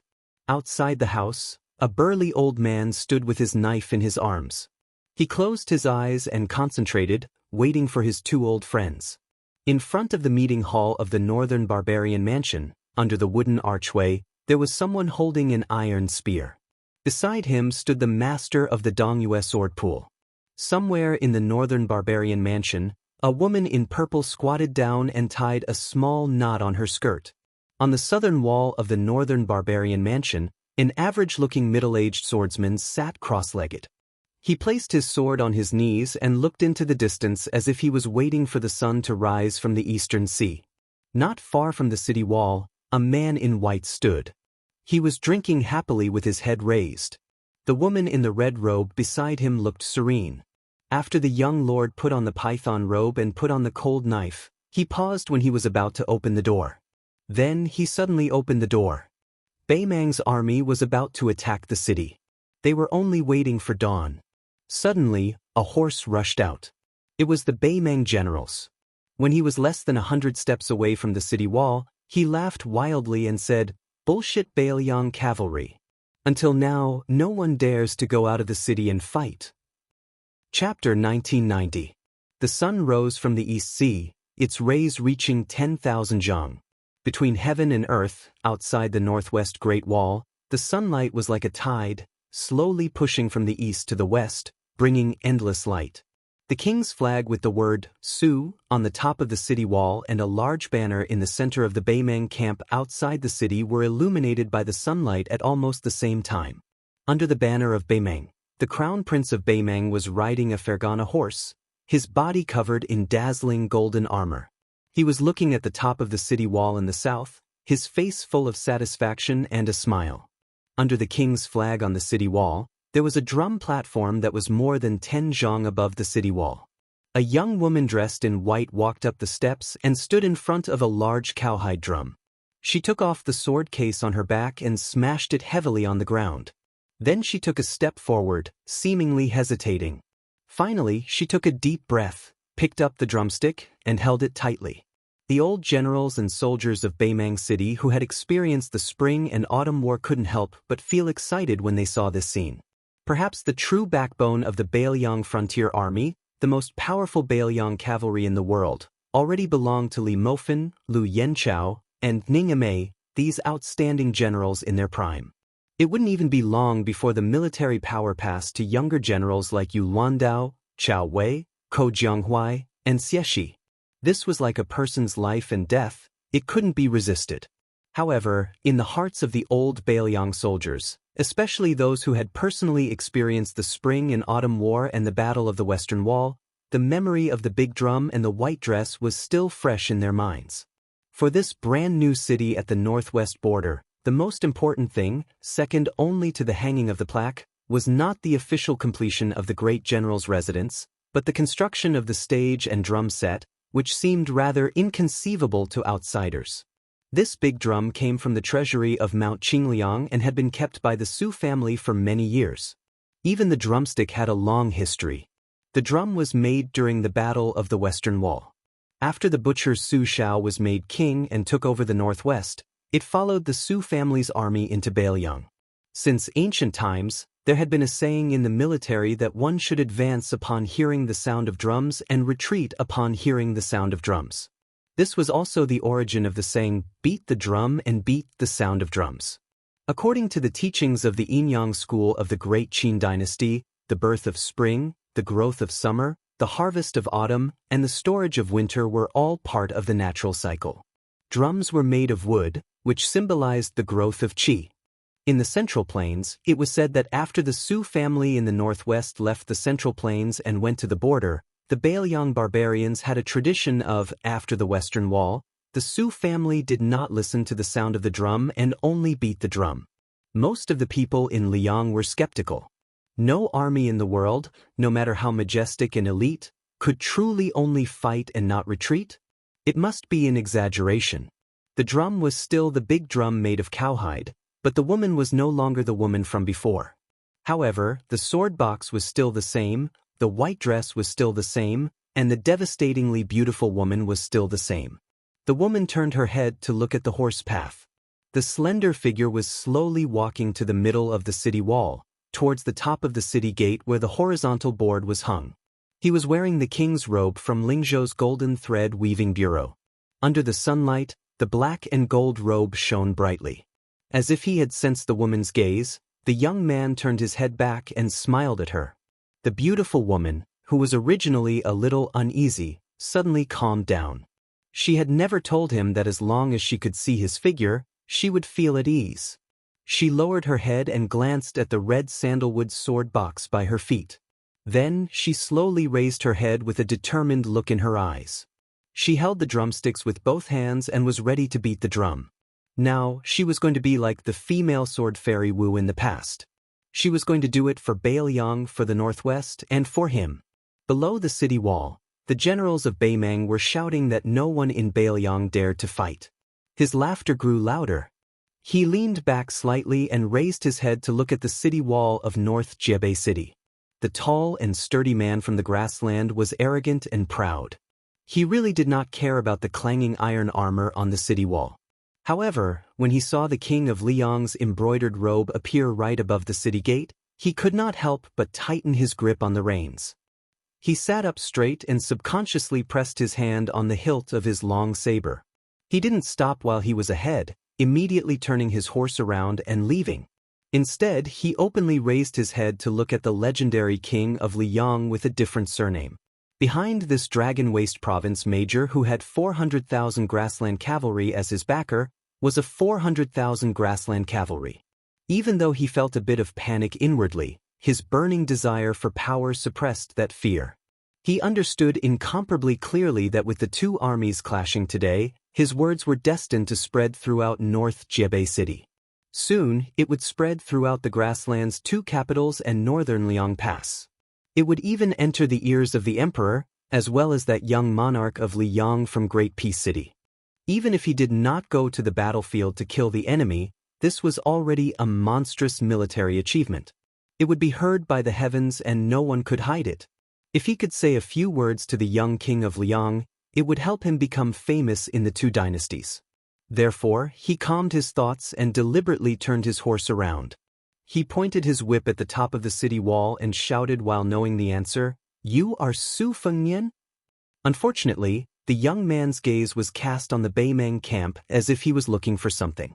Outside the house, a burly old man stood with his knife in his arms. He closed his eyes and concentrated, waiting for his 2 old friends. In front of the meeting hall of the northern barbarian mansion, under the wooden archway, there was someone holding an iron spear. Beside him stood the master of the Dongyue sword pool. Somewhere in the northern barbarian mansion, a woman in purple squatted down and tied a small knot on her skirt. On the southern wall of the northern barbarian mansion, an average-looking middle-aged swordsman sat cross-legged. He placed his sword on his knees and looked into the distance as if he was waiting for the sun to rise from the eastern sea. Not far from the city wall, a man in white stood. He was drinking happily with his head raised. The woman in the red robe beside him looked serene. After the young lord put on the python robe and put on the cold knife, he paused when he was about to open the door. Then he suddenly opened the door. Beimang's army was about to attack the city. They were only waiting for dawn. Suddenly, a horse rushed out. It was the Beimang generals. When he was less than 100 steps away from the city wall, he laughed wildly and said, "Bullshit Bailiang cavalry. Until now, no one dares to go out of the city and fight." Chapter 1990. The sun rose from the East Sea, its rays reaching 10,000 zhang. Between heaven and earth, outside the northwest Great Wall, the sunlight was like a tide, slowly pushing from the east to the west, bringing endless light. The king's flag with the word Su on the top of the city wall and a large banner in the center of the Beimang camp outside the city were illuminated by the sunlight at almost the same time. Under the banner of Beimang, the crown prince of Beimang was riding a Fergana horse, his body covered in dazzling golden armor. He was looking at the top of the city wall in the south, his face full of satisfaction and a smile. Under the king's flag on the city wall, there was a drum platform that was more than 10 zhang above the city wall. A young woman dressed in white walked up the steps and stood in front of a large cowhide drum. She took off the sword case on her back and smashed it heavily on the ground. Then she took a step forward, seemingly hesitating. Finally, she took a deep breath, picked up the drumstick, and held it tightly. The old generals and soldiers of Beimang City who had experienced the spring and autumn war couldn't help but feel excited when they saw this scene. Perhaps the true backbone of the Bailiang Frontier Army, the most powerful Bailiang cavalry in the world, already belonged to Li Mofan, Lu Yanchao, and Ning Amei, these outstanding generals in their prime. It wouldn't even be long before the military power passed to younger generals like Yu Luandao, Chao Wei, Ko Jianghuai, and Xieshi. This was like a person's life and death, it couldn't be resisted. However, in the hearts of the old Bailiang soldiers, especially those who had personally experienced the Spring and Autumn War and the Battle of the Western Wall, the memory of the big drum and the white dress was still fresh in their minds. For this brand new city at the northwest border, The most important thing, second only to the hanging of the plaque, was not the official completion of the great general's residence, but the construction of the stage and drum set, which seemed rather inconceivable to outsiders. This big drum came from the treasury of Mount Qingliang and had been kept by the Su family for many years. Even the drumstick had a long history. The drum was made during the Battle of the Western Wall. After the butcher Su Shao was made king and took over the northwest, it followed the Su family's army into Beiliang. Since ancient times, there had been a saying in the military that one should advance upon hearing the sound of drums and retreat upon hearing the sound of drums. This was also the origin of the saying, beat the drum and beat the sound of drums. According to the teachings of the Yinyang school of the Great Qin dynasty, the birth of spring, the growth of summer, the harvest of autumn, and the storage of winter were all part of the natural cycle. Drums were made of wood, which symbolized the growth of qi. In the Central Plains, it was said that after the Su family in the northwest left the Central Plains and went to the border, the Beiliang barbarians had a tradition of, after the Western Wall, the Su family did not listen to the sound of the drum and only beat the drum. Most of the people in Liang were skeptical. No army in the world, no matter how majestic and elite, could truly only fight and not retreat. It must be an exaggeration. The drum was still the big drum made of cowhide, but the woman was no longer the woman from before. However, the sword box was still the same, the white dress was still the same, and the devastatingly beautiful woman was still the same. The woman turned her head to look at the horse path. The slender figure was slowly walking to the middle of the city wall, towards the top of the city gate where the horizontal board was hung. He was wearing the king's robe from Lingzhou's golden thread weaving bureau. Under the sunlight, the black and gold robe shone brightly. As if he had sensed the woman's gaze, the young man turned his head back and smiled at her. The beautiful woman, who was originally a little uneasy, suddenly calmed down. She had never told him that as long as she could see his figure, she would feel at ease. She lowered her head and glanced at the red sandalwood sword box by her feet. Then she slowly raised her head with a determined look in her eyes. She held the drumsticks with both hands and was ready to beat the drum. Now, she was going to be like the female sword fairy Wu in the past. She was going to do it for Beiliang, for the northwest, and for him. Below the city wall, the generals of Beimang were shouting that no one in Beiliang dared to fight. His laughter grew louder. He leaned back slightly and raised his head to look at the city wall of North Jiebei City. The tall and sturdy man from the grassland was arrogant and proud. He really did not care about the clanging iron armor on the city wall. However, when he saw the king of Liang's embroidered robe appear right above the city gate, he could not help but tighten his grip on the reins. He sat up straight and subconsciously pressed his hand on the hilt of his long saber. He didn't stop while he was ahead, immediately turning his horse around and leaving. Instead, he openly raised his head to look at the legendary king of Liang with a different surname. Behind this Dragon Waste province major who had 400,000 grassland cavalry as his backer, was a 400,000 grassland cavalry. Even though he felt a bit of panic inwardly, his burning desire for power suppressed that fear. He understood incomparably clearly that with the two armies clashing today, his words were destined to spread throughout North Jiebei City. Soon, it would spread throughout the grassland's two capitals and northern Liang Pass. It would even enter the ears of the emperor, as well as that young monarch of Liang from Great Peace City. Even if he did not go to the battlefield to kill the enemy, this was already a monstrous military achievement. It would be heard by the heavens and no one could hide it. If he could say a few words to the young king of Liang, it would help him become famous in the two dynasties. Therefore, he calmed his thoughts and deliberately turned his horse around. He pointed his whip at the top of the city wall and shouted while knowing the answer, "You are Su Fengnian?" Unfortunately, the young man's gaze was cast on the Beimang camp as if he was looking for something.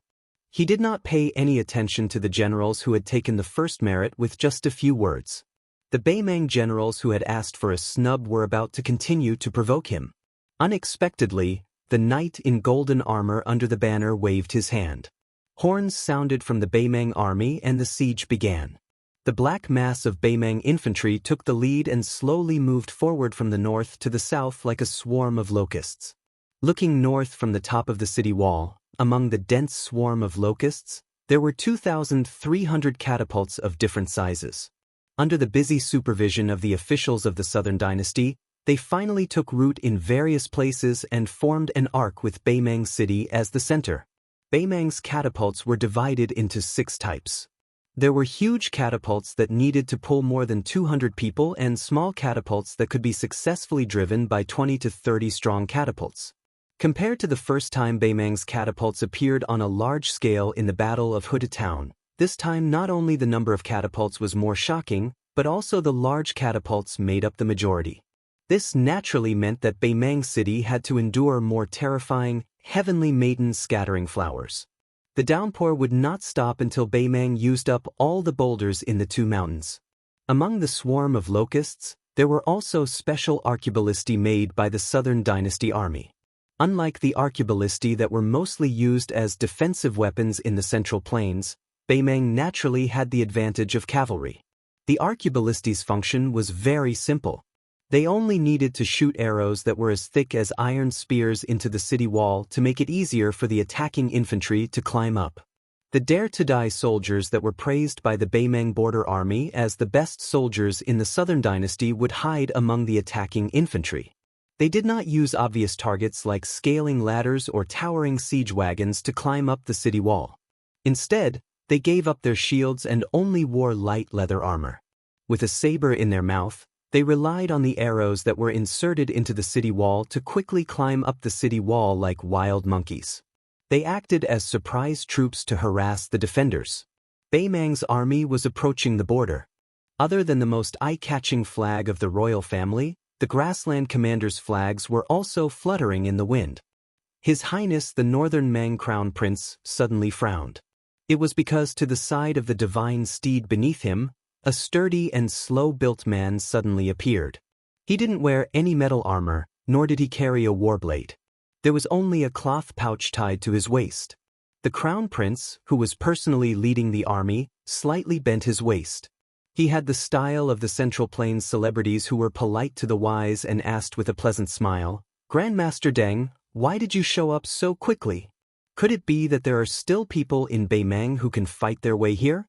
He did not pay any attention to the generals who had taken the first merit with just a few words. The Beimang generals who had asked for a snub were about to continue to provoke him. Unexpectedly, the knight in golden armor under the banner waved his hand. Horns sounded from the Beimang army and the siege began. The black mass of Beimang infantry took the lead and slowly moved forward from the north to the south like a swarm of locusts. Looking north from the top of the city wall, Among the dense swarm of locusts, there were 2,300 catapults of different sizes. Under the busy supervision of the officials of the Southern Dynasty, they finally took root in various places and formed an arc with Beimang City as the center. Beimang's catapults were divided into 6 types. There were huge catapults that needed to pull more than 200 people and small catapults that could be successfully driven by 20 to 30 strong catapults. Compared to the first time Beimang's catapults appeared on a large scale in the Battle of Huda Town, this time not only the number of catapults was more shocking, but also the large catapults made up the majority. This naturally meant that Beimang City had to endure more terrifying, heavenly maiden scattering flowers. The downpour would not stop until Beimang used up all the boulders in the 2 mountains. Among the swarm of locusts, there were also special arquebulisti made by the Southern Dynasty army. Unlike the arquebulisti that were mostly used as defensive weapons in the Central Plains, Beimang naturally had the advantage of cavalry. The arquebulisti's function was very simple. They only needed to shoot arrows that were as thick as iron spears into the city wall to make it easier for the attacking infantry to climb up. The dare-to-die soldiers that were praised by the Beimang border army as the best soldiers in the Southern Dynasty would hide among the attacking infantry. They did not use obvious targets like scaling ladders or towering siege wagons to climb up the city wall. Instead, they gave up their shields and only wore light leather armor. With a saber in their mouth, they relied on the arrows that were inserted into the city wall to quickly climb up the city wall like wild monkeys. They acted as surprise troops to harass the defenders. Beimang's army was approaching the border. Other than the most eye-catching flag of the royal family, the grassland commander's flags were also fluttering in the wind. His Highness the Northern Mang Crown Prince suddenly frowned. It was because to the side of the divine steed beneath him, a sturdy and slow-built man suddenly appeared. He didn't wear any metal armor, nor did he carry a warblade. There was only a cloth pouch tied to his waist. The crown prince, who was personally leading the army, slightly bent his waist. He had the style of the Central Plains celebrities who were polite to the wise and asked with a pleasant smile, "Grandmaster Deng, why did you show up so quickly? Could it be that there are still people in Beimang who can fight their way here?"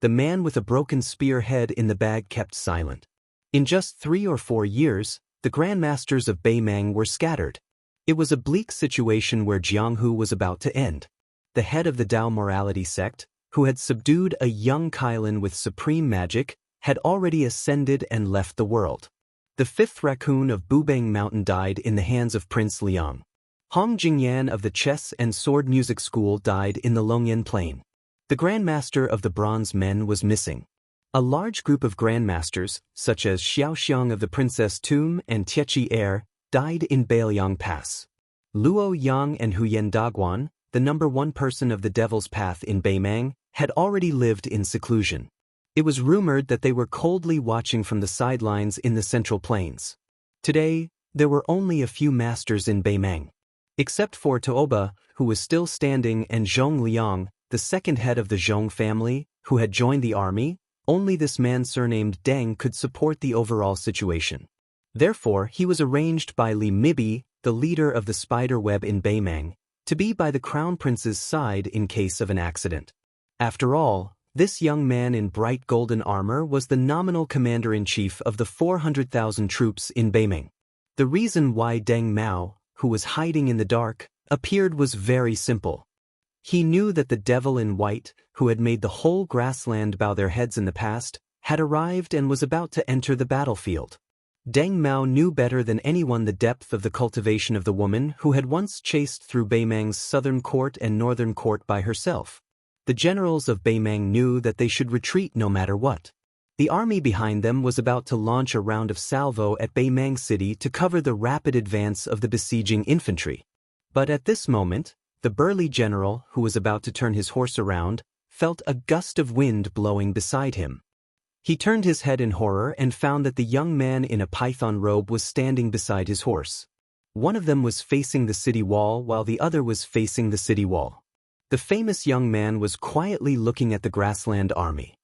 The man with a broken spear head in the bag kept silent. In just 3 or 4 years, the grandmasters of Beimang were scattered. It was a bleak situation where Jianghu was about to end. The head of the Dao morality sect, who had subdued a young Kylin with supreme magic, had already ascended and left the world. The 5th raccoon of Bubang Mountain died in the hands of Prince Liang. Hong Jingyan of the chess and sword music school died in the Longyan Plain. The Grandmaster of the Bronze Men was missing. A large group of Grandmasters, such as Xiao Xiang of the Princess Tomb and Tiechi Air, died in Bailiang Pass. Luo Yang and Huyen Daguan, the #1 person of the Devil's Path in Beimang, had already lived in seclusion. It was rumored that they were coldly watching from the sidelines in the Central Plains. Today, there were only a few masters in Beimang. Except for Taoba, who was still standing, and Zhong Liang, the second head of the Zhong family, who had joined the army, only this man surnamed Deng could support the overall situation. Therefore, he was arranged by Li Mibi, the leader of the spider web in Beimang, to be by the crown prince's side in case of an accident. After all, this young man in bright golden armor was the nominal commander-in-chief of the 400,000 troops in Beimang. The reason why Deng Mao, who was hiding in the dark, appeared was very simple. He knew that the devil in white, who had made the whole grassland bow their heads in the past, had arrived and was about to enter the battlefield. Deng Mao knew better than anyone the depth of the cultivation of the woman who had once chased through Beimang's southern court and northern court by herself. The generals of Beimang knew that they should retreat no matter what. The army behind them was about to launch a round of salvo at Beimang City to cover the rapid advance of the besieging infantry. But at this moment, the burly general, who was about to turn his horse around, felt a gust of wind blowing beside him. He turned his head in horror and found that the young man in a python robe was standing beside his horse. One of them was facing the city wall while the other was facing the city wall. The famous young man was quietly looking at the grassland army.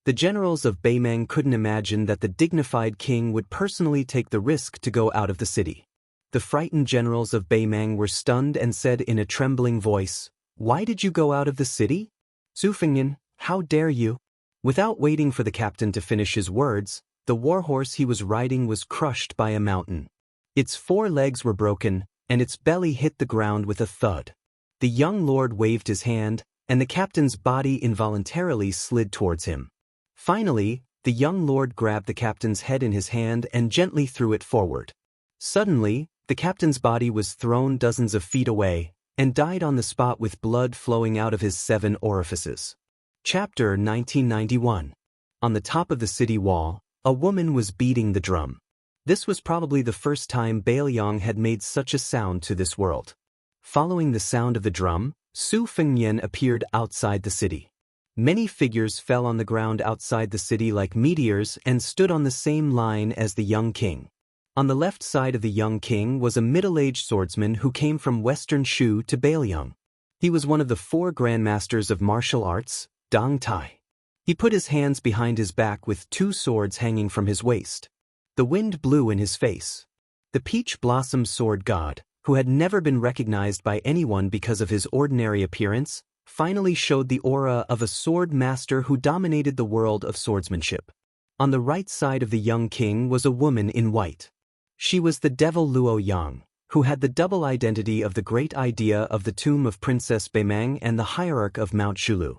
The generals of Beimang couldn't imagine that the dignified king would personally take the risk to go out of the city. The frightened generals of Beimang were stunned and said in a trembling voice, "Why did you go out of the city? Su Fengnian, how dare you?" Without waiting for the captain to finish his words, the warhorse he was riding was crushed by a mountain. Its 4 legs were broken, and its belly hit the ground with a thud. The young lord waved his hand, and the captain's body involuntarily slid towards him. Finally, the young lord grabbed the captain's head in his hand and gently threw it forward. Suddenly, the captain's body was thrown dozens of feet away, and died on the spot with blood flowing out of his 7 orifices. Chapter 1991. On the top of the city wall, a woman was beating the drum. This was probably the first time Bailiang had made such a sound to this world. Following the sound of the drum, Su Fengnian appeared outside the city. Many figures fell on the ground outside the city like meteors and stood on the same line as the young king. On the left side of the young king was a middle-aged swordsman who came from Western Shu to Bailiang. He was one of the 4 grandmasters of martial arts, Dong Tai. He put his hands behind his back with 2 swords hanging from his waist. The wind blew in his face. The peach blossom sword god, who had never been recognized by anyone because of his ordinary appearance, finally showed the aura of a sword master who dominated the world of swordsmanship. On the right side of the young king was a woman in white. She was the devil Luo Yang, who had the double identity of the great idea of the tomb of Princess Beimang and the hierarch of Mount Shulu.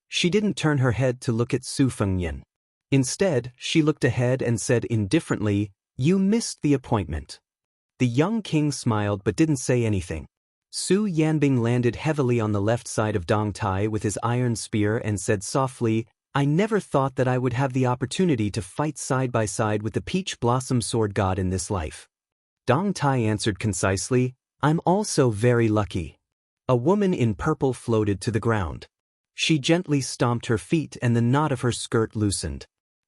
She didn't turn her head to look at Su Fengnian. Instead, she looked ahead and said indifferently, "You missed the appointment." The young king smiled but didn't say anything. Su Yanbing landed heavily on the left side of Dong Tai with his iron spear and said softly, "I never thought that I would have the opportunity to fight side by side with the peach blossom sword god in this life." Dong Tai answered concisely, "I'm also very lucky." A woman in purple floated to the ground. She gently stomped her feet and the knot of her skirt loosened.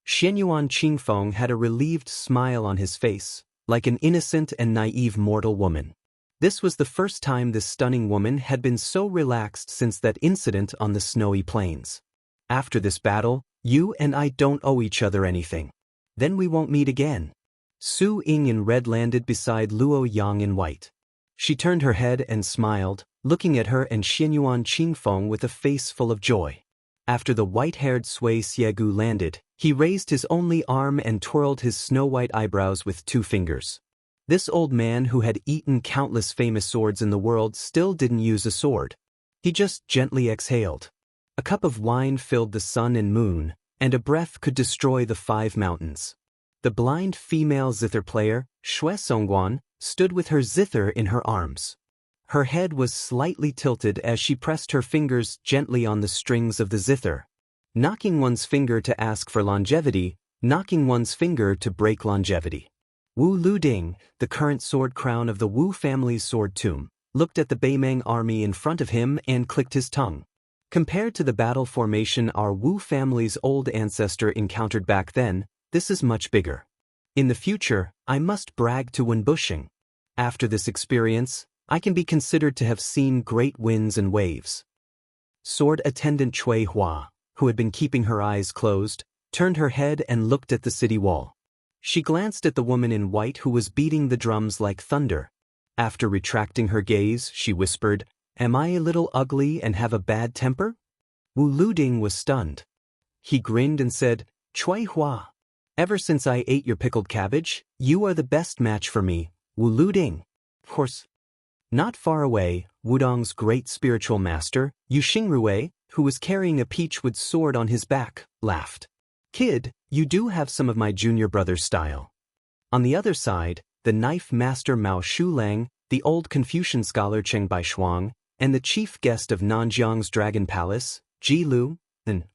Xianyuan Qingfeng had a relieved smile on his face, like an innocent and naive mortal woman. This was the first time this stunning woman had been so relaxed since that incident on the snowy plains. "After this battle, you and I don't owe each other anything. Then we won't meet again." Su Ying in red landed beside Luo Yang in white. She turned her head and smiled, looking at her and Xianyuan Qingfeng with a face full of joy. After the white-haired Sui Xiegu landed, he raised his only arm and twirled his snow-white eyebrows with 2 fingers. This old man who had eaten countless famous swords in the world still didn't use a sword. He just gently exhaled. A cup of wine filled the sun and moon, and a breath could destroy the 5 mountains. The blind female zither player, Shui Songguan, stood with her zither in her arms. Her head was slightly tilted as she pressed her fingers gently on the strings of the zither. Knocking one's finger to ask for longevity, knocking one's finger to break longevity. Wu Luding, the current sword crown of the Wu family's sword tomb, looked at the Beimang army in front of him and clicked his tongue. Compared to the battle formation our Wu family's old ancestor encountered back then, this is much bigger. In the future, I must brag to Wenbushing. After this experience, I can be considered to have seen great winds and waves. Sword attendant Cui Hua, who had been keeping her eyes closed, turned her head and looked at the city wall. She glanced at the woman in white who was beating the drums like thunder. After retracting her gaze, she whispered, "Am I a little ugly and have a bad temper?" Wu Luding was stunned. He grinned and said, "Cui Hua, ever since I ate your pickled cabbage, you are the best match for me, Wu Luding." Of course. Not far away, Wudong's great spiritual master, Yu Xingrui, who was carrying a peachwood sword on his back, laughed. "Kid, you do have some of my junior brother's style." On the other side, the knife master Mao Shulang, the old Confucian scholar Cheng Baishuang, and the chief guest of Nanjiang's Dragon Palace, Ji Lu,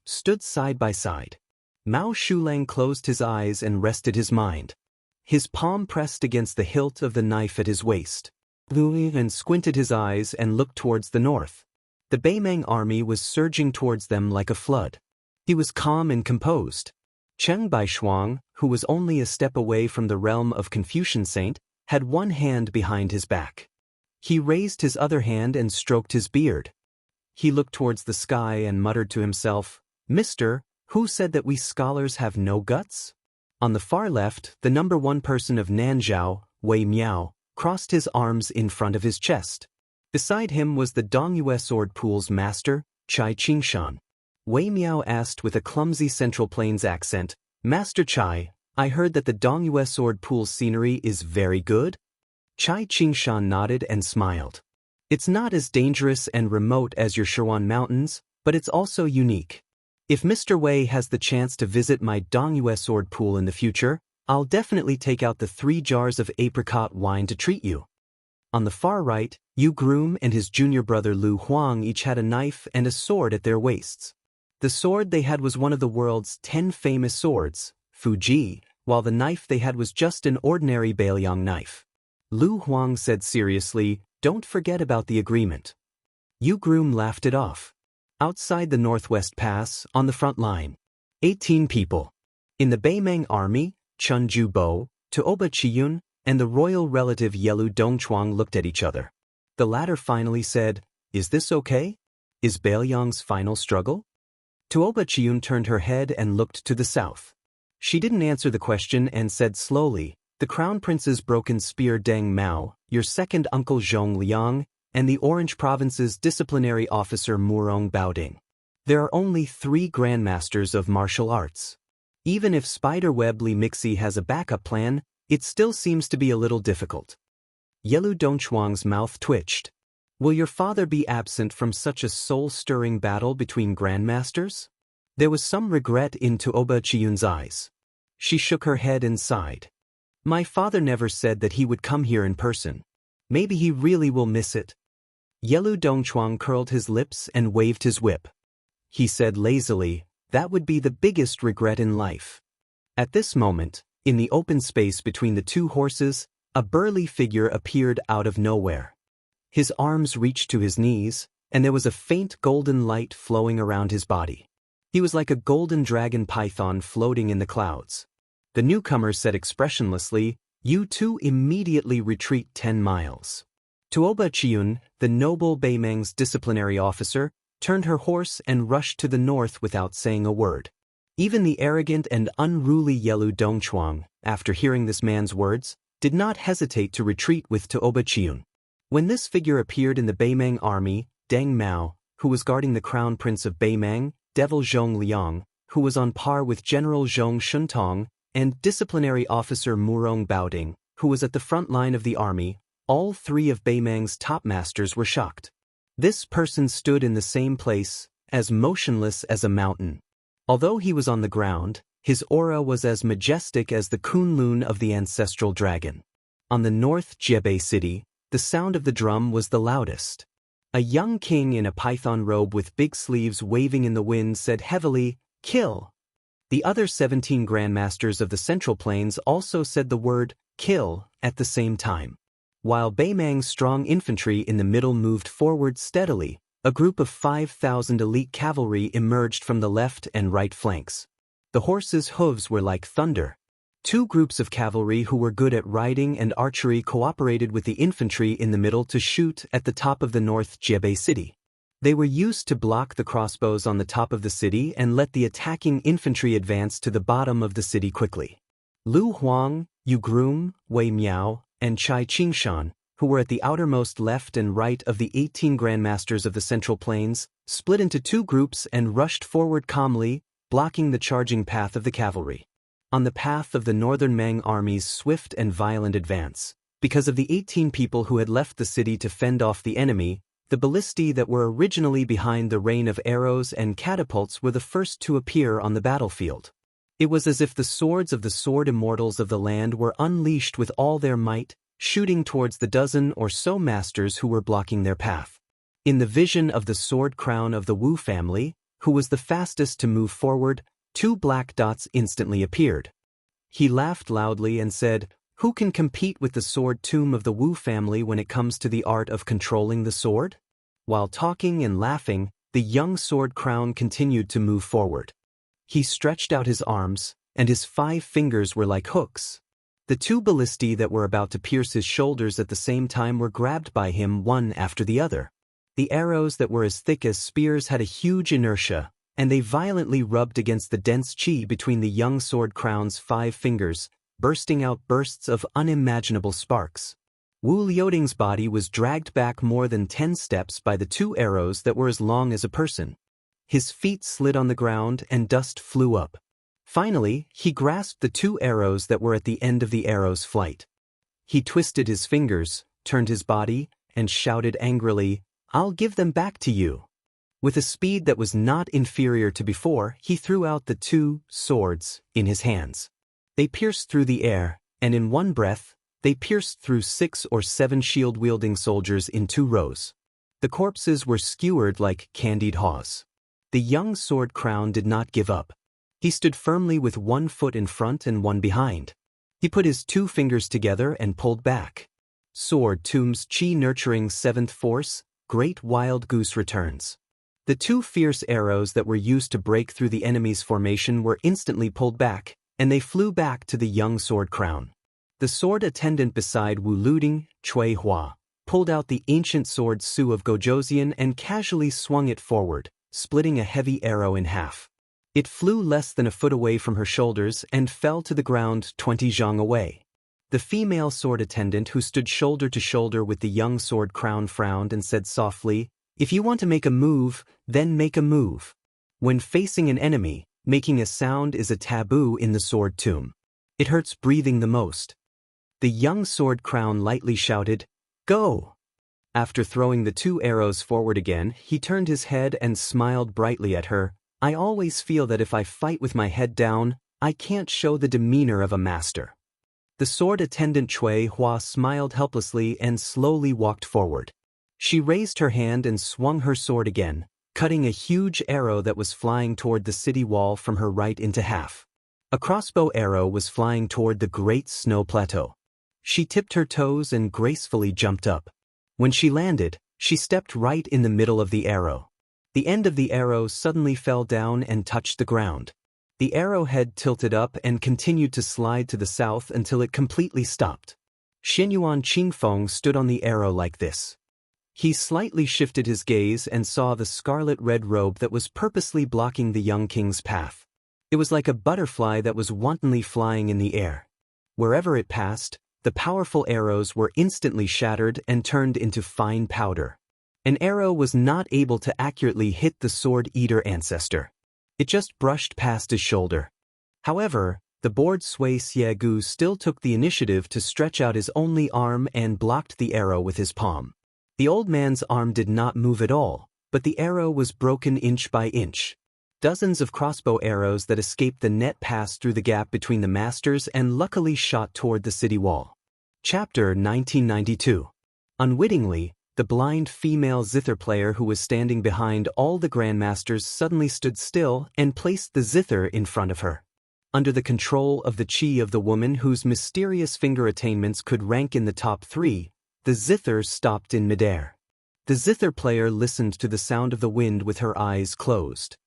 stood side by side. Mao Shulang closed his eyes and rested his mind. His palm pressed against the hilt of the knife at his waist. Lu Ying squinted his eyes and looked towards the north. The Beimang army was surging towards them like a flood. He was calm and composed. Cheng Baishuang, who was only a step away from the realm of Confucian Saint, had one hand behind his back. He raised his other hand and stroked his beard. He looked towards the sky and muttered to himself, "Mister, who said that we scholars have no guts?" On the far left, the number 1 person of Nanzhao, Wei Miao, crossed his arms in front of his chest. Beside him was the Dongyue sword pool's master, Chai Qingshan. Wei Miao asked with a clumsy Central Plains accent, "Master Chai, I heard that the Dongyue sword pool's scenery is very good?" Chai Qingshan nodded and smiled. "It's not as dangerous and remote as your Shiwan Mountains, but it's also unique. If Mr. Wei has the chance to visit my Dongyue sword pool in the future, I'll definitely take out the 3 jars of apricot wine to treat you." On the far right, Yu Groom and his junior brother Lu Huang each had a knife and a sword at their waists. The sword they had was one of the world's 10 famous swords, Fuji, while the knife they had was just an ordinary Bailiang knife. Lu Huang said seriously, "Don't forget about the agreement." Yu Groom laughed it off. Outside the Northwest Pass, on the front line, 18 people. In the Beimeng army, Chun Ju Bo, Tuoba Chiyun, and the royal relative Yelu Dongchuang looked at each other. The latter finally said, "Is this okay? Is Bailiang's final struggle?" Tuoba Chiyun turned her head and looked to the south. She didn't answer the question and said slowly, "The Crown Prince's broken spear Deng Mao, your second uncle Zhong Liang, and the Orange Province's disciplinary officer Murong Baoding. There are only 3 grandmasters of martial arts. Even if Spiderweb Li Mixi has a backup plan, it still seems to be a little difficult." Yelu Dongchuang's mouth twitched. "Will your father be absent from such a soul-stirring battle between grandmasters?" There was some regret in Tuoba Chiyun's eyes. She shook her head and sighed. "My father never said that he would come here in person. Maybe he really will miss it." Yelu Dongchuang curled his lips and waved his whip. He said lazily, "That would be the biggest regret in life." At this moment, in the open space between the 2 horses, a burly figure appeared out of nowhere. His arms reached to his knees, and there was a faint golden light flowing around his body. He was like a golden dragon python floating in the clouds. The newcomer said expressionlessly, "You two immediately retreat 10 miles. Tuoba Chiyun, the noble Beimeng's disciplinary officer, turned her horse and rushed to the north without saying a word. Even the arrogant and unruly Yelu Dongchuang, after hearing this man's words, did not hesitate to retreat with Tuoba Chiyun. When this figure appeared in the Beimeng army, Deng Mao, who was guarding the Crown Prince of Beimeng, Devil Zhong Liang, who was on par with General Zhong Shuntong, and disciplinary officer Murong Baoding, who was at the front line of the army, all 3 of Beimeng's top masters were shocked. This person stood in the same place, as motionless as a mountain. Although he was on the ground, his aura was as majestic as the Kunlun of the ancestral dragon. On the North Jiebei city, the sound of the drum was the loudest. A young king in a python robe with big sleeves waving in the wind said heavily, "Kill." The other 17 grandmasters of the Central Plains also said the word, "Kill," at the same time. While Beimeng's strong infantry in the middle moved forward steadily, a group of 5,000 elite cavalry emerged from the left and right flanks. The horses' hooves were like thunder. 2 groups of cavalry who were good at riding and archery cooperated with the infantry in the middle to shoot at the top of the North Jiebei city. They were used to block the crossbows on the top of the city and let the attacking infantry advance to the bottom of the city quickly. Lu Huang, Yu Groom, Wei Miao, and Chai Qingshan, who were at the outermost left and right of the 18 grandmasters of the Central Plains, split into 2 groups and rushed forward calmly, blocking the charging path of the cavalry. On the path of the Northern Meng army's swift and violent advance, because of the 18 people who had left the city to fend off the enemy, the ballistae that were originally behind the rain of arrows and catapults were the first to appear on the battlefield. It was as if the swords of the sword immortals of the land were unleashed with all their might, shooting towards the dozen or so masters who were blocking their path. In the vision of the sword crown of the Wu family, who was the fastest to move forward, 2 black dots instantly appeared. He laughed loudly and said, "Who can compete with the sword tomb of the Wu family when it comes to the art of controlling the sword?" While talking and laughing, the young sword crown continued to move forward. He stretched out his arms, and his 5 fingers were like hooks. The 2 ballistae that were about to pierce his shoulders at the same time were grabbed by him one after the other. The arrows that were as thick as spears had a huge inertia, and they violently rubbed against the dense chi between the young sword crown's 5 fingers, bursting out bursts of unimaginable sparks. Wu Liuting's body was dragged back more than 10 steps by the 2 arrows that were as long as a person. His feet slid on the ground and dust flew up. Finally, he grasped the 2 arrows that were at the end of the arrow's flight. He twisted his fingers, turned his body, and shouted angrily, "I'll give them back to you." With a speed that was not inferior to before, he threw out the 2 swords in his hands. They pierced through the air, and in one breath, they pierced through 6 or 7 shield-wielding soldiers in 2 rows. The corpses were skewered like candied haws. The young sword crown did not give up. He stood firmly with 1 foot in front and 1 behind. He put his 2 fingers together and pulled back. Sword tombs chi nurturing 7th force, great wild goose returns. The 2 fierce arrows that were used to break through the enemy's formation were instantly pulled back, and they flew back to the young sword crown. The sword attendant beside Wu Liuting, Cui Hua, pulled out the ancient sword Su of Gojosian and casually swung it forward, splitting a heavy arrow in half. It flew less than a foot away from her shoulders and fell to the ground 20 zhang away. The female sword attendant who stood shoulder to shoulder with the young sword crown frowned and said softly, "If you want to make a move, then make a move. When facing an enemy, making a sound is a taboo in the sword tomb. It hurts breathing the most." The young sword crown lightly shouted, "Go!" After throwing the 2 arrows forward again, he turned his head and smiled brightly at her. "I always feel that if I fight with my head down, I can't show the demeanor of a master." The sword attendant Cui Hua smiled helplessly and slowly walked forward. She raised her hand and swung her sword again, cutting a huge arrow that was flying toward the city wall from her right into half. A crossbow arrow was flying toward the great snow plateau. She tipped her toes and gracefully jumped up. When she landed, she stepped right in the middle of the arrow. The end of the arrow suddenly fell down and touched the ground. The arrowhead tilted up and continued to slide to the south until it completely stopped. Xianyuan Qingfeng stood on the arrow like this. He slightly shifted his gaze and saw the scarlet-red robe that was purposely blocking the young king's path. It was like a butterfly that was wantonly flying in the air. Wherever it passed, the powerful arrows were instantly shattered and turned into fine powder. An arrow was not able to accurately hit the sword-eater ancestor. It just brushed past his shoulder. However, the bored Sui Xiegu still took the initiative to stretch out his only arm and blocked the arrow with his palm. The old man's arm did not move at all, but the arrow was broken inch by inch. Dozens of crossbow arrows that escaped the net passed through the gap between the masters and luckily shot toward the city wall. Chapter 1992. Unwittingly, the blind female zither player who was standing behind all the grandmasters suddenly stood still and placed the zither in front of her. Under the control of the chi of the woman whose mysterious finger attainments could rank in the top 3, the zither stopped in midair. The zither player listened to the sound of the wind with her eyes closed.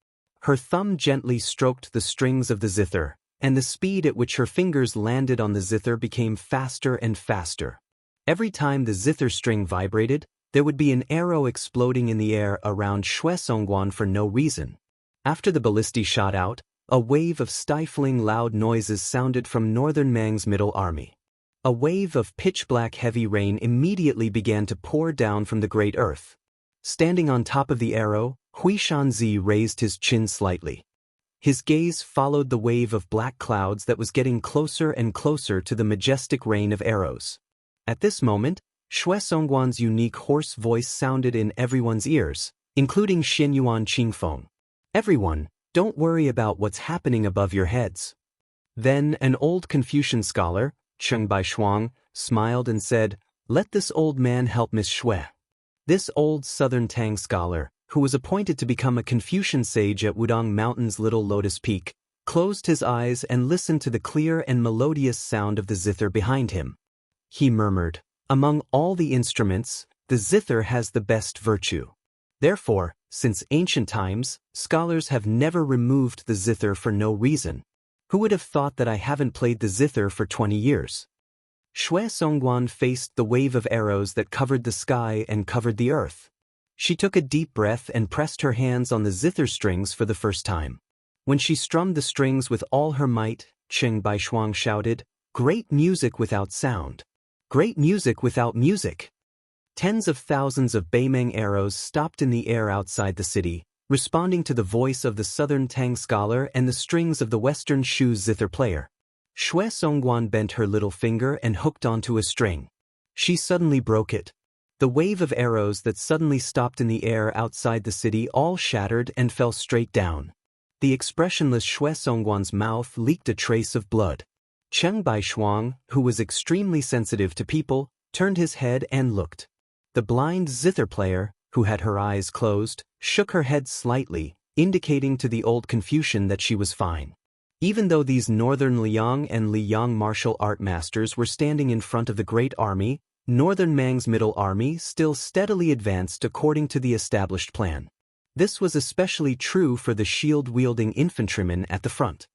Her thumb gently stroked the strings of the zither, and the speed at which her fingers landed on the zither became faster and faster. Every time the zither string vibrated, there would be an arrow exploding in the air around Shuesongguan for no reason. After the ballistae shot out, a wave of stifling loud noises sounded from northern Mang's middle army. A wave of pitch-black heavy rain immediately began to pour down from the great earth. Standing on top of the arrow, Hui Shanzi raised his chin slightly. His gaze followed the wave of black clouds that was getting closer and closer to the majestic rain of arrows. At this moment, Shuesongguan's unique hoarse voice sounded in everyone's ears, including Xianyuan Qingfeng. "Everyone, don't worry about what's happening above your heads." Then an old Confucian scholar, Cheng Baishuang, smiled and said, "Let this old man help Miss Xue." This old southern Tang scholar, who was appointed to become a Confucian sage at Wudong Mountain's Little Lotus Peak, closed his eyes and listened to the clear and melodious sound of the zither behind him. He murmured, "Among all the instruments, the zither has the best virtue. Therefore, since ancient times, scholars have never removed the zither for no reason. Who would have thought that I haven't played the zither for 20 years? Shuesongguan faced the wave of arrows that covered the sky and covered the earth. She took a deep breath and pressed her hands on the zither strings for the first time. When she strummed the strings with all her might, Cheng Baishuang shouted, "Great music without sound." Great music without music. Tens of thousands of Beimeng arrows stopped in the air outside the city, responding to the voice of the southern Tang scholar and the strings of the western Shu zither player. Xue Songguan bent her little finger and hooked onto a string. She suddenly broke it. The wave of arrows that suddenly stopped in the air outside the city all shattered and fell straight down. The expressionless Xue Songguan's mouth leaked a trace of blood. Cheng Baishuang, who was extremely sensitive to people, turned his head and looked. The blind zither player, who had her eyes closed, shook her head slightly, indicating to the old Confucian that she was fine. Even though these northern Liang and Liyang martial art masters were standing in front of the great army, northern Mang's middle army still steadily advanced according to the established plan. This was especially true for the shield-wielding infantrymen at the front.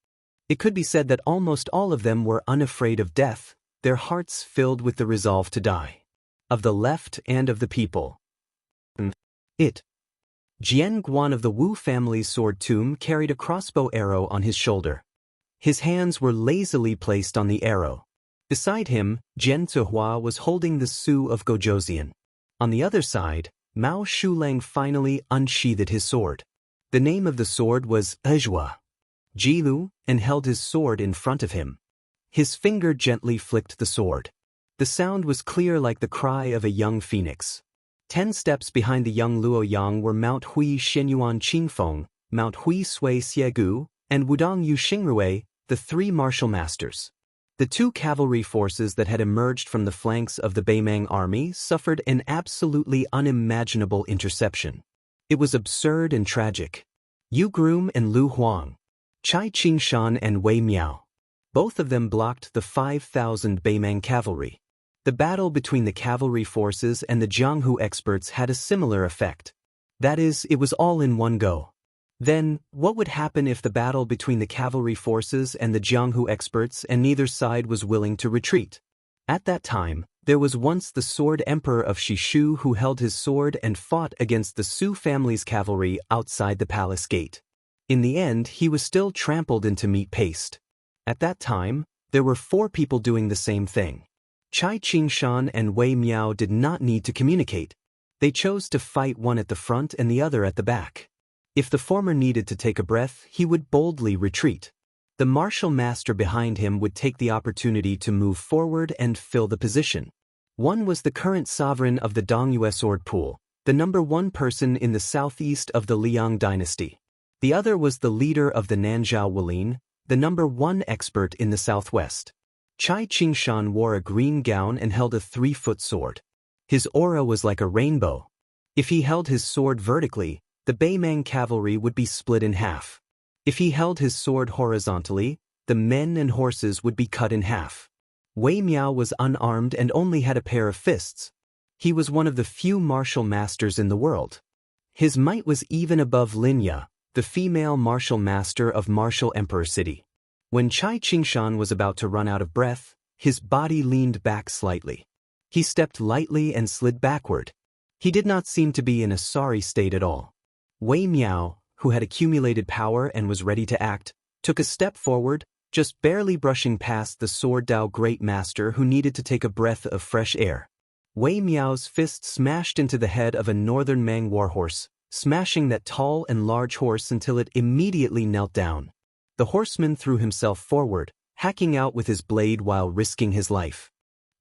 It could be said that almost all of them were unafraid of death, their hearts filled with the resolve to die. Of the left and of the people. Jian Guan of the Wu family's sword tomb carried a crossbow arrow on his shoulder. His hands were lazily placed on the arrow. Beside him, Jian Zihua was holding the Su of Gojouzian. On the other side, Mao Shulang finally unsheathed his sword. The name of the sword was Ezhua. Jilu, and held his sword in front of him. His finger gently flicked the sword. The sound was clear like the cry of a young phoenix. 10 steps behind the young Luoyang were Mount Hui Shenyuan Qingfeng, Mount Hui Sui Xiegu, and Wudong Yu Xingrui, the 3 martial masters. The 2 cavalry forces that had emerged from the flanks of the Beimeng army suffered an absolutely unimaginable interception. It was absurd and tragic. Yu Groom and Lu Huang. Chai Qingshan and Wei Miao. Both of them blocked the 5,000 Beimeng cavalry. The battle between the cavalry forces and the Jianghu experts had a similar effect. That is, it was all in one go. Then, what would happen if the battle between the cavalry forces and the Jianghu experts and neither side was willing to retreat? At that time, there was once the sword emperor of Shishu who held his sword and fought against the Su family's cavalry outside the palace gate. In the end, he was still trampled into meat paste. At that time, there were 4 people doing the same thing. Chai Qingshan and Wei Miao did not need to communicate. They chose to fight one at the front and the other at the back. If the former needed to take a breath, he would boldly retreat. The martial master behind him would take the opportunity to move forward and fill the position. One was the current sovereign of the Dongyue sword pool, the number 1 person in the southeast of the Liang dynasty. The other was the leader of the Nanzhao Wulin, the number 1 expert in the southwest. Chai Qingshan wore a green gown and held a 3-foot sword. His aura was like a rainbow. If he held his sword vertically, the Beimeng cavalry would be split in half. If he held his sword horizontally, the men and horses would be cut in half. Wei Miao was unarmed and only had a pair of fists. He was one of the few martial masters in the world. His might was even above Linya, the female martial master of Martial Emperor City. When Chai Qingshan was about to run out of breath, his body leaned back slightly. He stepped lightly and slid backward. He did not seem to be in a sorry state at all. Wei Miao, who had accumulated power and was ready to act, took a step forward, just barely brushing past the Sword Dao Great Master who needed to take a breath of fresh air. Wei Miao's fist smashed into the head of a northern Mang warhorse, smashing that tall and large horse until it immediately knelt down. The horseman threw himself forward, hacking out with his blade while risking his life.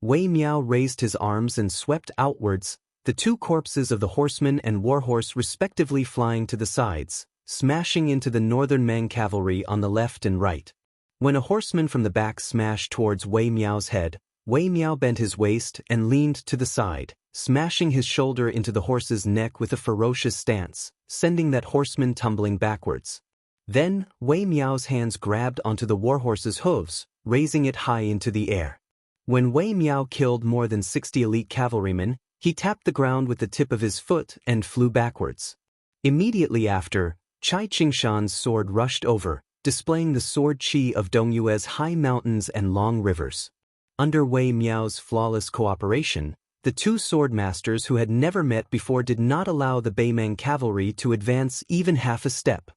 Wei Miao raised his arms and swept outwards, the 2 corpses of the horseman and warhorse respectively flying to the sides, smashing into the northern Mang cavalry on the left and right. When a horseman from the back smashed towards Wei Miao's head, Wei Miao bent his waist and leaned to the side, smashing his shoulder into the horse's neck with a ferocious stance, sending that horseman tumbling backwards. Then, Wei Miao's hands grabbed onto the warhorse's hooves, raising it high into the air. When Wei Miao killed more than 60 elite cavalrymen, he tapped the ground with the tip of his foot and flew backwards. Immediately after, Chai Qingshan's sword rushed over, displaying the sword chi of Dongyue's high mountains and long rivers. Under Wei Miao's flawless cooperation, the 2 sword masters who had never met before did not allow the Beimeng cavalry to advance even half a step.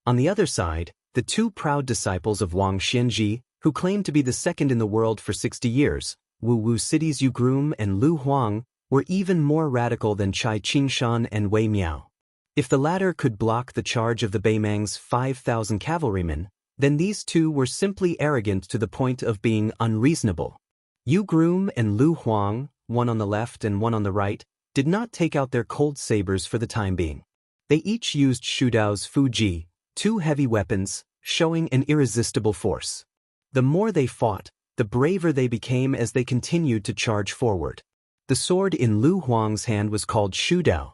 On the other side, the 2 proud disciples of Wang Xianxia, who claimed to be the second in the world for 60 years, Wu cities Yu Groom and Lu Huang were even more radical than Chai Qingshan and Wei Miao. If the latter could block the charge of the Beimang's 5,000 cavalrymen, then these two were simply arrogant to the point of being unreasonable. Yu Groom and Lu Huang, one on the left and one on the right, did not take out their cold sabers for the time being. They each used Shu Dao's Fuji, two heavy weapons, showing an irresistible force. The more they fought, the braver they became as they continued to charge forward. The sword in Lu Huang's hand was called Shu Dao.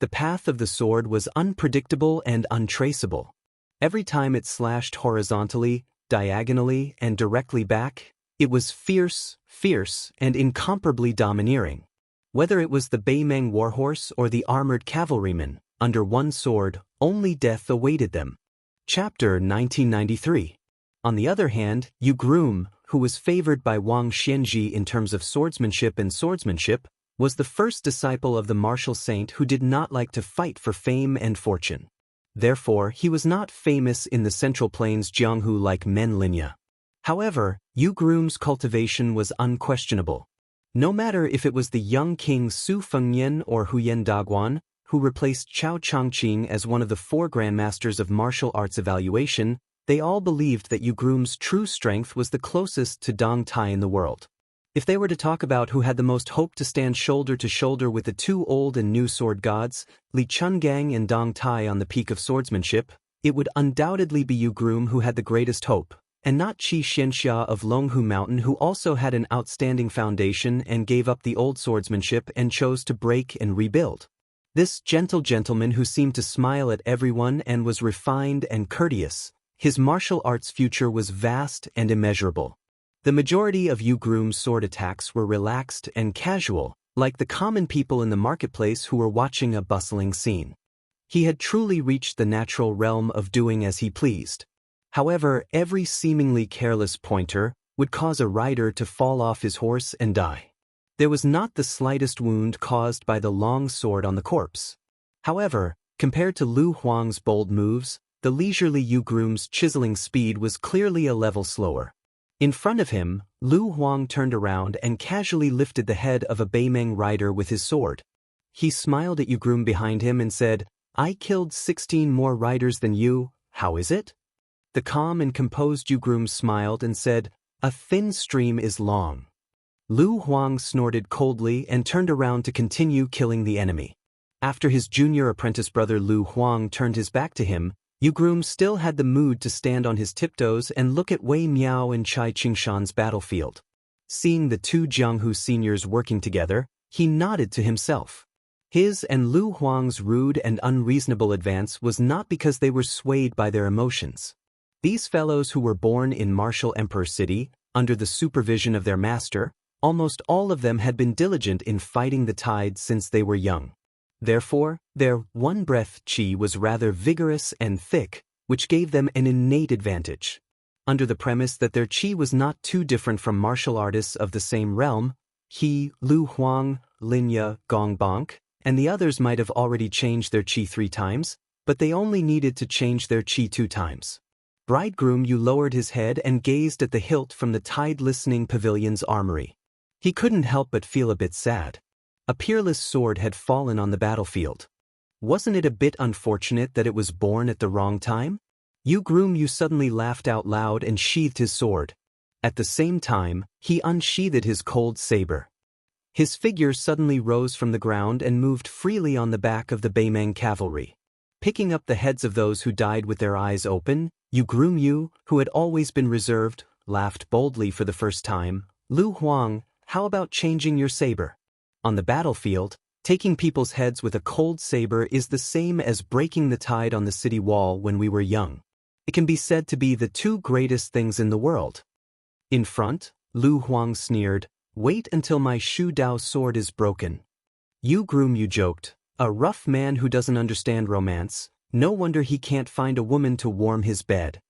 The path of the sword was unpredictable and untraceable. Every time it slashed horizontally, diagonally, and directly back, it was fierce, and incomparably domineering. Whether it was the Beimang warhorse or the armored cavalrymen, under one sword, only death awaited them. Chapter 1993. On the other hand, Yu Groom, who was favored by Wang Xianxia in terms of swordsmanship, was the first disciple of the martial saint who did not like to fight for fame and fortune. Therefore, he was not famous in the Central Plains Jianghu like Men Linya. However, Yu Groom's cultivation was unquestionable. No matter if it was the young king Su Fengnian or Huyen Daguan, who replaced Chao Changqing as one of the 4 grandmasters of martial arts evaluation, they all believed that Yu Groom's true strength was the closest to Dong Tai in the world. If they were to talk about who had the most hope to stand shoulder to shoulder with the 2 old and new sword gods, Li Chungang and Dong Tai on the peak of swordsmanship, it would undoubtedly be Yu Groom who had the greatest hope, and not Qi Xianxia of Longhu Mountain, who also had an outstanding foundation and gave up the old swordsmanship and chose to break and rebuild. This gentle gentleman who seemed to smile at everyone and was refined and courteous, his martial arts future was vast and immeasurable. The majority of Yu Groom's sword attacks were relaxed and casual, like the common people in the marketplace who were watching a bustling scene. He had truly reached the natural realm of doing as he pleased. However, every seemingly careless pointer would cause a rider to fall off his horse and die. There was not the slightest wound caused by the long sword on the corpse. However, compared to Lu Huang's bold moves, the leisurely Yu Groom's chiseling speed was clearly a level slower. In front of him, Lu Huang turned around and casually lifted the head of a Beimang rider with his sword. He smiled at Yu Groom behind him and said, "I killed 16 more riders than you, how is it?" The calm and composed Yu Groom smiled and said, "A thin stream is long." Lu Huang snorted coldly and turned around to continue killing the enemy. After his junior apprentice brother Lu Huang turned his back to him, Yu Groom still had the mood to stand on his tiptoes and look at Wei Miao and Chai Qingshan's battlefield. Seeing the 2 Jianghu seniors working together, he nodded to himself. His and Lu Huang's rude and unreasonable advance was not because they were swayed by their emotions. These fellows who were born in martial Emperor City, under the supervision of their master, almost all of them had been diligent in fighting the tide since they were young. Therefore, their one-breath qi was rather vigorous and thick, which gave them an innate advantage. Under the premise that their qi was not too different from martial artists of the same realm, he, Lu Huang, Linya, Gongbonk, and the others might have already changed their qi 3 times, but they only needed to change their qi 2 times. Bridegroom Yu lowered his head and gazed at the hilt from the tide-listening pavilion's armory. He couldn't help but feel a bit sad. A peerless sword had fallen on the battlefield. Wasn't it a bit unfortunate that it was born at the wrong time? Yu Groom Yu suddenly laughed out loud and sheathed his sword. At the same time, he unsheathed his cold saber. His figure suddenly rose from the ground and moved freely on the back of the Beimang cavalry. Picking up the heads of those who died with their eyes open, Yu Groom Yu, who had always been reserved, laughed boldly for the first time. "Lu Huang, how about changing your saber?" On the battlefield, taking people's heads with a cold saber is the same as breaking the tide on the city wall when we were young. It can be said to be the 2 greatest things in the world. In front, Lu Huang sneered, "Wait until my Shu Dao sword is broken." Yu Groom Yu joked, "A rough man who doesn't understand romance, no wonder he can't find a woman to warm his bed."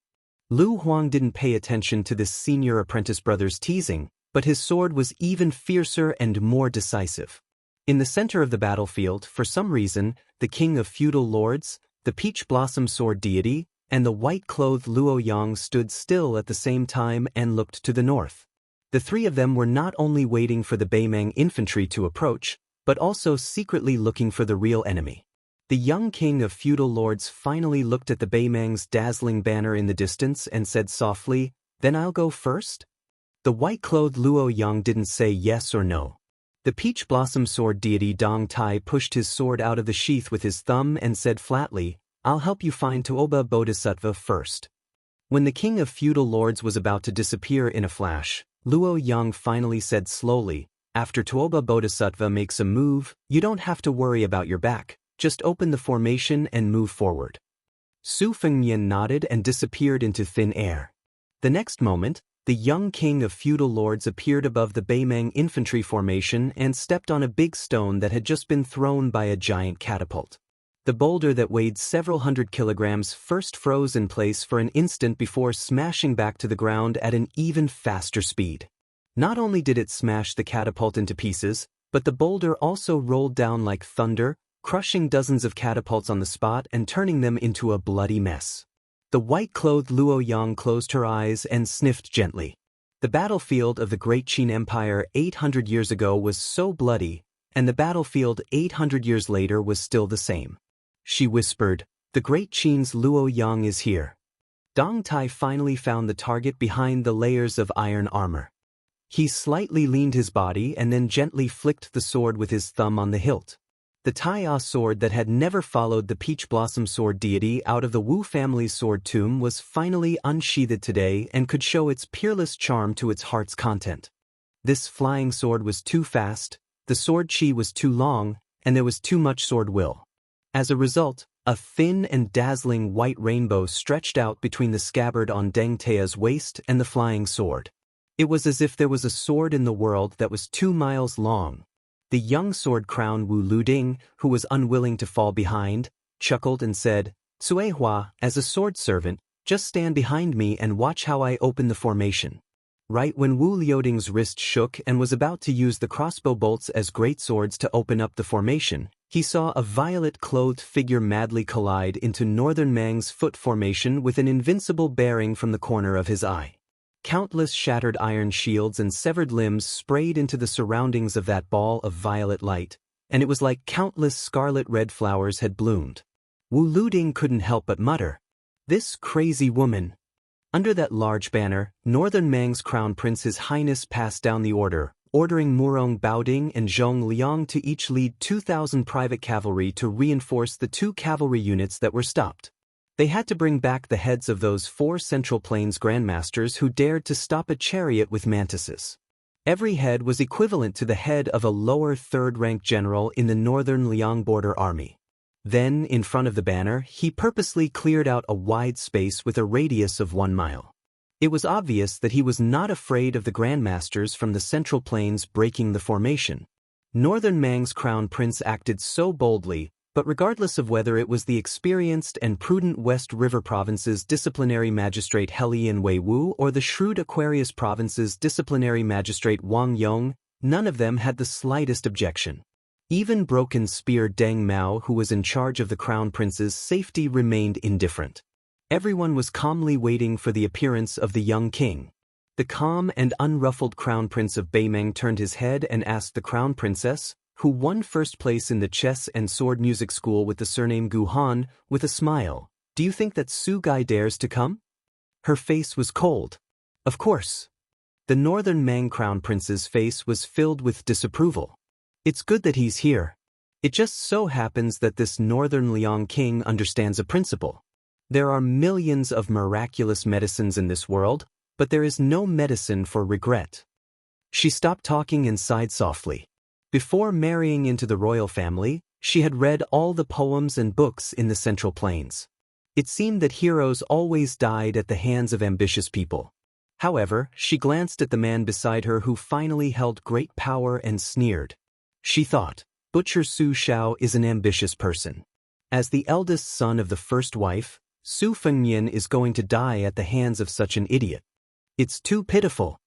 Lu Huang didn't pay attention to this senior apprentice brother's teasing, but his sword was even fiercer and more decisive. In the center of the battlefield, for some reason, the king of feudal lords, the peach blossom sword deity, and the white-clothed Luoyang stood still at the same time and looked to the north. The three of them were not only waiting for the Beimang infantry to approach, but also secretly looking for the real enemy. The young king of feudal lords finally looked at the Beimang's dazzling banner in the distance and said softly, "Then I'll go first?" The white-clothed Luo Yang didn't say yes or no. The peach blossom sword deity Dong Tai pushed his sword out of the sheath with his thumb and said flatly, "I'll help you find Tuoba Bodhisattva first." When the king of feudal lords was about to disappear in a flash, Luo Yang finally said slowly, "After Tuoba Bodhisattva makes a move, you don't have to worry about your back, just open the formation and move forward." Su Fengnian nodded and disappeared into thin air. The next moment, the young king of feudal lords appeared above the Beimang infantry formation and stepped on a big stone that had just been thrown by a giant catapult. The boulder that weighed several hundred kilograms first froze in place for an instant before smashing back to the ground at an even faster speed. Not only did it smash the catapult into pieces, but the boulder also rolled down like thunder, crushing dozens of catapults on the spot and turning them into a bloody mess. The white-clothed Luo Yang closed her eyes and sniffed gently. The battlefield of the Great Qin Empire 800 years ago was so bloody, and the battlefield 800 years later was still the same. She whispered, "The Great Qin's Luo Yang is here." Dong Tai finally found the target behind the layers of iron armor. He slightly leaned his body and then gently flicked the sword with his thumb on the hilt. The Taiya sword that had never followed the peach blossom sword deity out of the Wu family's sword tomb was finally unsheathed today and could show its peerless charm to its heart's content. This flying sword was too fast, the sword chi was too long, and there was too much sword will. As a result, a thin and dazzling white rainbow stretched out between the scabbard on Deng Taiya's waist and the flying sword. It was as if there was a sword in the world that was 2 miles long. The young sword crown Wu Luding, who was unwilling to fall behind, chuckled and said, "Suehua, as a sword servant, just stand behind me and watch how I open the formation." Right when Wu Liuding's wrist shook and was about to use the crossbow bolts as great swords to open up the formation, he saw a violet-clothed figure madly collide into Northern Mang's foot formation with an invincible bearing from the corner of his eye. Countless shattered iron shields and severed limbs sprayed into the surroundings of that ball of violet light, and it was like countless scarlet-red flowers had bloomed. Wu Luding couldn't help but mutter, "This crazy woman." Under that large banner, Northern Mang's Crown Prince His Highness passed down the order, ordering Murong Baoding and Zhong Liang to each lead 2,000 private cavalry to reinforce the 2 cavalry units that were stopped. They had to bring back the heads of those 4 Central Plains grandmasters who dared to stop a chariot with mantises. Every head was equivalent to the head of a lower 3rd-rank general in the Northern Liang Border Army. Then, in front of the banner, he purposely cleared out a wide space with a radius of 1 mile. It was obvious that he was not afraid of the grandmasters from the Central Plains breaking the formation. Northern Mang's Crown Prince acted so boldly, but regardless of whether it was the experienced and prudent West River Province's disciplinary magistrate Helian Wei Wu or the shrewd Aquarius Province's disciplinary magistrate Wang Yong, none of them had the slightest objection. Even Broken Spear Deng Mao, who was in charge of the Crown Prince's safety, remained indifferent. Everyone was calmly waiting for the appearance of the young king. The calm and unruffled Crown Prince of Beimang turned his head and asked the Crown Princess, who won first place in the chess and sword music school with the surname Gu Han, with a smile, "Do you think that Su Gai dares to come?" Her face was cold. Of course. The Northern Mang Crown Prince's face was filled with disapproval. "It's good that he's here. It just so happens that this Northern Liang king understands a principle. There are millions of miraculous medicines in this world, but there is no medicine for regret." She stopped talking and sighed softly. Before marrying into the royal family, she had read all the poems and books in the Central Plains. It seemed that heroes always died at the hands of ambitious people. However, she glanced at the man beside her who finally held great power and sneered. She thought, Butcher Su Shao is an ambitious person. As the eldest son of the first wife, Su Fengnian is going to die at the hands of such an idiot. It's too pitiful.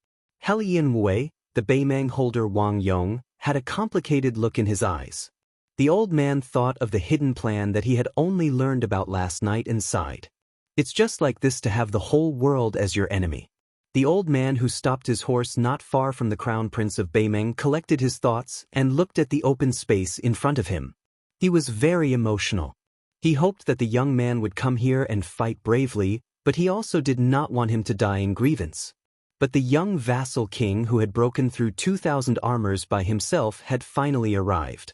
Helian Wei, the Beimang holder Wang Yong, had a complicated look in his eyes. The old man thought of the hidden plan that he had only learned about last night and sighed. It's just like this to have the whole world as your enemy. The old man who stopped his horse not far from the crown prince of Beimeng collected his thoughts and looked at the open space in front of him. He was very emotional. He hoped that the young man would come here and fight bravely, but he also did not want him to die in grievance. But the young vassal king who had broken through 2,000 armors by himself had finally arrived.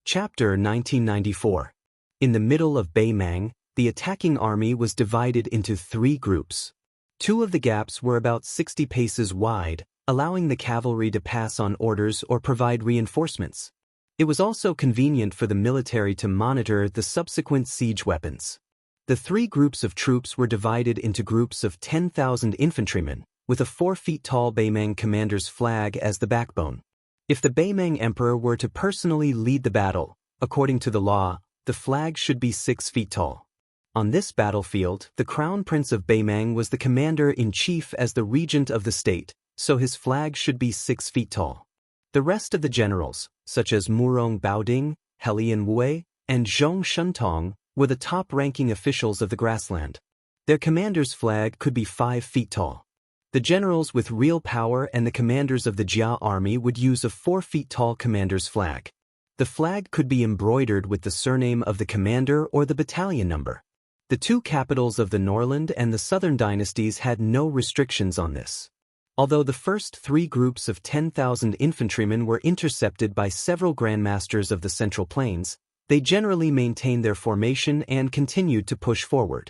Chapter 1994. In the middle of Beimeng, the attacking army was divided into 3 groups. 2 of the gaps were about 60 paces wide, allowing the cavalry to pass on orders or provide reinforcements. It was also convenient for the military to monitor the subsequent siege weapons. The 3 groups of troops were divided into groups of 10,000 infantrymen, with a 4-feet-tall Beimeng commander's flag as the backbone. If the Beimeng emperor were to personally lead the battle, according to the law, the flag should be 6 feet tall. On this battlefield, the crown prince of Beimeng was the commander-in-chief as the regent of the state, so his flag should be 6 feet tall. The rest of the generals, such as Murong Baoding, Helian Wei, and Zhong Shuntong, were the top-ranking officials of the grassland. Their commander's flag could be 5 feet tall. The generals with real power and the commanders of the Jia army would use a 4-feet-tall commander's flag. The flag could be embroidered with the surname of the commander or the battalion number. The 2 capitals of the Norland and the Southern dynasties had no restrictions on this. Although the first 3 groups of 10,000 infantrymen were intercepted by several grandmasters of the Central Plains, they generally maintained their formation and continued to push forward.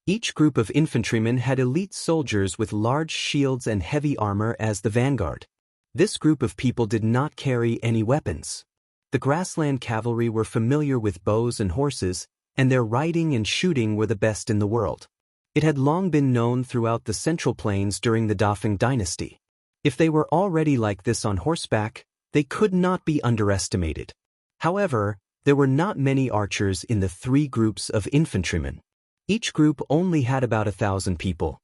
Each group of infantrymen had elite soldiers with large shields and heavy armor as the vanguard. This group of people did not carry any weapons. The grassland cavalry were familiar with bows and horses, and their riding and shooting were the best in the world. It had long been known throughout the Central Plains during the Dafeng dynasty. If they were already like this on horseback, they could not be underestimated. However, there were not many archers in the 3 groups of infantrymen. Each group only had about 1,000 people.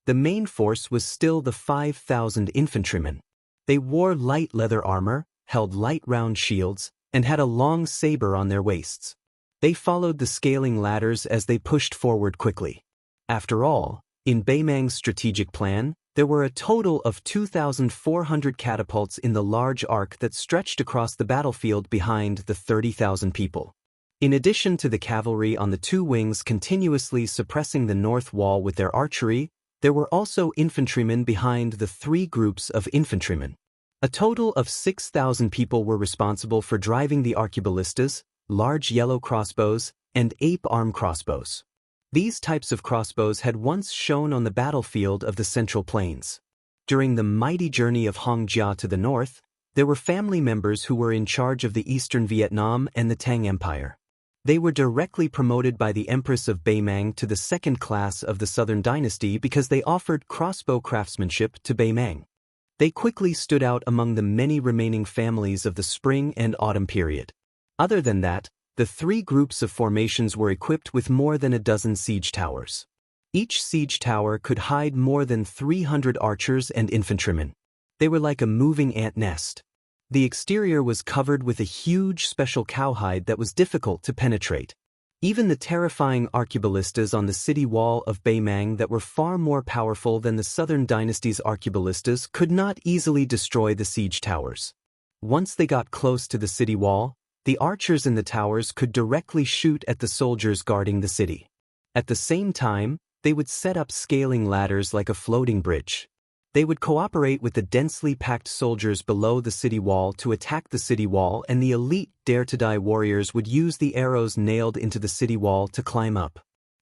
The main force was still the 5,000 infantrymen. They wore light leather armor, held light round shields, and had a long saber on their waists. They followed the scaling ladders as they pushed forward quickly. After all, in Beimeng's strategic plan, there were a total of 2,400 catapults in the large arc that stretched across the battlefield behind the 30,000 people. In addition to the cavalry on the 2 wings continuously suppressing the north wall with their archery, there were also infantrymen behind the 3 groups of infantrymen. A total of 6,000 people were responsible for driving the arqueballistas, large yellow crossbows, and ape-arm crossbows. These types of crossbows had once shown on the battlefield of the Central Plains. During the mighty journey of Hongjia to the north, there were family members who were in charge of the eastern Vietnam and the Tang Empire. They were directly promoted by the Empress of Beimeng to the 2nd class of the Southern dynasty because they offered crossbow craftsmanship to Beimeng. They quickly stood out among the many remaining families of the spring and autumn period. Other than that, the 3 groups of formations were equipped with more than a dozen siege towers. Each siege tower could hide more than 300 archers and infantrymen. They were like a moving ant nest. The exterior was covered with a huge special cowhide that was difficult to penetrate. Even the terrifying arqueballistas on the city wall of Beimeng that were far more powerful than the Southern dynasty's arqueballistas could not easily destroy the siege towers. Once they got close to the city wall, the archers in the towers could directly shoot at the soldiers guarding the city. At the same time, they would set up scaling ladders like a floating bridge. They would cooperate with the densely packed soldiers below the city wall to attack the city wall, and the elite dare-to-die warriors would use the arrows nailed into the city wall to climb up.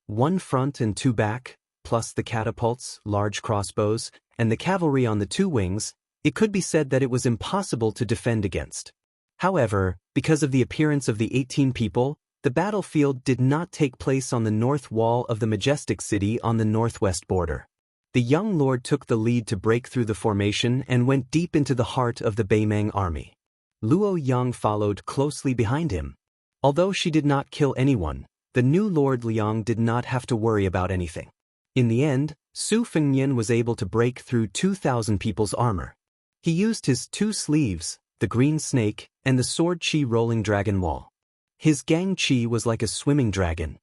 1 front and 2 back, plus the catapults, large crossbows, and the cavalry on the 2 wings, it could be said that it was impossible to defend against. However, because of the appearance of the 18 people, the battlefield did not take place on the north wall of the majestic city on the northwest border. The young lord took the lead to break through the formation and went deep into the heart of the Beimeng army. Luo Yang followed closely behind him. Although she did not kill anyone, the new Lord Liang did not have to worry about anything. In the end, Su Fengnian was able to break through 2,000 people's armor. He used his 2 sleeves, the green snake, and the sword chi rolling dragon wall. His gang chi was like a swimming dragon.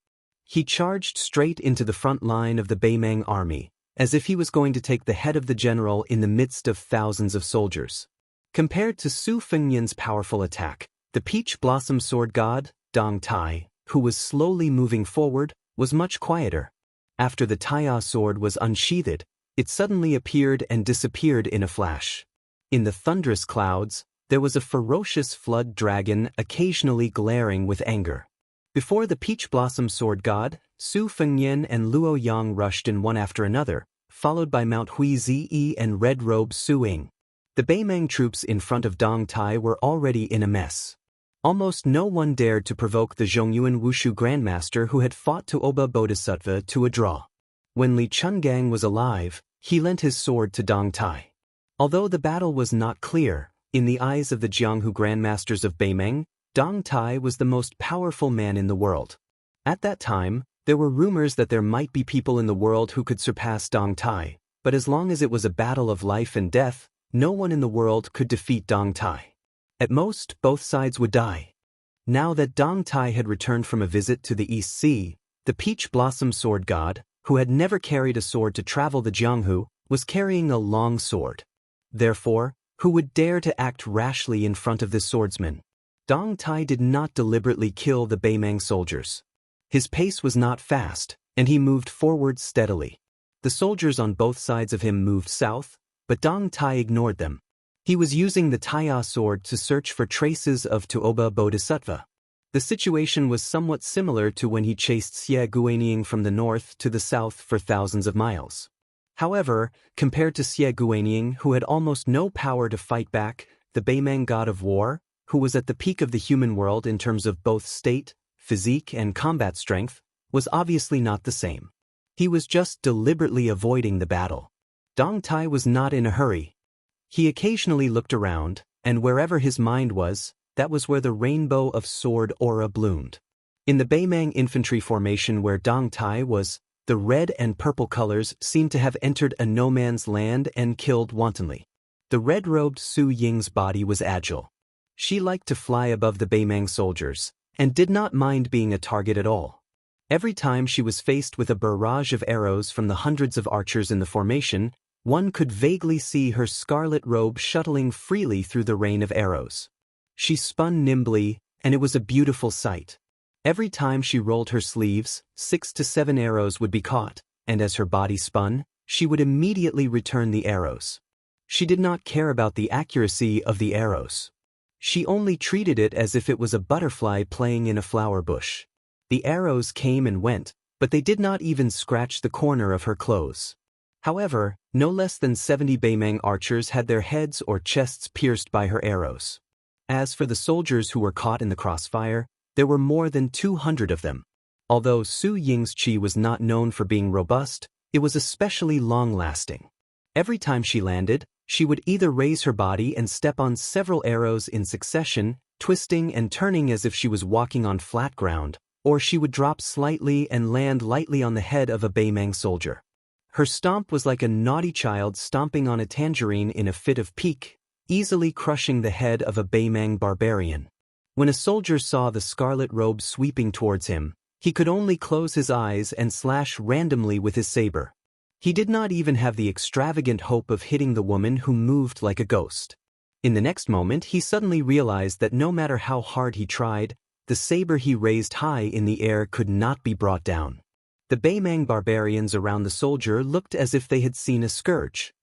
He charged straight into the front line of the Beimeng army, as if he was going to take the head of the general in the midst of thousands of soldiers. Compared to Su Fengnian's powerful attack, the peach blossom sword god, Dong Tai, who was slowly moving forward, was much quieter. After the Taiya sword was unsheathed, it suddenly appeared and disappeared in a flash. In the thunderous clouds, there was a ferocious flood dragon occasionally glaring with anger. Before the peach blossom sword god, Su Fengnian and Luo Yang rushed in one after another, followed by Mount Hui Zi and Red Robe Su Ying. The Beimang troops in front of Dong Tai were already in a mess. Almost no one dared to provoke the Zhongyuan Wushu Grandmaster who had fought to Oba Bodhisattva to a draw. When Li Chungang was alive, he lent his sword to Dong Tai. Although the battle was not clear, in the eyes of the Jianghu Grandmasters of Beimang, Dong Tai was the most powerful man in the world. At that time, there were rumors that there might be people in the world who could surpass Dong Tai, but as long as it was a battle of life and death, no one in the world could defeat Dong Tai. At most, both sides would die. Now that Dong Tai had returned from a visit to the East Sea, the peach blossom sword god, who had never carried a sword to travel the Jianghu, was carrying a long sword. Therefore, who would dare to act rashly in front of this swordsman? Dong Tai did not deliberately kill the Beimang soldiers. His pace was not fast, and he moved forward steadily. The soldiers on both sides of him moved south, but Dong Tai ignored them. He was using the Taiya sword to search for traces of Tuoba Bodhisattva. The situation was somewhat similar to when he chased Xie Guanying from the north to the south for thousands of miles. However, compared to Xie Guanying, who had almost no power to fight back, the Beimang god of war, who was at the peak of the human world in terms of both state, physique and combat strength, was obviously not the same. He was just deliberately avoiding the battle. Dong Tai was not in a hurry. He occasionally looked around, and wherever his mind was, that was where the rainbow of sword aura bloomed. In the Beimang infantry formation where Dong Tai was, the red and purple colors seemed to have entered a no-man's land and killed wantonly. The red-robed Su Ying's body was agile. She liked to fly above the Beimang soldiers, and did not mind being a target at all. Every time she was faced with a barrage of arrows from the hundreds of archers in the formation, one could vaguely see her scarlet robe shuttling freely through the rain of arrows. She spun nimbly, and it was a beautiful sight. Every time she rolled her sleeves, 6 to 7 arrows would be caught, and as her body spun, she would immediately return the arrows. She did not care about the accuracy of the arrows. She only treated it as if it was a butterfly playing in a flower bush. The arrows came and went, but they did not even scratch the corner of her clothes. However, no less than 70 Beimang archers had their heads or chests pierced by her arrows. As for the soldiers who were caught in the crossfire, there were more than 200 of them. Although Su Ying's chi was not known for being robust, it was especially long-lasting. Every time she landed, she would either raise her body and step on several arrows in succession, twisting and turning as if she was walking on flat ground, or she would drop slightly and land lightly on the head of a Beimang soldier. Her stomp was like a naughty child stomping on a tangerine in a fit of pique, easily crushing the head of a Beimang barbarian. When a soldier saw the scarlet robe sweeping towards him, he could only close his eyes and slash randomly with his saber. He did not even have the extravagant hope of hitting the woman who moved like a ghost. In the next moment he suddenly realized that no matter how hard he tried, the saber he raised high in the air could not be brought down. The Beimang barbarians around the soldier looked as if they had seen a scourge.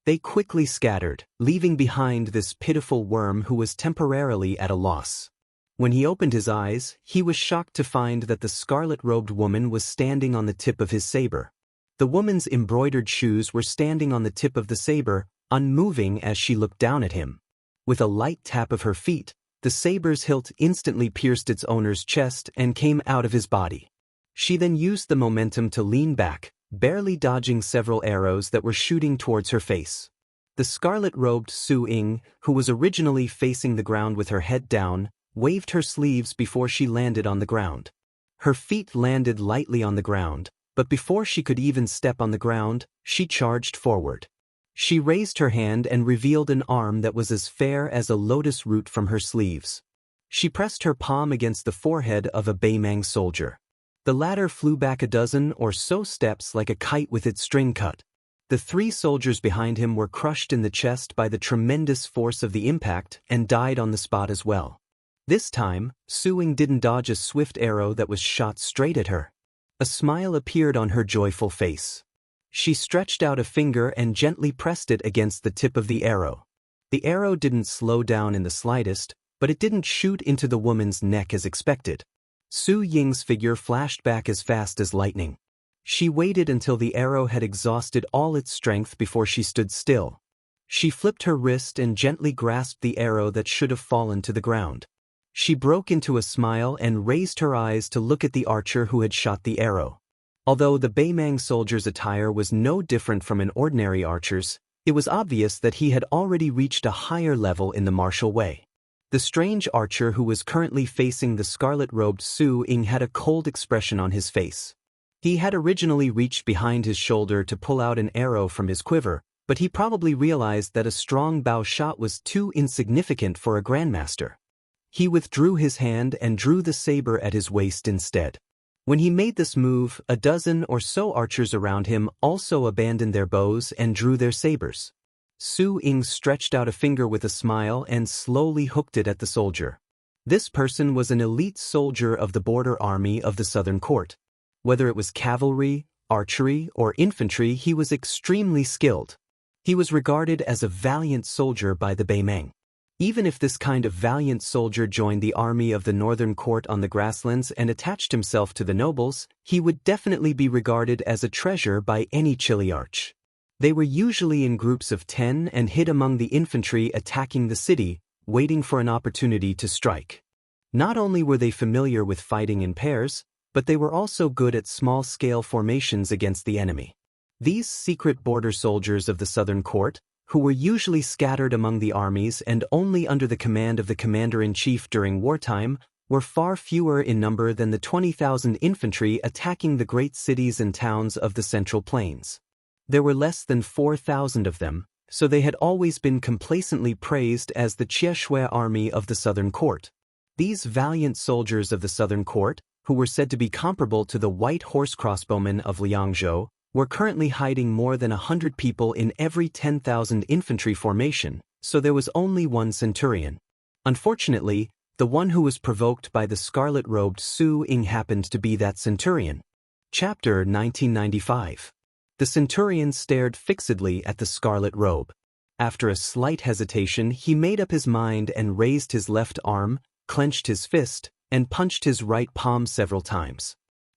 They quickly scattered, leaving behind this pitiful worm who was temporarily at a loss. When he opened his eyes, he was shocked to find that the scarlet-robed woman was standing on the tip of his saber. The woman's embroidered shoes were standing on the tip of the saber, unmoving as she looked down at him. With a light tap of her feet, the saber's hilt instantly pierced its owner's chest and came out of his body. She then used the momentum to lean back, barely dodging several arrows that were shooting towards her face. The scarlet-robed Su Ying, who was originally facing the ground with her head down, waved her sleeves before she landed on the ground. Her feet landed lightly on the ground, but before she could even step on the ground, she charged forward. She raised her hand and revealed an arm that was as fair as a lotus root from her sleeves. She pressed her palm against the forehead of a Beimang soldier. The latter flew back a dozen or so steps like a kite with its string cut. The 3 soldiers behind him were crushed in the chest by the tremendous force of the impact and died on the spot as well. This time, Su Ying didn't dodge a swift arrow that was shot straight at her. A smile appeared on her joyful face. She stretched out a finger and gently pressed it against the tip of the arrow. The arrow didn't slow down in the slightest, but it didn't shoot into the woman's neck as expected. Su Ying's figure flashed back as fast as lightning. She waited until the arrow had exhausted all its strength before she stood still. She flipped her wrist and gently grasped the arrow that should have fallen to the ground. She broke into a smile and raised her eyes to look at the archer who had shot the arrow. Although the Beimang soldier's attire was no different from an ordinary archer's, it was obvious that he had already reached a higher level in the martial way. The strange archer who was currently facing the scarlet-robed Su Ying had a cold expression on his face. He had originally reached behind his shoulder to pull out an arrow from his quiver, but he probably realized that a strong bow shot was too insignificant for a grandmaster. He withdrew his hand and drew the saber at his waist instead. When he made this move, a dozen or so archers around him also abandoned their bows and drew their sabers. Su Ying stretched out a finger with a smile and slowly hooked it at the soldier. This person was an elite soldier of the border army of the Southern Court. Whether it was cavalry, archery, or infantry, he was extremely skilled. He was regarded as a valiant soldier by the Beimang. Even if this kind of valiant soldier joined the army of the Northern Court on the grasslands and attached himself to the nobles, he would definitely be regarded as a treasure by any Chiliarch. They were usually in groups of 10 and hid among the infantry attacking the city, waiting for an opportunity to strike. Not only were they familiar with fighting in pairs, but they were also good at small-scale formations against the enemy. These secret border soldiers of the Southern Court, who were usually scattered among the armies and only under the command of the commander-in-chief during wartime, were far fewer in number than the 20,000 infantry attacking the great cities and towns of the Central Plains. There were less than 4,000 of them, so they had always been complacently praised as the Chieshui army of the Southern Court. These valiant soldiers of the Southern Court, who were said to be comparable to the white horse crossbowmen of Liangzhou, were currently hiding more than 100 people in every 10,000 infantry formation, so there was only one centurion. Unfortunately, the one who was provoked by the scarlet-robed Su Ying happened to be that centurion. Chapter 1995. The centurion stared fixedly at the scarlet robe. After a slight hesitation, he made up his mind and raised his left arm, clenched his fist, and punched his right palm several times.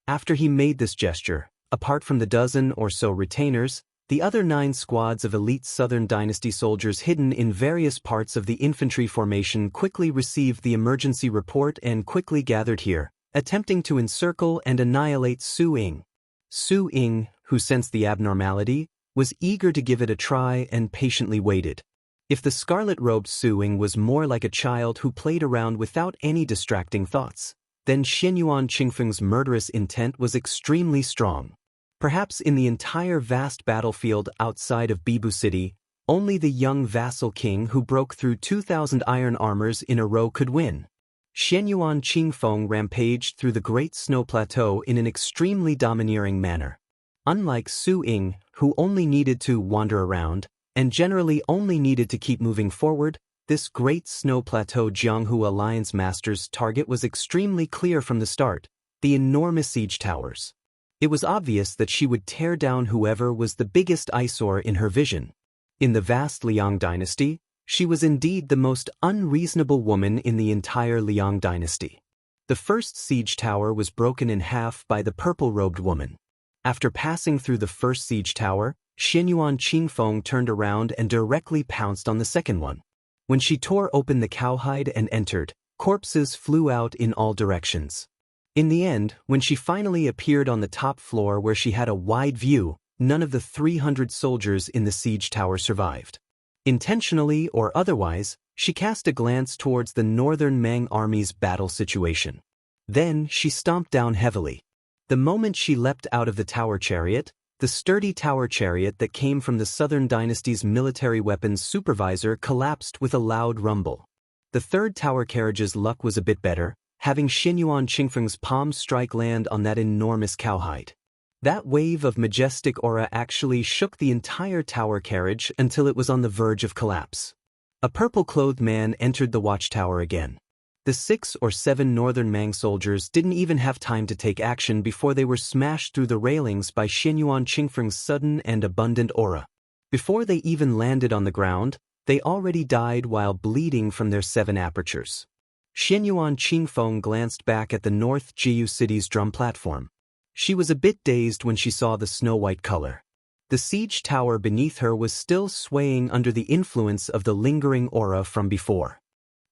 After he made this gesture, apart from the dozen or so retainers, the other 9 squads of elite Southern Dynasty soldiers hidden in various parts of the infantry formation quickly received the emergency report and quickly gathered here, attempting to encircle and annihilate Su Ying. Su Ying, who sensed the abnormality, was eager to give it a try and patiently waited. If the scarlet-robed Su Ying was more like a child who played around without any distracting thoughts, then Xianyuan Qingfeng's murderous intent was extremely strong. Perhaps in the entire vast battlefield outside of Bibu City, only the young vassal king who broke through 2,000 iron armors in a row could win. Xianyuan Qingfeng rampaged through the Great Snow Plateau in an extremely domineering manner. Unlike Su Ying, who only needed to wander around, and generally only needed to keep moving forward, this Great Snow Plateau Jianghu Alliance Master's target was extremely clear from the start: the enormous siege towers. It was obvious that she would tear down whoever was the biggest eyesore in her vision. In the vast Liang dynasty, she was indeed the most unreasonable woman in the entire Liang dynasty. The first siege tower was broken in half by the purple-robed woman. After passing through the first siege tower, Xianyuan Qingfeng turned around and directly pounced on the second one. When she tore open the cowhide and entered, corpses flew out in all directions. In the end, when she finally appeared on the top floor where she had a wide view, none of the 300 soldiers in the siege tower survived. Intentionally or otherwise, she cast a glance towards the Northern Mang army's battle situation. Then she stomped down heavily. The moment she leapt out of the tower chariot, the sturdy tower chariot that came from the Southern Dynasty's military weapons supervisor collapsed with a loud rumble. The third tower carriage's luck was a bit better, having Xianyuan Qingfeng's palm strike land on that enormous cowhide. That wave of majestic aura actually shook the entire tower carriage until it was on the verge of collapse. A purple-clothed man entered the watchtower again. The 6 or 7 northern Mang soldiers didn't even have time to take action before they were smashed through the railings by Xianyuan Qingfeng's sudden and abundant aura. Before they even landed on the ground, they already died while bleeding from their 7 apertures. Xianyuan Qingfeng glanced back at the North Jiu City's drum platform. She was a bit dazed when she saw the snow-white color. The siege tower beneath her was still swaying under the influence of the lingering aura from before.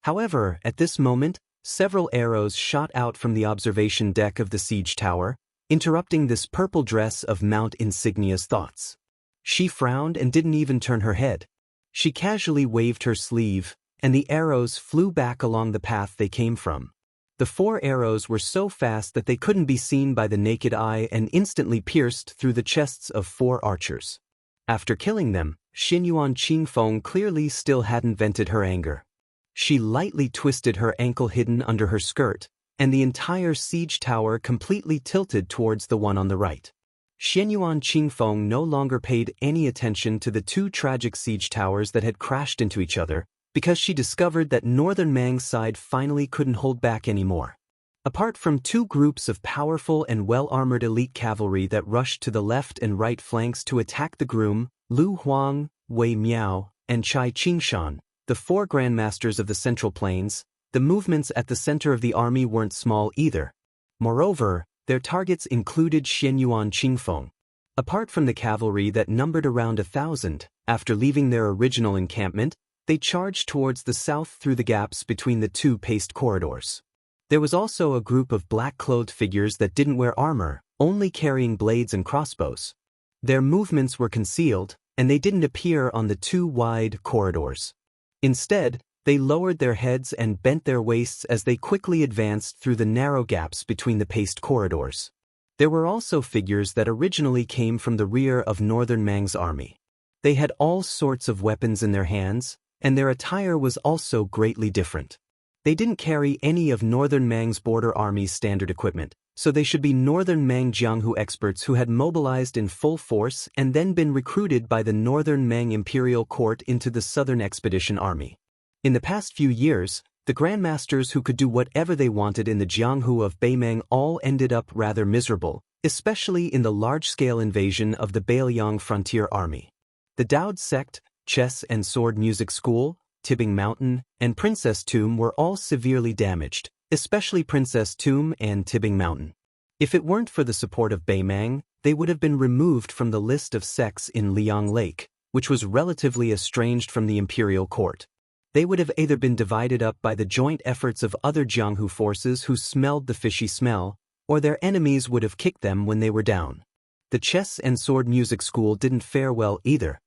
However, at this moment, several arrows shot out from the observation deck of the siege tower, interrupting this purple dress of Mount Insignia's thoughts. She frowned and didn't even turn her head. She casually waved her sleeve, and the arrows flew back along the path they came from. The 4 arrows were so fast that they couldn't be seen by the naked eye and instantly pierced through the chests of 4 archers. After killing them, Xianyuan Qingfeng clearly still hadn't vented her anger. She lightly twisted her ankle hidden under her skirt, and the entire siege tower completely tilted towards the one on the right. Xianyuan Qingfeng no longer paid any attention to the 2 tragic siege towers that had crashed into each other, because she discovered that Northern Mang's side finally couldn't hold back anymore. Apart from 2 groups of powerful and well-armored elite cavalry that rushed to the left and right flanks to attack the groom, Lu Huang, Wei Miao, and Chai Qingshan, the 4 grandmasters of the Central Plains, the movements at the center of the army weren't small either. Moreover, their targets included Xianyuan Qingfeng. Apart from the cavalry that numbered around 1,000, after leaving their original encampment, they charged towards the south through the gaps between the 2 paced corridors. There was also a group of black-clothed figures that didn't wear armor, only carrying blades and crossbows. Their movements were concealed, and they didn't appear on the 2 wide corridors. Instead, they lowered their heads and bent their waists as they quickly advanced through the narrow gaps between the paced corridors. There were also figures that originally came from the rear of Northern Mang's army. They had all sorts of weapons in their hands, and their attire was also greatly different. They didn't carry any of Northern Mang's border army's standard equipment, so they should be Northern Mang Jianghu experts who had mobilized in full force and then been recruited by the Northern Mang Imperial Court into the Southern Expedition Army. In the past few years, the grandmasters who could do whatever they wanted in the Jianghu of Beimang all ended up rather miserable, especially in the large-scale invasion of the Beiliang Frontier Army. The Daoist sect, Chess and Sword Music School, Tibing Mountain, and Princess Tomb were all severely damaged, especially Princess Tomb and Tibing Mountain. If it weren't for the support of Beimang, they would have been removed from the list of sects in Liang Lake, which was relatively estranged from the imperial court. They would have either been divided up by the joint efforts of other Jianghu forces who smelled the fishy smell, or their enemies would have kicked them when they were down. The Chess and Sword Music School didn't fare well either.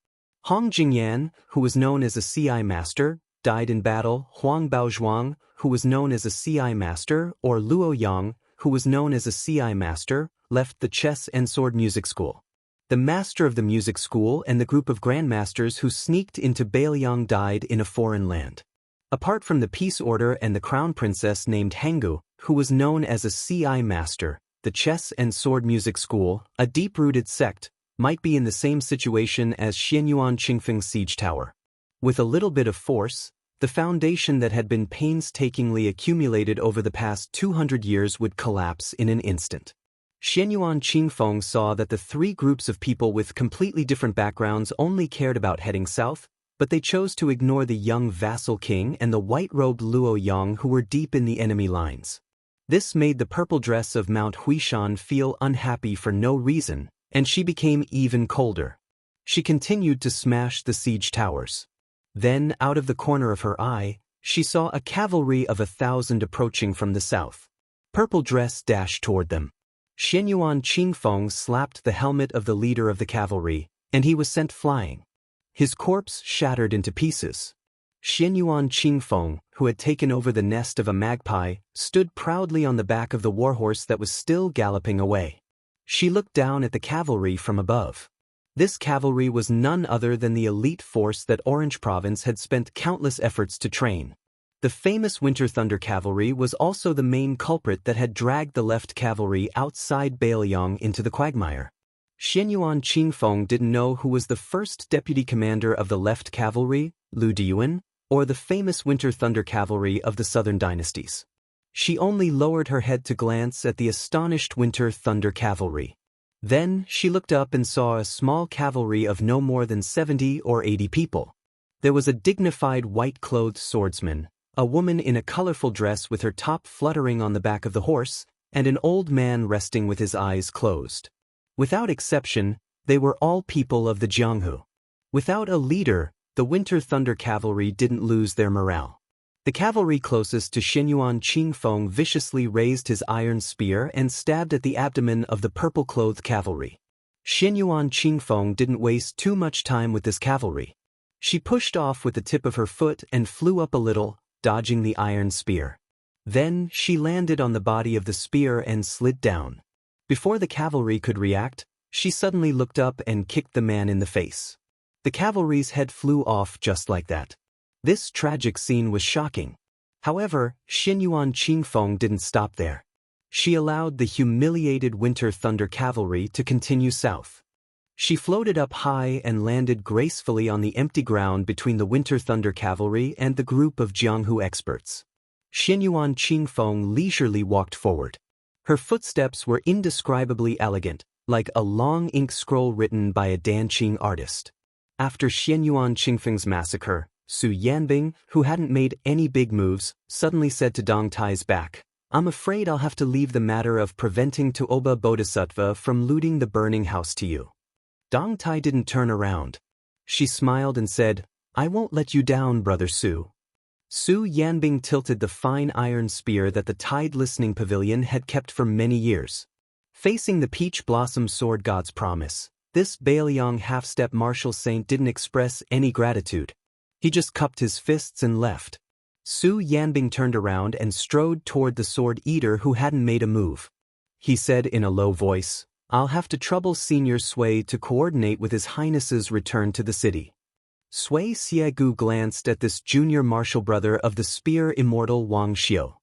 Hong Jingyan, who was known as a CI master, died in battle. Huang Baozhuang, who was known as a CI master, or Luo Yang, who was known as a CI master, left the Chess and Sword Music School. The master of the music school and the group of grandmasters who sneaked into Beiliang died in a foreign land. Apart from the peace order and the crown princess named Hengu, who was known as a CI master, the Chess and Sword Music School, a deep-rooted sect, might be in the same situation as Xianyuan Qingfeng's siege tower. With a little bit of force, the foundation that had been painstakingly accumulated over the past 200 years would collapse in an instant. Xianyuan Qingfeng saw that the 3 groups of people with completely different backgrounds only cared about heading south, but they chose to ignore the young vassal king and the white-robed Luo Yang who were deep in the enemy lines. This made the purple dress of Mount Huishan feel unhappy for no reason, and she became even colder. She continued to smash the siege towers. Then, out of the corner of her eye, she saw a cavalry of 1,000 approaching from the south. Purple Dress dashed toward them. Xianyuan Qingfeng slapped the helmet of the leader of the cavalry, and he was sent flying. His corpse shattered into pieces. Xianyuan Qingfeng, who had taken over the nest of a magpie, stood proudly on the back of the warhorse that was still galloping away. She looked down at the cavalry from above. This cavalry was none other than the elite force that Orange Province had spent countless efforts to train. The famous Winter Thunder Cavalry was also the main culprit that had dragged the left cavalry outside Bailiang into the quagmire. Xianyuan Qingfeng didn't know who was the first deputy commander of the left cavalry, Lu Diyuan, or the famous Winter Thunder Cavalry of the southern dynasties. She only lowered her head to glance at the astonished Winter Thunder Cavalry. Then she looked up and saw a small cavalry of no more than 70 or 80 people. There was a dignified white-clothed swordsman, a woman in a colorful dress with her top fluttering on the back of the horse, and an old man resting with his eyes closed. Without exception, they were all people of the Jianghu. Without a leader, the Winter Thunder Cavalry didn't lose their morale. The cavalry closest to Xianyuan Qingfeng viciously raised his iron spear and stabbed at the abdomen of the purple-clothed cavalry. Xianyuan Qingfeng didn't waste too much time with this cavalry. She pushed off with the tip of her foot and flew up a little, dodging the iron spear. Then she landed on the body of the spear and slid down. Before the cavalry could react, she suddenly looked up and kicked the man in the face. The cavalry's head flew off just like that. This tragic scene was shocking. However, Xianyuan Qingfeng didn't stop there. She allowed the humiliated Winter Thunder Cavalry to continue south. She floated up high and landed gracefully on the empty ground between the Winter Thunder Cavalry and the group of Jianghu experts. Xianyuan Qingfeng leisurely walked forward. Her footsteps were indescribably elegant, like a long ink scroll written by a Danqing artist. After Xianyuan Qingfeng's massacre, Su Yanbing, who hadn't made any big moves, suddenly said to Dong Tai's back, "I'm afraid I'll have to leave the matter of preventing Tuoba Bodhisattva from looting the burning house to you." Dong Tai didn't turn around. She smiled and said, "I won't let you down, Brother Su." Su Yanbing tilted the fine iron spear that the Tide Listening Pavilion had kept for many years. Facing the Peach Blossom Sword God's promise, this Bailiang half-step martial saint didn't express any gratitude. He just cupped his fists and left. Su Yanbing turned around and strode toward the sword eater who hadn't made a move. He said in a low voice, "I'll have to trouble Senior Sui to coordinate with His Highness's return to the city." Sui Xiegu glanced at this junior martial brother of the spear immortal Wang Xiu.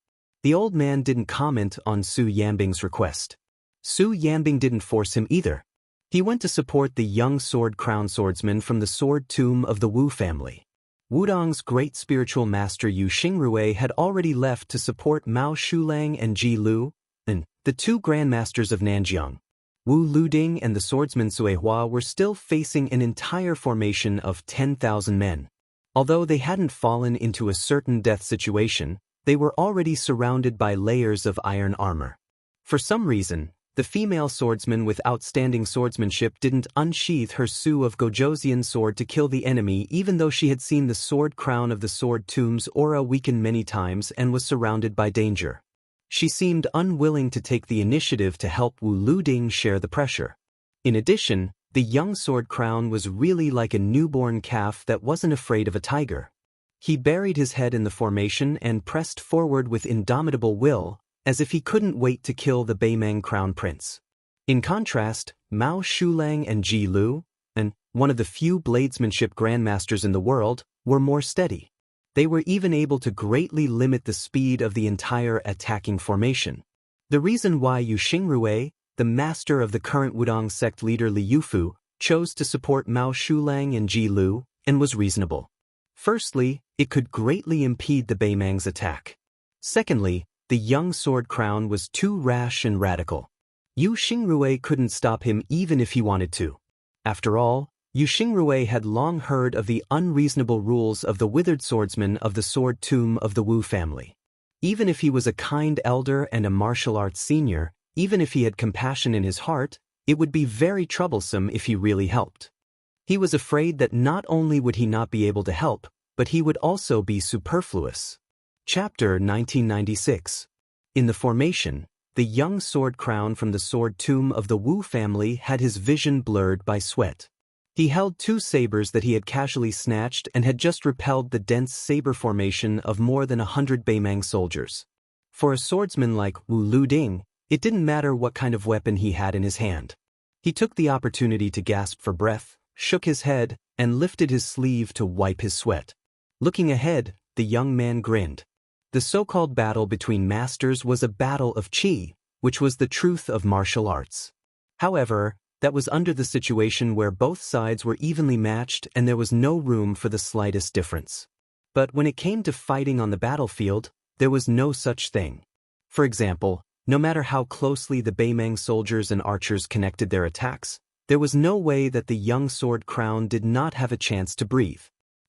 The old man didn't comment on Su Yanbing's request. Su Yanbing didn't force him either. He went to support the young sword-crowned swordsman from the sword tomb of the Wu family. Wudong's great spiritual master Yu Xingrui had already left to support Mao Shulang and Ji Lu, and the two grandmasters of Nanjiang. Wu Luding and the swordsman Sui Hua were still facing an entire formation of 10,000 men. Although they hadn't fallen into a certain death situation, they were already surrounded by layers of iron armor. For some reason, the female swordsman with outstanding swordsmanship didn't unsheath her Su of Gojosian sword to kill the enemy even though she had seen the sword crown of the sword tomb's aura weaken many times and was surrounded by danger. She seemed unwilling to take the initiative to help Wu Luding share the pressure. In addition, the young sword crown was really like a newborn calf that wasn't afraid of a tiger. He buried his head in the formation and pressed forward with indomitable will, as if he couldn't wait to kill the Beimang crown prince. In contrast, Mao Shulang and Ji Lu, and one of the few bladesmanship grandmasters in the world, were more steady. They were even able to greatly limit the speed of the entire attacking formation. The reason why Yu Xingrui, the master of the current Wudong sect leader Li Yufu, chose to support Mao Shulang and Ji Lu, and was reasonable. Firstly, it could greatly impede the Beimang's attack. Secondly, the young sword crown was too rash and radical. Yu Xingrui couldn't stop him even if he wanted to. After all, Yu Xingrui had long heard of the unreasonable rules of the withered swordsman of the sword tomb of the Wu family. Even if he was a kind elder and a martial arts senior, even if he had compassion in his heart, it would be very troublesome if he really helped. He was afraid that not only would he not be able to help, but he would also be superfluous. Chapter 1996. In the formation, the young sword crown from the sword tomb of the Wu family had his vision blurred by sweat. He held two sabers that he had casually snatched and had just repelled the dense saber formation of more than 100 Beimang soldiers. For a swordsman like Wu Luding, it didn't matter what kind of weapon he had in his hand. He took the opportunity to gasp for breath, shook his head, and lifted his sleeve to wipe his sweat. Looking ahead, the young man grinned. The so-called battle between masters was a battle of qi, which was the truth of martial arts. However, that was under the situation where both sides were evenly matched and there was no room for the slightest difference. But when it came to fighting on the battlefield, there was no such thing. For example, no matter how closely the Beimeng soldiers and archers connected their attacks, there was no way that the young sword crown did not have a chance to breathe.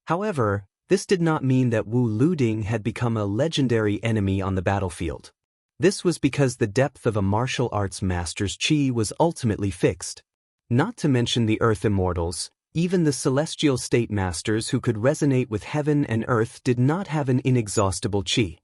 However, this did not mean that Wu Luding had become a legendary enemy on the battlefield. This was because the depth of a martial arts master's qi was ultimately fixed. Not to mention the earth immortals, even the celestial state masters who could resonate with heaven and earth did not have an inexhaustible qi.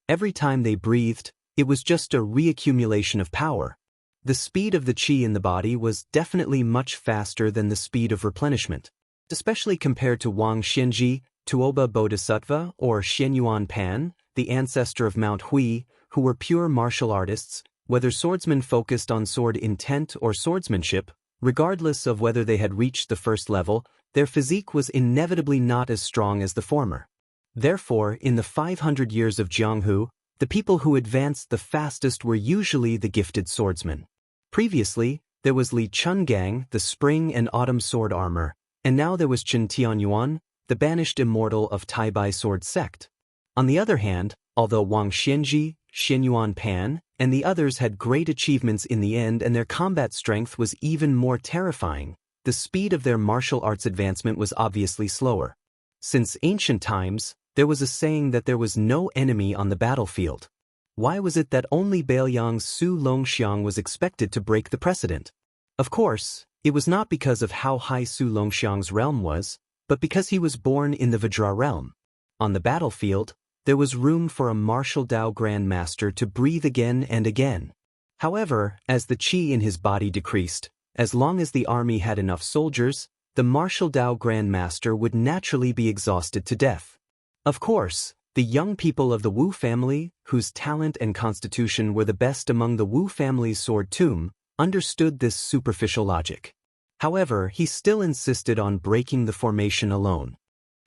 Every time they breathed, it was just a reaccumulation of power. The speed of the qi in the body was definitely much faster than the speed of replenishment, especially compared to Wang Xianji, Tuoba Bodhisattva, or Xianyuan Pan, the ancestor of Mount Hui, who were pure martial artists, whether swordsmen focused on sword intent or swordsmanship. Regardless of whether they had reached the first level, their physique was inevitably not as strong as the former. Therefore, in the 500 years of Jianghu, the people who advanced the fastest were usually the gifted swordsmen. Previously, there was Li Chungang, the spring and autumn sword armor, and now there was Chen Tianyuan, the banished immortal of Taibai sword sect. On the other hand, although Wang Xianji, Xianyuan Pan, and the others had great achievements in the end and their combat strength was even more terrifying, the speed of their martial arts advancement was obviously slower. Since ancient times, there was a saying that there was no enemy on the battlefield. Why was it that only Beiliang's Su Longxiang was expected to break the precedent? Of course, it was not because of how high Su Longxiang's realm was, but because he was born in the Vajra realm. On the battlefield, there was room for a martial Dao Grand Master to breathe again and again. However, as the qi in his body decreased, as long as the army had enough soldiers, the martial Dao Grand Master would naturally be exhausted to death. Of course, the young people of the Wu family, whose talent and constitution were the best among the Wu family's sword tomb, understood this superficial logic. However, he still insisted on breaking the formation alone.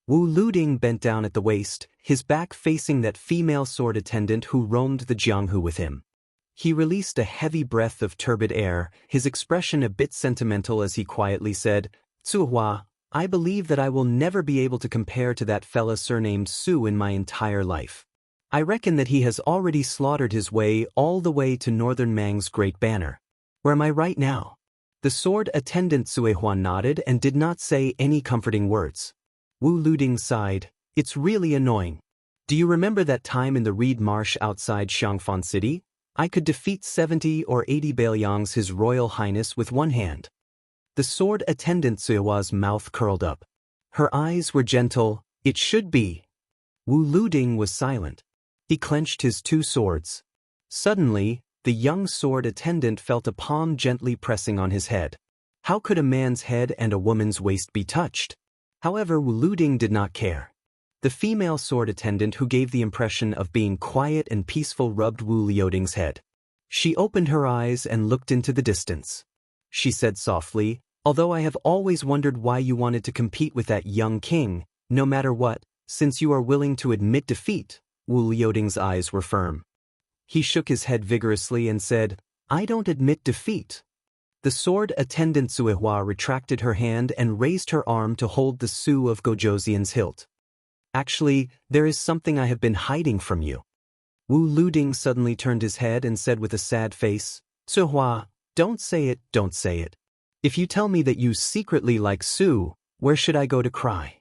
Wu Luding bent down at the waist, his back facing that female sword attendant who roamed the Jianghu with him. He released a heavy breath of turbid air, his expression a bit sentimental as he quietly said, "Zuhua, I believe that I will never be able to compare to that fella surnamed Su in my entire life. I reckon that he has already slaughtered his way all the way to Northern Mang's great banner. Where am I right now?" The sword attendant Suehuan nodded and did not say any comforting words. Wu Luding sighed, "It's really annoying. Do you remember that time in the reed marsh outside Xiangfan City? I could defeat 70 or 80 Beiliangs His Royal Highness with one hand." The sword attendant Suehua's mouth curled up. Her eyes were gentle. "It should be." Wu Luding was silent. He clenched his two swords. Suddenly, the young sword attendant felt a palm gently pressing on his head. How could a man's head and a woman's waist be touched? However, Wu Luding did not care. The female sword attendant who gave the impression of being quiet and peaceful rubbed Wu Liuding's head. She opened her eyes and looked into the distance. She said softly, "Although I have always wondered why you wanted to compete with that young king, no matter what, since you are willing to admit defeat." Wu Liuding's eyes were firm. He shook his head vigorously and said, "I don't admit defeat." The sword attendant Suehua retracted her hand and raised her arm to hold the Su of Gojoseon's hilt. "Actually, there is something I have been hiding from you." Wu Luding suddenly turned his head and said with a sad face, "Suehua, don't say it, don't say it. If you tell me that you secretly like Su, where should I go to cry?"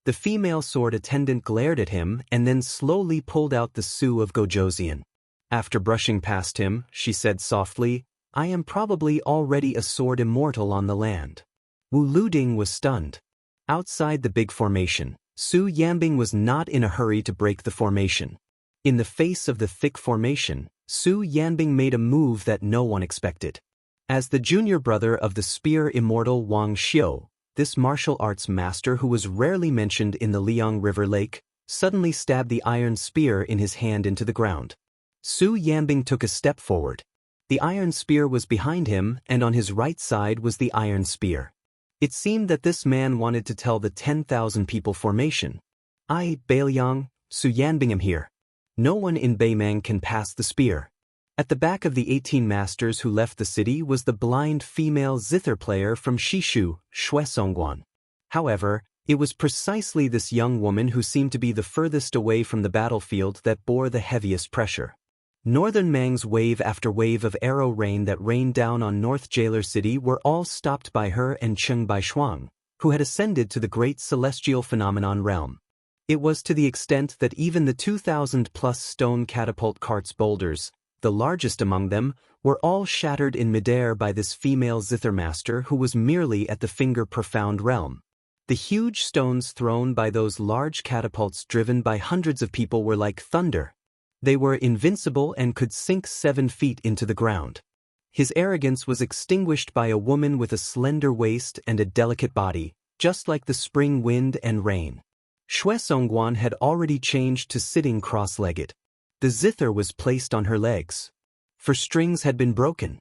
The female sword attendant glared at him and then slowly pulled out the Su of Gojoseon. After brushing past him, she said softly, "I am probably already a sword immortal on the land." Wu Luding was stunned. Outside the big formation, Su Yanbing was not in a hurry to break the formation. In the face of the thick formation, Su Yanbing made a move that no one expected. As the junior brother of the spear immortal Wang Xiu, this martial arts master who was rarely mentioned in the Liang River Lake, suddenly stabbed the iron spear in his hand into the ground. Su Yanbing took a step forward. The iron spear was behind him, and on his right side was the iron spear. It seemed that this man wanted to tell the 10,000 people formation. "I, Beiliang," Su Yanbingham here. No one in Beimang can pass the spear. At the back of the 18 masters who left the city was the blind female zither player from Shishu, Shuesongguan. However, it was precisely this young woman who seemed to be the furthest away from the battlefield that bore the heaviest pressure. Northern Mang's wave after wave of arrow rain that rained down on North Jailer City were all stopped by her and Cheng Baishuang, who had ascended to the great celestial phenomenon realm. It was to the extent that even the 2,000-plus stone catapult cart's boulders, the largest among them, were all shattered in midair by this female zither master who was merely at the finger-profound realm. The huge stones thrown by those large catapults driven by hundreds of people were like thunder. They were invincible and could sink 7 feet into the ground. His arrogance was extinguished by a woman with a slender waist and a delicate body, just like the spring wind and rain. Shuesongguan had already changed to sitting cross-legged. The zither was placed on her legs. For strings had been broken.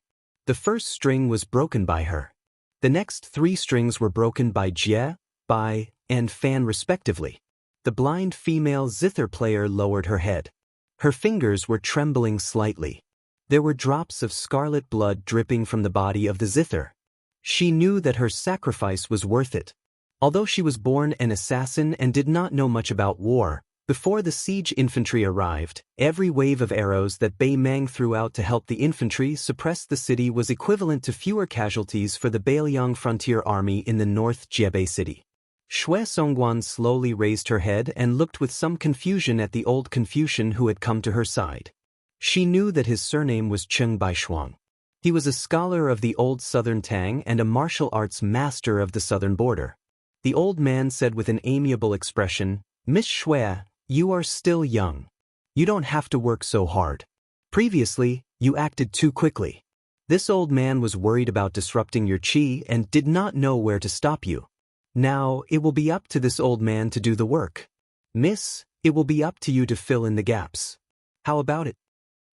The first string was broken by her. The next 3 strings were broken by Jie, Bai, and Fan respectively. The blind female zither player lowered her head. Her fingers were trembling slightly. There were drops of scarlet blood dripping from the body of the zither. She knew that her sacrifice was worth it. Although she was born an assassin and did not know much about war, before the siege infantry arrived, every wave of arrows that Beimang threw out to help the infantry suppress the city was equivalent to fewer casualties for the Beiliang frontier army in the North Jiebei city. Shuesongguan slowly raised her head and looked with some confusion at the old Confucian who had come to her side. She knew that his surname was Cheng Baishuang. He was a scholar of the old southern Tang and a martial arts master of the southern border. The old man said with an amiable expression, "Miss Xue, you are still young. You don't have to work so hard. Previously, you acted too quickly." This old man was worried about disrupting your qi and did not know where to stop you. Now, it will be up to this old man to do the work. Miss, it will be up to you to fill in the gaps. How about it?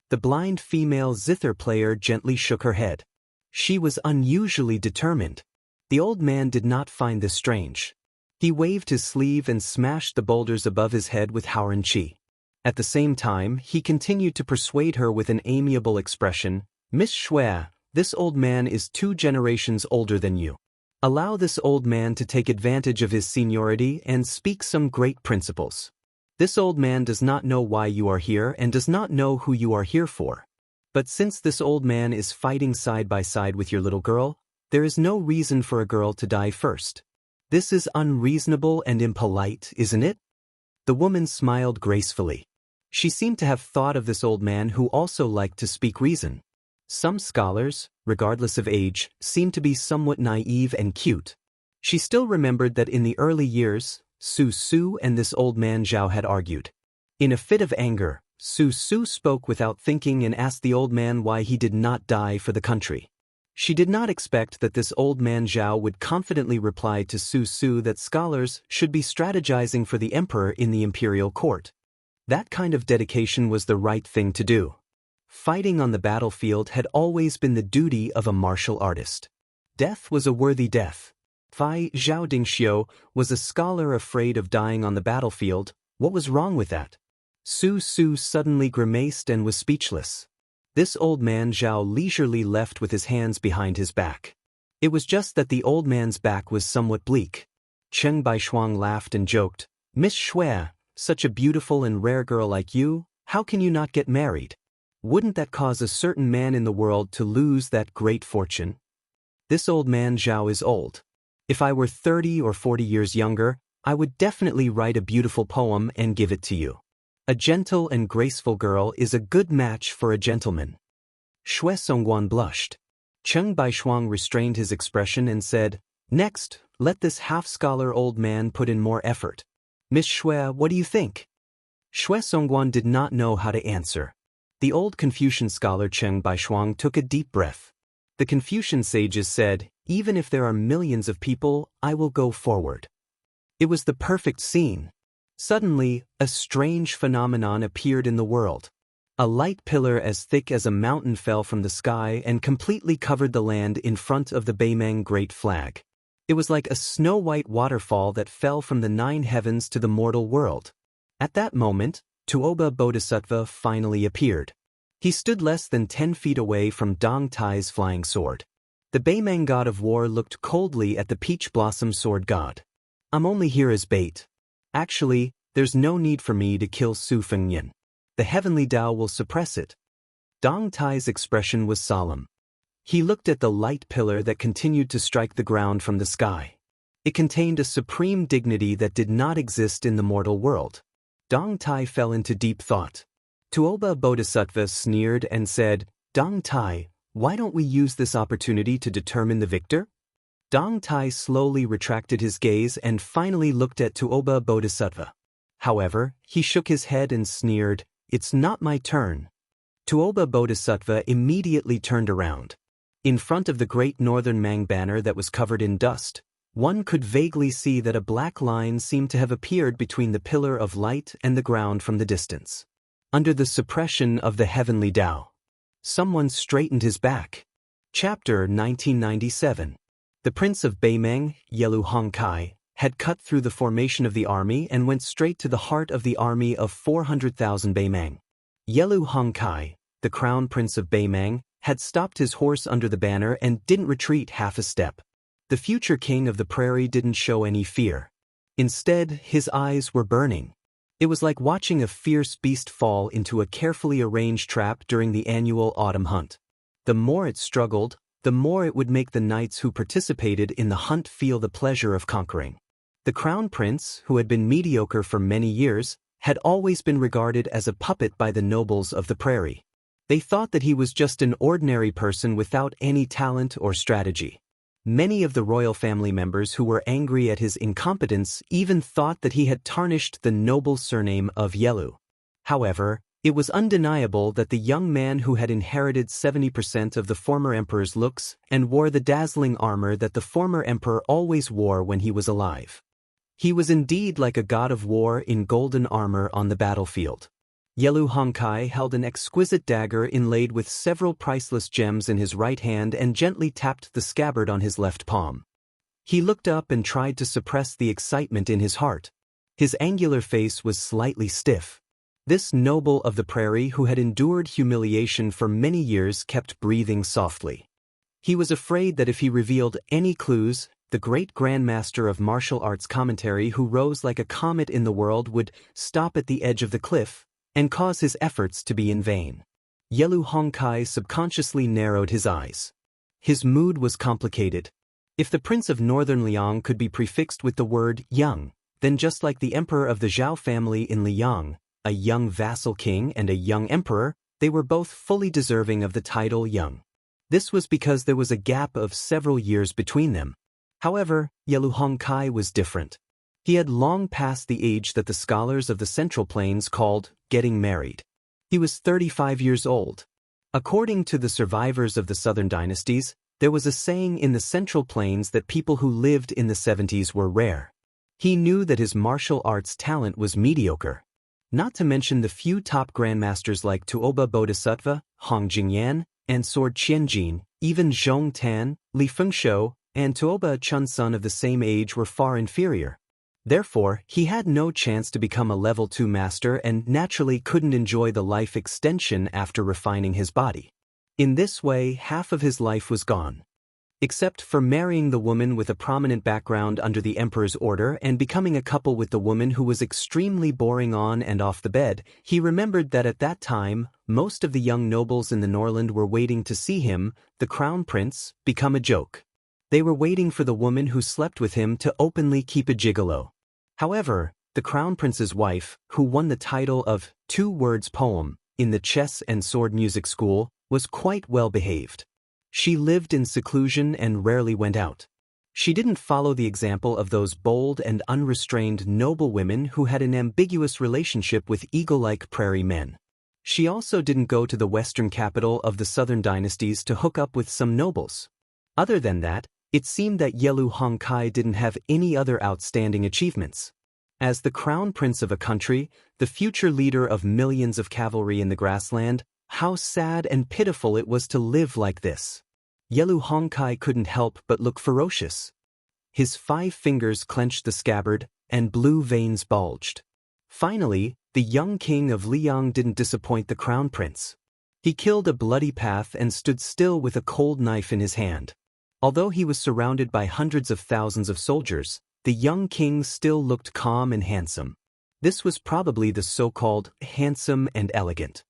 The blind female zither player gently shook her head. She was unusually determined. The old man did not find this strange. He waved his sleeve and smashed the boulders above his head with Howren Qi. At the same time, he continued to persuade her with an amiable expression, "Miss Xue, this old man is 2 generations older than you. Allow this old man to take advantage of his seniority and speak some great principles. This old man does not know why you are here and does not know who you are here for. But since this old man is fighting side by side with your little girl, there is no reason for a girl to die first. This is unreasonable and impolite, isn't it?" The woman smiled gracefully. She seemed to have thought of this old man who also liked to speak reason. Some scholars, regardless of age, seemed to be somewhat naive and cute. She still remembered that in the early years, Su Su and this old man Zhao had argued. In a fit of anger, Su Su spoke without thinking and asked the old man why he did not die for the country. She did not expect that this old man Zhao would confidently reply to Su Su that scholars should be strategizing for the emperor in the imperial court. That kind of dedication was the right thing to do. Fighting on the battlefield had always been the duty of a martial artist. Death was a worthy death. Fai Zhaodingxiu was a scholar afraid of dying on the battlefield. What was wrong with that? Su Su suddenly grimaced and was speechless. This old man Zhao leisurely left with his hands behind his back. It was just that the old man's back was somewhat bleak. Cheng Baishuang laughed and joked, "Miss Xue, such a beautiful and rare girl like you, how can you not get married? Wouldn't that cause a certain man in the world to lose that great fortune?" This old man Zhao is old. If I were 30 or 40 years younger, I would definitely write a beautiful poem and give it to you. A gentle and graceful girl is a good match for a gentleman. Shuesongguan blushed. Cheng Baishuang restrained his expression and said, "Next, let this half-scholar old man put in more effort. Miss Xue, what do you think?" Shuesongguan did not know how to answer. The old Confucian scholar Cheng Baishuang took a deep breath. The Confucian sages said, "Even if there are millions of people, I will go forward." It was the perfect scene. Suddenly, a strange phenomenon appeared in the world. A light pillar as thick as a mountain fell from the sky and completely covered the land in front of the Beimang Great Flag. It was like a snow-white waterfall that fell from the 9 heavens to the mortal world. At that moment, Tuoba Bodhisattva finally appeared. He stood less than 10 feet away from Dong Tai's flying sword. The Beimeng god of war looked coldly at the peach blossom sword god. I'm only here as bait. Actually, there's no need for me to kill Su Fengnian. The heavenly Tao will suppress it. Dong Tai's expression was solemn. He looked at the light pillar that continued to strike the ground from the sky. It contained a supreme dignity that did not exist in the mortal world. Dong Tai fell into deep thought. Tuoba Bodhisattva sneered and said, Dong Tai, why don't we use this opportunity to determine the victor? Dong Tai slowly retracted his gaze and finally looked at Tuoba Bodhisattva. However, he shook his head and sneered, It's not my turn. Tuoba Bodhisattva immediately turned around. In front of the great northern Mang banner that was covered in dust, one could vaguely see that a black line seemed to have appeared between the pillar of light and the ground from the distance. Under the suppression of the heavenly Tao, someone straightened his back. Chapter 1997. The Prince of Beimeng, Yelu Hongkai, had cut through the formation of the army and went straight to the heart of the army of 400,000 Beimeng. Yelu Hongkai, the crown prince of Beimeng, had stopped his horse under the banner and didn't retreat half a step. The future king of the prairie didn't show any fear. Instead, his eyes were burning. It was like watching a fierce beast fall into a carefully arranged trap during the annual autumn hunt. The more it struggled, the more it would make the knights who participated in the hunt feel the pleasure of conquering. The crown prince, who had been mediocre for many years, had always been regarded as a puppet by the nobles of the prairie. They thought that he was just an ordinary person without any talent or strategy. Many of the royal family members who were angry at his incompetence even thought that he had tarnished the noble surname of Yelu. However, it was undeniable that the young man who had inherited 70% of the former emperor's looks and wore the dazzling armor that the former emperor always wore when he was alive. He was indeed like a god of war in golden armor on the battlefield. Yelu Hongkai held an exquisite dagger inlaid with several priceless gems in his right hand and gently tapped the scabbard on his left palm. He looked up and tried to suppress the excitement in his heart. His angular face was slightly stiff. This noble of the prairie who had endured humiliation for many years kept breathing softly. He was afraid that if he revealed any clues, the great grandmaster of martial arts commentary who rose like a comet in the world would stop at the edge of the cliff and cause his efforts to be in vain. Yelu Hongkai subconsciously narrowed his eyes. His mood was complicated. If the prince of northern Liang could be prefixed with the word young, then just like the emperor of the Zhao family in Liang, a young vassal king and a young emperor, they were both fully deserving of the title young. This was because there was a gap of several years between them. However, Yelu Hongkai was different. He had long passed the age that the scholars of the Central Plains called getting married. He was 35 years old. According to the survivors of the southern dynasties, there was a saying in the Central Plains that people who lived in the 70s were rare. He knew that his martial arts talent was mediocre. Not to mention the few top grandmasters like Tuoba Bodhisattva, Hong Jingyan, and Sword Qianjin, even Zhong Tan, Li Fengshou, and Tuoba Chunsun of the same age were far inferior. Therefore, he had no chance to become a level 2 master and naturally couldn't enjoy the life extension after refining his body. In this way, half of his life was gone. Except for marrying the woman with a prominent background under the emperor's order and becoming a couple with the woman who was extremely boring on and off the bed, he remembered that at that time, most of the young nobles in the Norland were waiting to see him, the crown prince, become a joke. They were waiting for the woman who slept with him to openly keep a gigolo. However, the crown prince's wife, who won the title of 2 Words Poem in the chess and sword music school, was quite well behaved. She lived in seclusion and rarely went out. She didn't follow the example of those bold and unrestrained noble women who had an ambiguous relationship with eagle-like prairie men. She also didn't go to the western capital of the southern dynasties to hook up with some nobles. Other than that, it seemed that Yelu Hongkai didn't have any other outstanding achievements. As the crown prince of a country, the future leader of millions of cavalry in the grassland, how sad and pitiful it was to live like this. Yelu Hongkai couldn't help but look ferocious. His 5 fingers clenched the scabbard, and blue veins bulged. Finally, the young king of Liang didn't disappoint the crown prince. He killed a bloody path and stood still with a cold knife in his hand. Although he was surrounded by hundreds of thousands of soldiers, the young king still looked calm and handsome. This was probably the so-called handsome and elegant.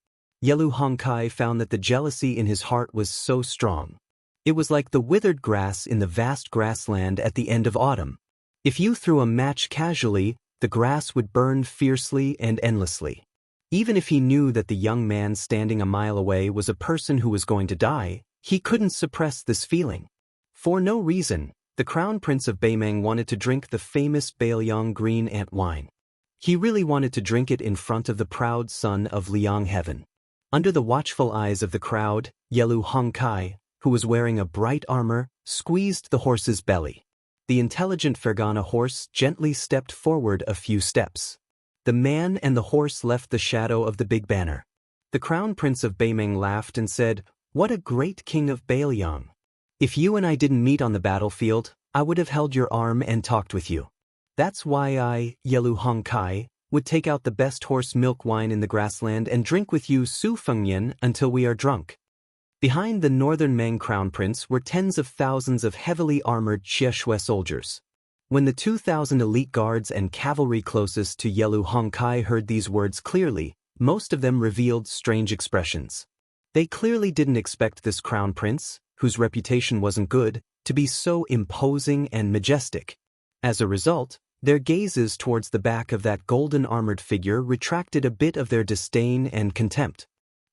Yelu Hongkai found that the jealousy in his heart was so strong. It was like the withered grass in the vast grassland at the end of autumn. If you threw a match casually, the grass would burn fiercely and endlessly. Even if he knew that the young man standing a mile away was a person who was going to die, he couldn't suppress this feeling. For no reason, the crown prince of Beimeng wanted to drink the famous Baoyang green ant wine. He really wanted to drink it in front of the proud son of Liang heaven. Under the watchful eyes of the crowd, Yelu Hongkai, who was wearing a bright armor, squeezed the horse's belly. The intelligent Fergana horse gently stepped forward a few steps. The man and the horse left the shadow of the big banner. The crown prince of Beimeng laughed and said, "What a great king of Baoyang. If you and I didn't meet on the battlefield, I would have held your arm and talked with you. That's why I, Yelu Hongkai, would take out the best horse milk wine in the grassland and drink with you Su Fengyan until we are drunk." Behind the northern Meng crown prince were tens of thousands of heavily armored Xie soldiers. When the 2,000 elite guards and cavalry closest to Yelu Hongkai heard these words clearly, most of them revealed strange expressions. They clearly didn't expect this crown prince, whose reputation wasn't good, to be so imposing and majestic. As a result, their gazes towards the back of that golden armored figure retracted a bit of their disdain and contempt.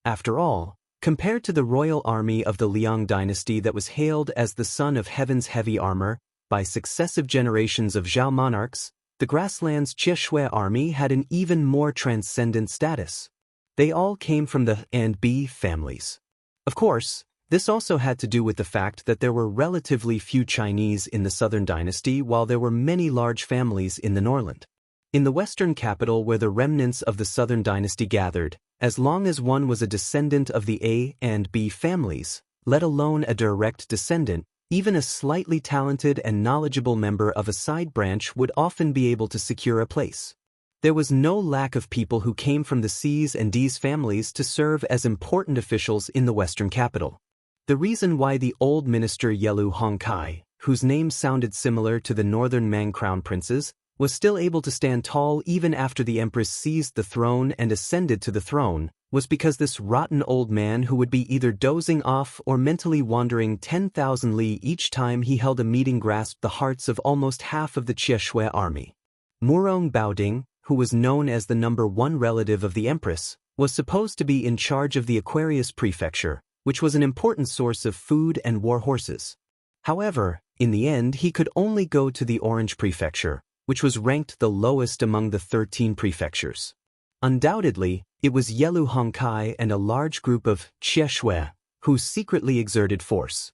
After all, compared to the royal army of the Liang dynasty that was hailed as the son of heaven's heavy armor by successive generations of Zhao monarchs, the grassland's Xie army had an even more transcendent status. They all came from the and B families. Of course, this also had to do with the fact that there were relatively few Chinese in the southern dynasty while there were many large families in the Norland. In the western capital where the remnants of the southern dynasty gathered, as long as one was a descendant of the A and B families, let alone a direct descendant, even a slightly talented and knowledgeable member of a side branch would often be able to secure a place. There was no lack of people who came from the C's and D's families to serve as important officials in the western capital. The reason why the old minister Yelu Hongkai, whose name sounded similar to the northern Mang crown princes, was still able to stand tall even after the empress seized the throne and ascended to the throne, was because this rotten old man who would be either dozing off or mentally wandering 10,000 li each time he held a meeting grasped the hearts of almost half of the Xie army. Murong Baoding, who was known as the #1 relative of the empress, was supposed to be in charge of the Aquarius prefecture, which was an important source of food and war horses. However, in the end he could only go to the Orange prefecture, which was ranked the lowest among the 13 prefectures. Undoubtedly, it was Yelu Hongkai and a large group of Xie who secretly exerted force.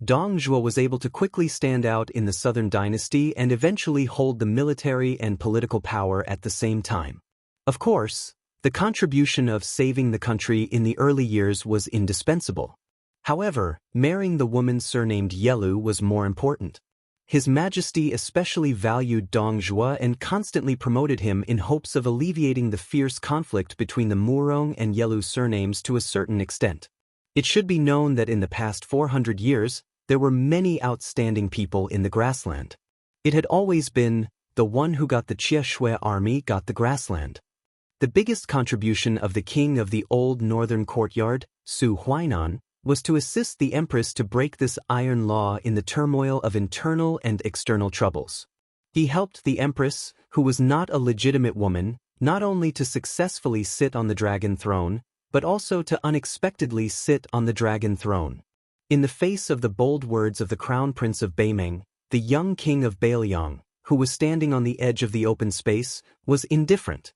Dong Zhuo was able to quickly stand out in the southern dynasty and eventually hold the military and political power at the same time. Of course, the contribution of saving the country in the early years was indispensable. However, marrying the woman surnamed Yelu was more important. His Majesty especially valued Dong Zhuo and constantly promoted him in hopes of alleviating the fierce conflict between the Murong and Yelu surnames to a certain extent. It should be known that in the past 400 years, there were many outstanding people in the grassland. It had always been, the one who got the Xie army got the grassland. The biggest contribution of the king of the old northern courtyard, Su Huainan, was to assist the empress to break this iron law in the turmoil of internal and external troubles. He helped the empress, who was not a legitimate woman, not only to successfully sit on the dragon throne, but also to unexpectedly sit on the dragon throne. In the face of the bold words of the crown prince of Beimeng, the young king of Baoyang, who was standing on the edge of the open space, was indifferent.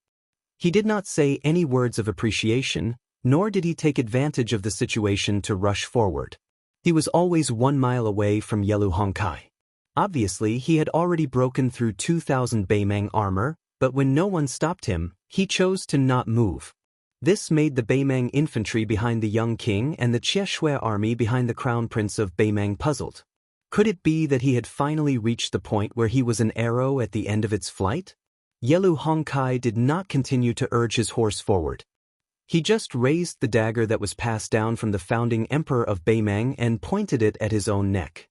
He did not say any words of appreciation, nor did he take advantage of the situation to rush forward. He was always 1 mile away from Yelu Hongkai. Obviously, he had already broken through 2,000 Beimeng armor, but when no one stopped him, he chose to not move. This made the Beimeng infantry behind the young king and the Xie army behind the crown prince of Beimeng puzzled. Could it be that he had finally reached the point where he was an arrow at the end of its flight? Yelu Hongkai did not continue to urge his horse forward. He just raised the dagger that was passed down from the founding emperor of Beimang and pointed it at his own neck.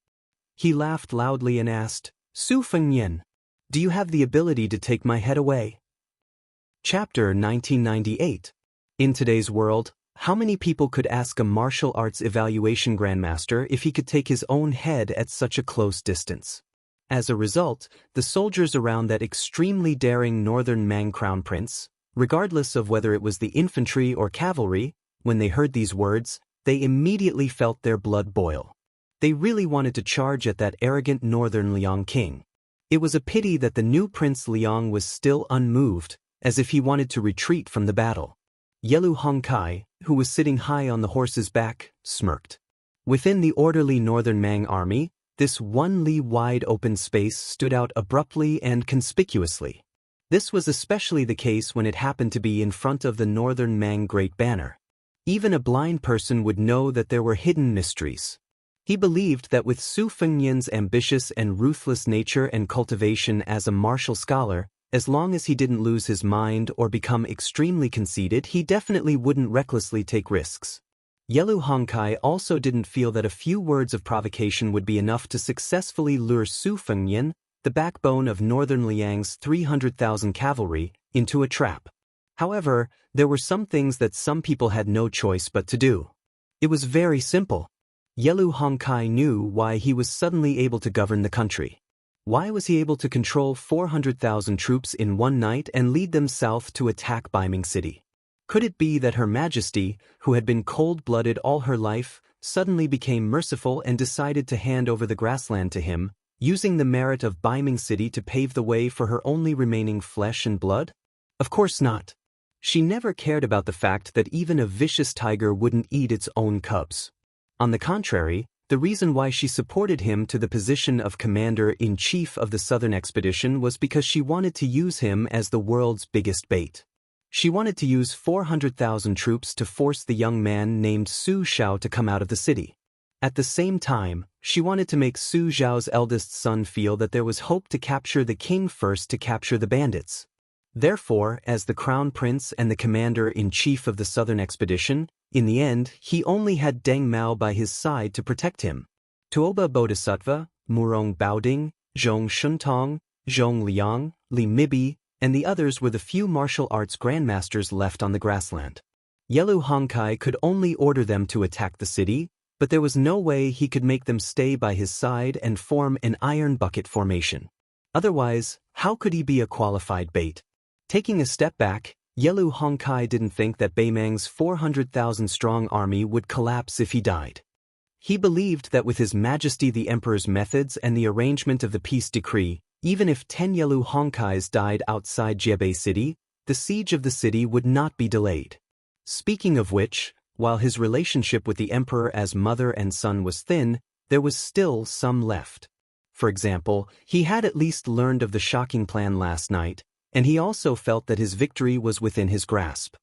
He laughed loudly and asked, "Su Fengnian, do you have the ability to take my head away?" Chapter 1998. In today's world, how many people could ask a martial arts evaluation grandmaster if he could take his own head at such a close distance? As a result, the soldiers around that extremely daring northern Mang crown prince, regardless of whether it was the infantry or cavalry, when they heard these words, they immediately felt their blood boil. They really wanted to charge at that arrogant northern Liang king. It was a pity that the new Prince Liang was still unmoved, as if he wanted to retreat from the battle. Yelu Hongkai, who was sitting high on the horse's back, smirked. Within the orderly northern Mang army, this 1 li wide open space stood out abruptly and conspicuously. This was especially the case when it happened to be in front of the northern Mang Great Banner. Even a blind person would know that there were hidden mysteries. He believed that with Su Fengnian's ambitious and ruthless nature and cultivation as a martial scholar, as long as he didn't lose his mind or become extremely conceited, he definitely wouldn't recklessly take risks. Yelu Hongkai also didn't feel that a few words of provocation would be enough to successfully lure Su Fengnian, the backbone of northern Liang's 300,000 cavalry, into a trap. However, there were some things that some people had no choice but to do. It was very simple. Yelu Hongkai knew why he was suddenly able to govern the country. Why was he able to control 400,000 troops in one night and lead them south to attack Beiming City? Could it be that Her Majesty, who had been cold-blooded all her life, suddenly became merciful and decided to hand over the grassland to him, using the merit of Beiming City to pave the way for her only remaining flesh and blood? Of course not. She never cared about the fact that even a vicious tiger wouldn't eat its own cubs. On the contrary, the reason why she supported him to the position of commander-in-chief of the southern expedition was because she wanted to use him as the world's biggest bait. She wanted to use 400,000 troops to force the young man named Su Xiao to come out of the city. At the same time, she wanted to make Su Xiao's eldest son feel that there was hope to capture the king first to capture the bandits. Therefore, as the crown prince and the commander-in-chief of the southern expedition, in the end, he only had Deng Mao by his side to protect him. Tuoba Bodhisattva, Murong Baoding, Zhong Shuntong, Zhong Liang, Li Mibi, and the others were the few martial arts grandmasters left on the grassland. Yelu Hongkai could only order them to attack the city, but there was no way he could make them stay by his side and form an iron bucket formation. Otherwise, how could he be a qualified bait? Taking a step back, Yelu Hongkai didn't think that Beimang's 400,000-strong army would collapse if he died. He believed that with His Majesty the Emperor's methods and the arrangement of the peace decree, even if 10 Yelu Hongkais died outside Jiebei City, the siege of the city would not be delayed. Speaking of which, while his relationship with the Emperor as mother and son was thin, there was still some left. For example, he had at least learned of the shocking plan last night, and he also felt that his victory was within his grasp.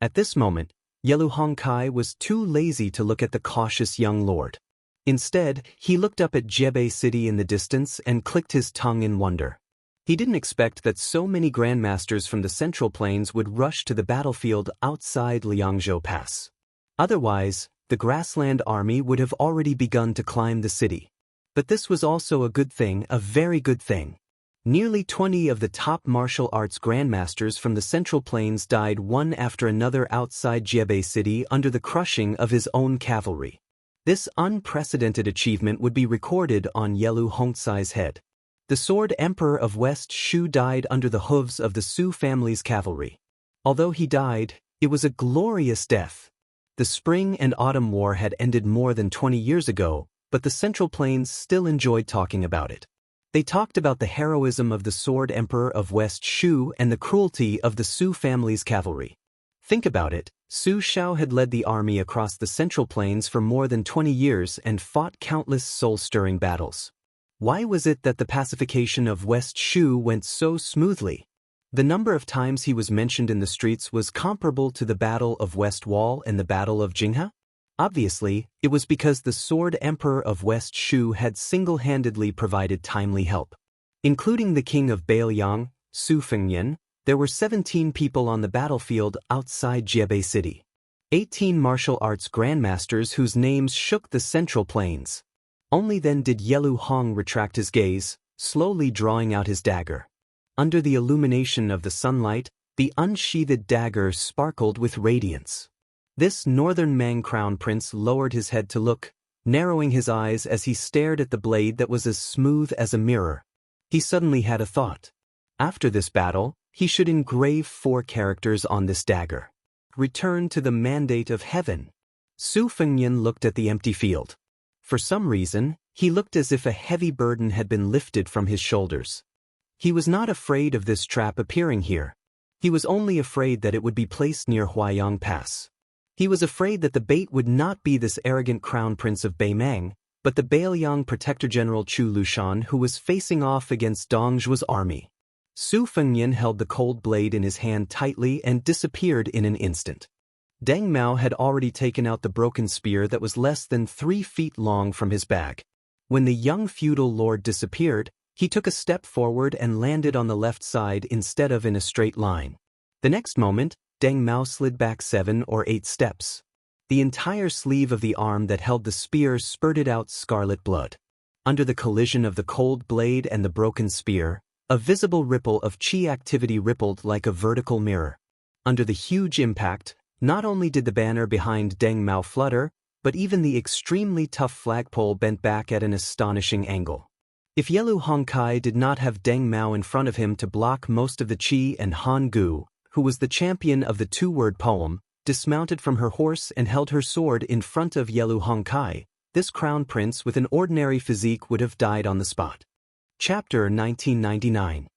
At this moment, Yelu Hongkai was too lazy to look at the cautious young lord. Instead, he looked up at Jiebei City in the distance and clicked his tongue in wonder. He didn't expect that so many grandmasters from the Central Plains would rush to the battlefield outside Liangzhou Pass. Otherwise, the grassland army would have already begun to climb the city. But this was also a good thing, a very good thing. Nearly 20 of the top martial arts grandmasters from the Central Plains died one after another outside Jiebei City under the crushing of his own cavalry. This unprecedented achievement would be recorded on Yelu Hongkai's head. The Sword Emperor of West Shu died under the hooves of the Su family's cavalry. Although he died, it was a glorious death. The Spring and Autumn War had ended more than 20 years ago, but the Central Plains still enjoyed talking about it. They talked about the heroism of the Sword Emperor of West Shu and the cruelty of the Su family's cavalry. Think about it, Su Xiao had led the army across the Central Plains for more than 20 years and fought countless soul-stirring battles. Why was it that the pacification of West Shu went so smoothly? The number of times he was mentioned in the streets was comparable to the Battle of West Wall and the Battle of Jinghe? Obviously, it was because the Sword Emperor of West Shu had single-handedly provided timely help. Including the king of Bailiang, Su Fengyan, there were 17 people on the battlefield outside Jiebei City. 18 martial arts grandmasters whose names shook the central plains. Only then did Yelu Hong retract his gaze, slowly drawing out his dagger. Under the illumination of the sunlight, the unsheathed dagger sparkled with radiance. This northern Mang crown prince lowered his head to look, narrowing his eyes as he stared at the blade that was as smooth as a mirror. He suddenly had a thought. After this battle, he should engrave 4 characters on this dagger. Return to the mandate of heaven. Su Fengyan looked at the empty field. For some reason, he looked as if a heavy burden had been lifted from his shoulders. He was not afraid of this trap appearing here. He was only afraid that it would be placed near Huayang Pass. He was afraid that the bait would not be this arrogant crown prince of Beimang, but the Bailiang Protector General Chu Lushan who was facing off against Dong Zhuo's army. Su Fengyan held the cold blade in his hand tightly and disappeared in an instant. Deng Mao had already taken out the broken spear that was less than 3 feet long from his bag. When the young feudal lord disappeared, he took a step forward and landed on the left side instead of in a straight line. The next moment, Deng Mao slid back 7 or 8 steps. The entire sleeve of the arm that held the spear spurted out scarlet blood. Under the collision of the cold blade and the broken spear, a visible ripple of qi activity rippled like a vertical mirror. Under the huge impact, not only did the banner behind Deng Mao flutter, but even the extremely tough flagpole bent back at an astonishing angle. If Yelu Hongkai did not have Deng Mao in front of him to block most of the qi, and Han Gu, who was the champion of the 2-word poem, dismounted from her horse and held her sword in front of Yelu Hongkai, this crown prince with an ordinary physique would have died on the spot. Chapter 1999.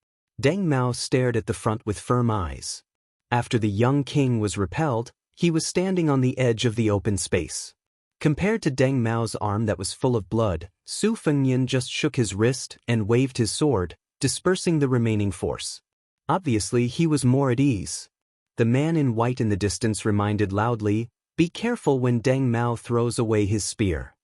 Deng Mao stared at the front with firm eyes. After the young king was repelled, he was standing on the edge of the open space. Compared to Deng Mao's arm that was full of blood, Su Fengyan just shook his wrist and waved his sword, dispersing the remaining force. Obviously, he was more at ease. The man in white in the distance reminded loudly, "Be careful when Deng Mao throws away his spear."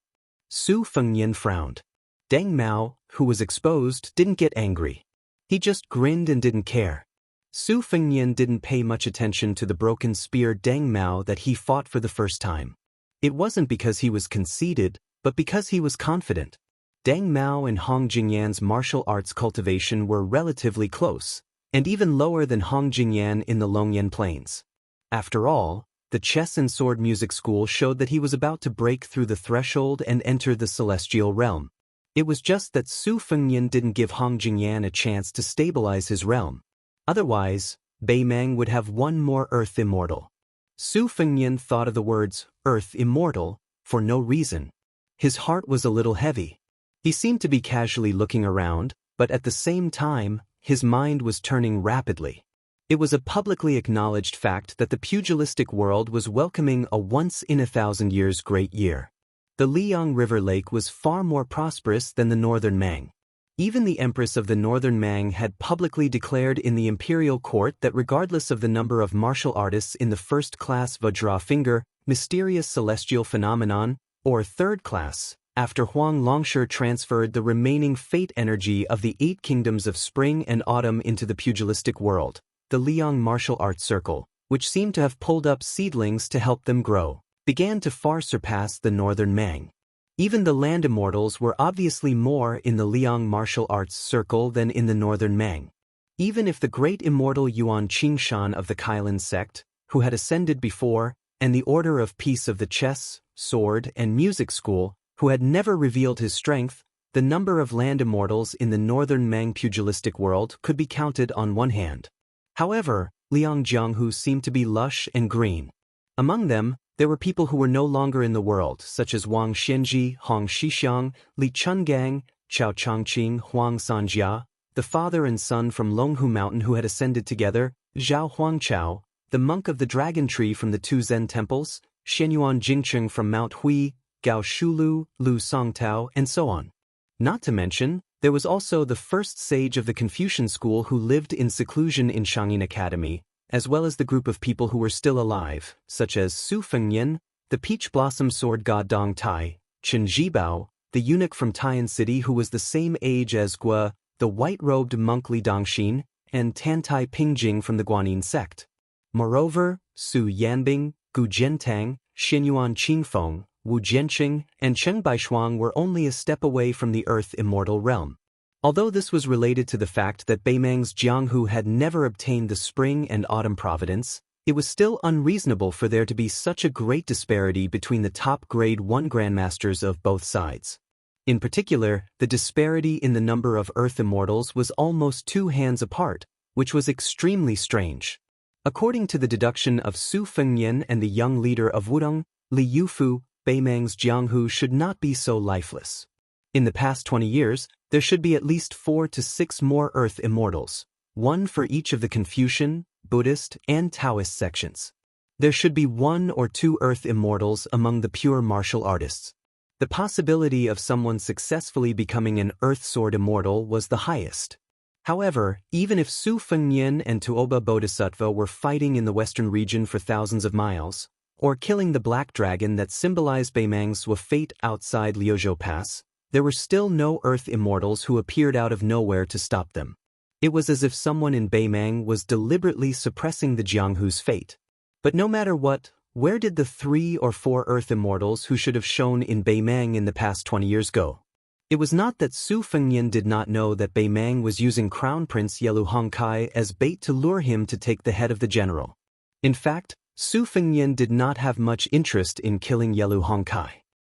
Su Fengyan frowned. Deng Mao, who was exposed, didn't get angry. He just grinned and didn't care. Su Fengyan didn't pay much attention to the broken spear Deng Mao that he fought for the first time. It wasn't because he was conceited, but because he was confident. Deng Mao and Hong Jingyan's martial arts cultivation were relatively close, and even lower than Hong Jingyan in the Longyan Plains. After all, the chess and sword music school showed that he was about to break through the threshold and enter the celestial realm. It was just that Su Fengyan didn't give Hong Jingyan a chance to stabilize his realm. Otherwise, Beimang would have one more Earth Immortal. Su Fengyan thought of the words, Earth Immortal, for no reason. His heart was a little heavy. He seemed to be casually looking around, but at the same time, his mind was turning rapidly. It was a publicly acknowledged fact that the pugilistic world was welcoming a once-in-a-thousand-years great year. The Liang River Lake was far more prosperous than the northern Mang. Even the Empress of the northern Mang had publicly declared in the imperial court that regardless of the number of martial artists in the first-class Vajra finger, mysterious celestial phenomenon, or third class, after Huang Longshi transferred the remaining fate energy of the 8 kingdoms of spring and autumn into the pugilistic world, the Liang martial arts circle, which seemed to have pulled up seedlings to help them grow, began to far surpass the northern Mang. Even the land immortals were obviously more in the Liang martial arts circle than in the northern Mang. Even if the great immortal Yuan Qingshan of the Kailan sect, who had ascended before, and the Order of Peace of the chess, sword, and music school, who had never revealed his strength, the number of land immortals in the northern Mang pugilistic world could be counted on one hand. However, Liang Jianghu seemed to be lush and green. Among them, there were people who were no longer in the world, such as Wang Xianji, Hong Shixiang, Li Chungang, Chao Changqing, Huang Sanjia, the father and son from Longhu Mountain who had ascended together, Zhao Huangchao, the monk of the dragon tree from the 2 Zen temples, Shenyuan Jingcheng from Mount Hui, Gao Shulu, Lu Songtao, and so on. Not to mention, there was also the first sage of the Confucian school who lived in seclusion in Shangyin Academy, as well as the group of people who were still alive, such as Su Fengyan, the peach blossom sword god Dong Tai, Chen Zhibao, the eunuch from Tian City who was the same age as Gua, the white-robed monk Li Dongxin, and Tantai Pingjing from the Guanyin sect. Moreover, Su Yanbing, Gu Jiantang, Xinyuan Qingfeng, Wu Jianqing, and Cheng Baishuang were only a step away from the Earth Immortal realm. Although this was related to the fact that Beimang's Jianghu had never obtained the spring and autumn providence, it was still unreasonable for there to be such a great disparity between the top grade 1 grandmasters of both sides. In particular, the disparity in the number of Earth Immortals was almost 2 hands apart, which was extremely strange. According to the deduction of Su Fengnian and the young leader of Wudong, Li Yufu, Beimang's Jianghu should not be so lifeless. In the past 20 years, there should be at least 4 to 6 more Earth Immortals, one for each of the Confucian, Buddhist, and Taoist sections. There should be 1 or 2 Earth Immortals among the pure martial artists. The possibility of someone successfully becoming an Earth Sword Immortal was the highest. However, even if Su Fengnian and Tuoba Bodhisattva were fighting in the western region for thousands of miles, or killing the black dragon that symbolized Beimang's fate outside Liuzhou Pass, there were still no Earth Immortals who appeared out of nowhere to stop them. It was as if someone in Beimang was deliberately suppressing the Jianghu's fate. But no matter what, where did the 3 or 4 Earth Immortals who should have shown in Beimang in the past 20 years go? It was not that Su Fengnian did not know that Beimang was using Crown Prince Yelu Hongkai as bait to lure him to take the head of the general. In fact, Su Fengnian did not have much interest in killing Yelu Hongkai.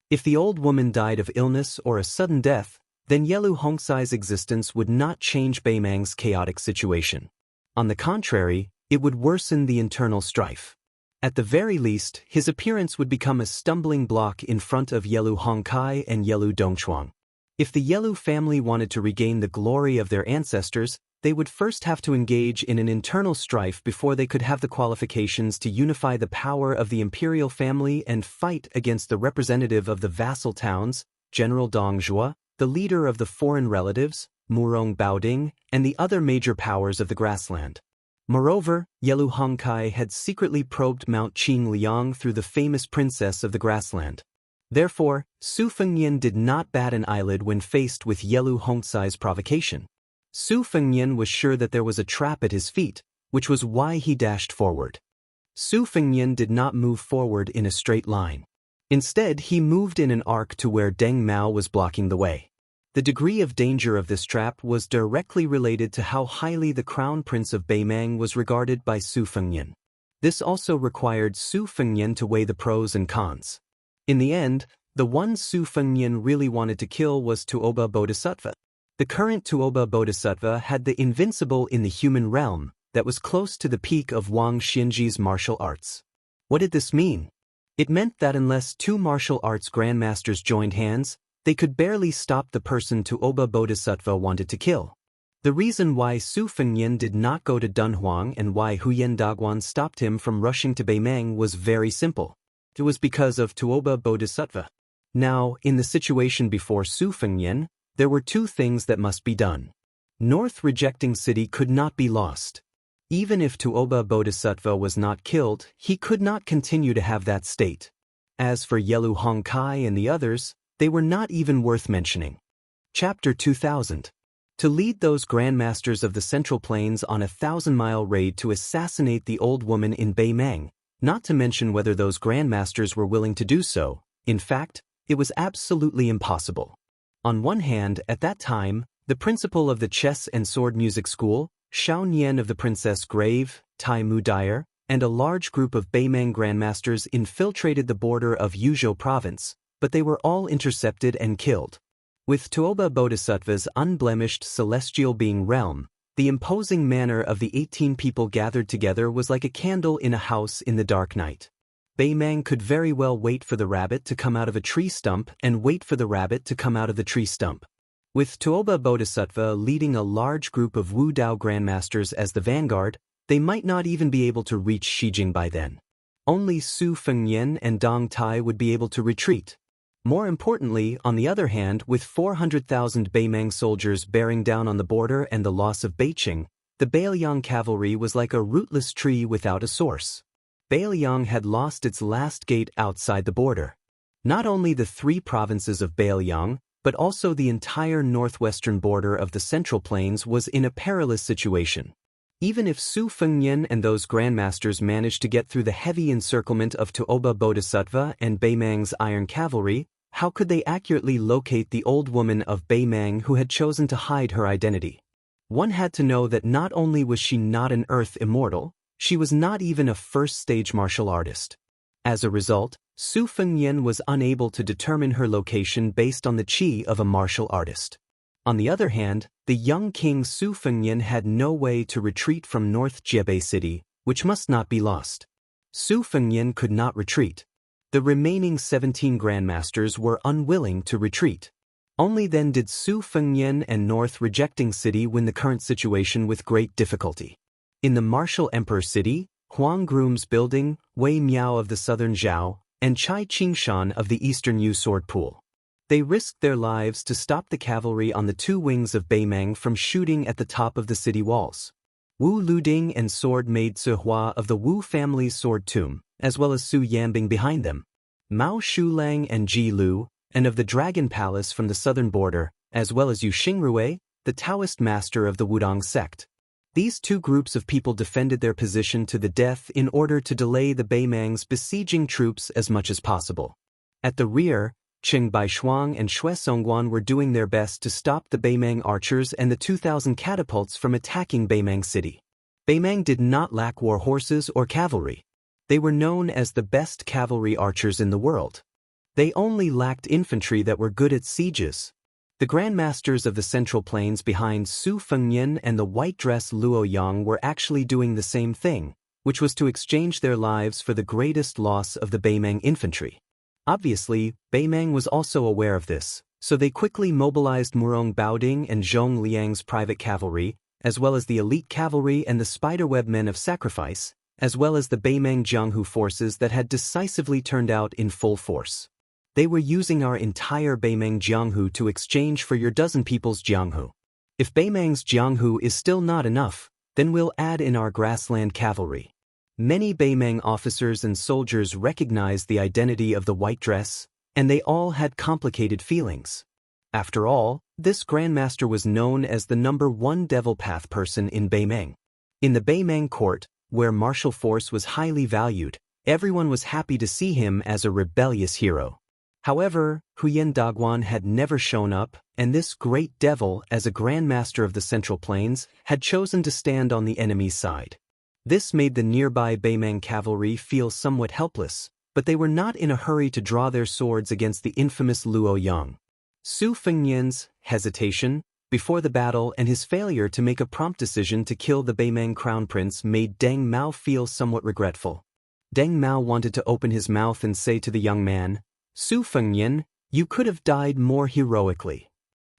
If the old woman died of illness or a sudden death, then Yelu Hongkai's existence would not change Beimang's chaotic situation. On the contrary, it would worsen the internal strife. At the very least, his appearance would become a stumbling block in front of Yelu Hongkai and Yelu Dongchuang. If the Yelu family wanted to regain the glory of their ancestors, they would first have to engage in an internal strife before they could have the qualifications to unify the power of the imperial family and fight against the representative of the vassal towns, General Dong Zhuo, the leader of the foreign relatives, Murong Baoding, and the other major powers of the grassland. Moreover, Yelu Hongkai had secretly probed Mount Qing Liang through the famous princess of the grassland. Therefore, Su Fengnian did not bat an eyelid when faced with Yelu Hongkai's provocation. Su Fengnian was sure that there was a trap at his feet, which was why he dashed forward. Su Fengnian did not move forward in a straight line. Instead, he moved in an arc to where Deng Mao was blocking the way. The degree of danger of this trap was directly related to how highly the Crown Prince of Beimang was regarded by Su Fengnian. This also required Su Fengnian to weigh the pros and cons. In the end, the one Su Fengnian really wanted to kill was Tuoba Bodhisattva. The current Tuoba Bodhisattva had the invincible in the human realm that was close to the peak of Wang Xinji's martial arts. What did this mean? It meant that unless 2 martial arts grandmasters joined hands, they could barely stop the person Tuoba Bodhisattva wanted to kill. The reason why Su Fengnian did not go to Dunhuang and why Huyen Daguan stopped him from rushing to Beimang was very simple. It was because of Tuoba Bodhisattva. Now, in the situation before Su Fengnian, there were 2 things that must be done. North Rejecting City could not be lost. Even if Tuoba Bodhisattva was not killed, he could not continue to have that state. As for Yelu Hongkai and the others, they were not even worth mentioning. Chapter 2000. To lead those grandmasters of the Central Plains on a 1,000-mile raid to assassinate the old woman in Beimang, not to mention whether those grandmasters were willing to do so. In fact, it was absolutely impossible. On one hand, at that time, the principal of the chess and sword music school, Xiao Nian of the Princess Grave, Tai Mu Dyer, and a large group of Beimang grandmasters infiltrated the border of Yuzhou province, but they were all intercepted and killed. With Tuoba Bodhisattva's unblemished celestial being realm, the imposing manner of the 18 people gathered together was like a candle in a house in the dark night. Beimang could very well wait for the rabbit to come out of a tree stump and wait for the rabbit to come out of the tree stump. With Tuoba Bodhisattva leading a large group of Wu Dao grandmasters as the vanguard, they might not even be able to reach Shijing by then. Only Su Fengnian and Dong Tai would be able to retreat. More importantly, on the other hand, with 400,000 Beimang soldiers bearing down on the border and the loss of Beiqing, the Bailiang cavalry was like a rootless tree without a source. Bailiang had lost its last gate outside the border. Not only the 3 provinces of Bailiang, but also the entire northwestern border of the Central Plains was in a perilous situation. Even if Su Fengnian and those grandmasters managed to get through the heavy encirclement of Tuoba Bodhisattva and Beimang's iron cavalry, how could they accurately locate the old woman of Beimang who had chosen to hide her identity? One had to know that not only was she not an earth immortal, she was not even a first-stage martial artist. As a result, Su Fengnian was unable to determine her location based on the qi of a martial artist. On the other hand, the young king Su Fengnian had no way to retreat from North Jebei City, which must not be lost. Su Fengnian could not retreat. The remaining 17 grandmasters were unwilling to retreat. Only then did Su Fengnian and North Rejecting City win the current situation with great difficulty. In the martial emperor city, Huang Groom's building, Wei Miao of the southern Zhao, and Chai Qingshan of the eastern Yu sword pool. They risked their lives to stop the cavalry on the two wings of Beimang from shooting at the top of the city walls. Wu Luding and sword maid Sihua of the Wu family's sword tomb, as well as Su Yanbing behind them. Mao Shulang and Ji Lu, and of the Dragon Palace from the southern border, as well as Yu Xingrui, the Daoist master of the Wudong sect. These two groups of people defended their position to the death in order to delay the Beimang's besieging troops as much as possible. At the rear, Qing Baishuang and Xue Songguan were doing their best to stop the Beimang archers and the 2,000 catapults from attacking Beimang City. Beimang did not lack war horses or cavalry. They were known as the best cavalry archers in the world. They only lacked infantry that were good at sieges. The grandmasters of the Central Plains behind Su Fengnian and the white dress Luo Yang were actually doing the same thing, which was to exchange their lives for the greatest loss of the Beimang infantry. Obviously, Beimang was also aware of this, so they quickly mobilized Murong Baoding and Zhong Liang's private cavalry, as well as the elite cavalry and the spiderweb men of sacrifice, as well as the Beimang Jianghu forces that had decisively turned out in full force. They were using our entire Beimang Jianghu to exchange for your dozen people's Jianghu. If Beimang's Jianghu is still not enough, then we'll add in our grassland cavalry. Many Beimang officers and soldiers recognized the identity of the white dress, and they all had complicated feelings. After all, this grandmaster was known as the #1 devil path person in Beimang. In the Beimang court, where martial force was highly valued, everyone was happy to see him as a rebellious hero. However, Huyen Daguan had never shown up, and this great devil, as a grandmaster of the Central Plains, had chosen to stand on the enemy's side. This made the nearby Beimang cavalry feel somewhat helpless, but they were not in a hurry to draw their swords against the infamous Luo Yang. Su Fengnian's hesitation before the battle and his failure to make a prompt decision to kill the Beimang crown prince made Deng Mao feel somewhat regretful. Deng Mao wanted to open his mouth and say to the young man, "Su Fengnian, you could have died more heroically."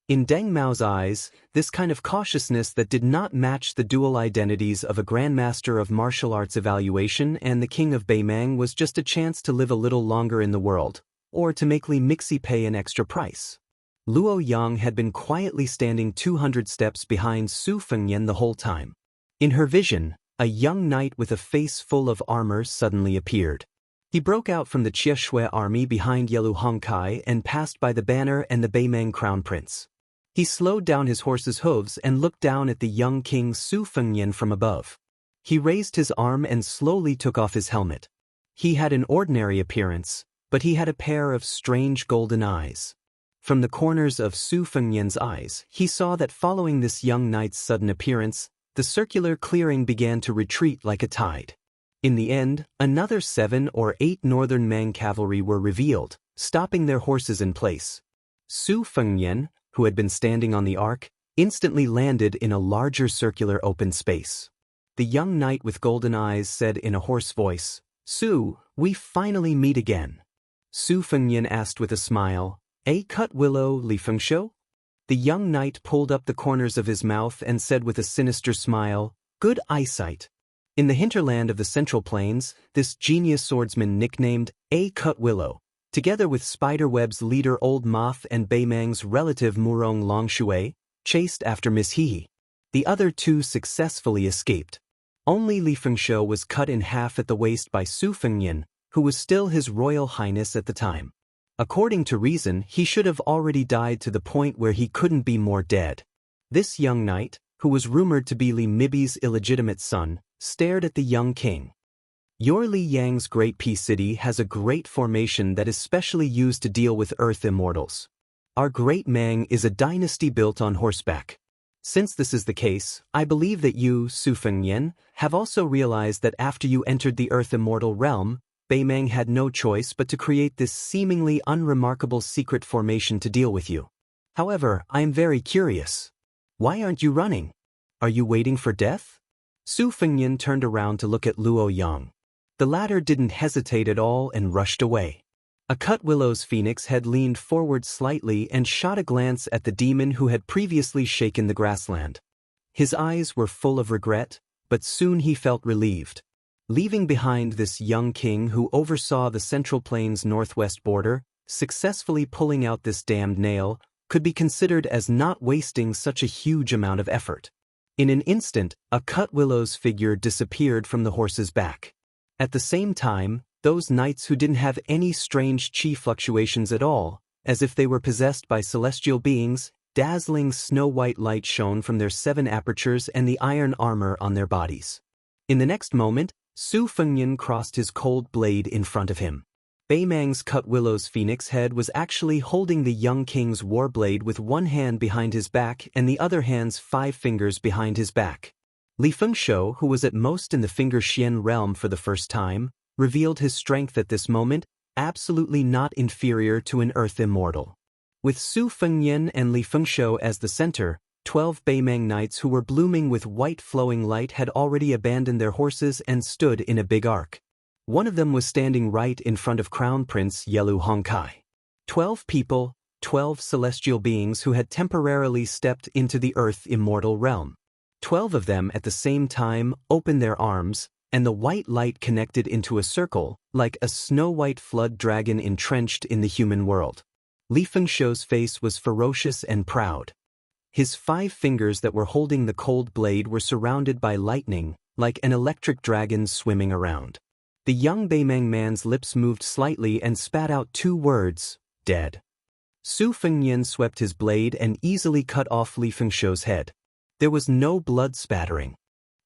In Deng Mao's eyes, this kind of cautiousness that did not match the dual identities of a grandmaster of martial arts evaluation and the king of Beimang was just a chance to live a little longer in the world, or to make Li Mixi pay an extra price. Luo Yang had been quietly standing 200 steps behind Su Fengnian the whole time. In her vision, a young knight with a face full of armor suddenly appeared. He broke out from the Jie Shui army behind Yelu Hongkai and passed by the banner and the Beimang crown prince. He slowed down his horse's hooves and looked down at the young king Su Fengnian from above. He raised his arm and slowly took off his helmet. He had an ordinary appearance, but he had a pair of strange golden eyes. From the corners of Su Fengnian's eyes, he saw that following this young knight's sudden appearance, the circular clearing began to retreat like a tide. In the end, another 7 or 8 northern Mang cavalry were revealed, stopping their horses in place. Su Fengnian, who had been standing on the arc, instantly landed in a larger circular open space. The young knight with golden eyes said in a hoarse voice, "Su, we finally meet again." Su Fengnian asked with a smile, "A cut willow li fengshu?" The young knight pulled up the corners of his mouth and said with a sinister smile, "Good eyesight." In the hinterland of the Central Plains, this genius swordsman nicknamed A Cut Willow, together with Spiderweb's leader Old Moth and Beimang's relative Murong Longshui, chased after Miss Hehe. The other two successfully escaped. Only Li Fengshu was cut in half at the waist by Su Fengnian, who was still His Royal Highness at the time. According to reason, he should have already died to the point where he couldn't be more dead. This young knight, who was rumored to be Li Mibi's illegitimate son, stared at the young king. Your Li Yang's Great Peace City has a great formation that is specially used to deal with Earth immortals. Our Great Mang is a dynasty built on horseback. Since this is the case, I believe that you, Su Fengyan, have also realized that after you entered the Earth immortal realm, Beimang had no choice but to create this seemingly unremarkable secret formation to deal with you. However, I am very curious. Why aren't you running? Are you waiting for death? Su Fengyan turned around to look at Luo Yang. The latter didn't hesitate at all and rushed away. A cut willow's phoenix had leaned forward slightly and shot a glance at the demon who had previously shaken the grassland. His eyes were full of regret, but soon he felt relieved. Leaving behind this young king who oversaw the Central Plains northwest border, successfully pulling out this damned nail, could be considered as not wasting such a huge amount of effort. In an instant, a cut willow's figure disappeared from the horse's back. At the same time, those knights who didn't have any strange chi fluctuations at all, as if they were possessed by celestial beings, dazzling snow-white light shone from their 7 apertures and the iron armor on their bodies. In the next moment, Su Fengyan crossed his cold blade in front of him. Beimang's cut willow's phoenix head was actually holding the young king's war blade with one hand behind his back and the other hand's 5 fingers behind his back. Li Fengshou, who was at most in the Finger Xian realm for the first time, revealed his strength at this moment, absolutely not inferior to an Earth immortal. With Su Fengyan and Li Fengshou as the center, 12 Beimang knights who were blooming with white flowing light had already abandoned their horses and stood in a big arc. One of them was standing right in front of Crown Prince Yelu Hongkai. 12 people, 12 celestial beings who had temporarily stepped into the Earth immortal realm. 12 of them at the same time opened their arms, and the white light connected into a circle, like a snow-white flood dragon entrenched in the human world. Li Fengshou's face was ferocious and proud. His 5 fingers that were holding the cold blade were surrounded by lightning, like an electric dragon swimming around. The young Beimang man's lips moved slightly and spat out 2 words, dead. Su Fengyan swept his blade and easily cut off Li Fengshou's head. There was no blood spattering.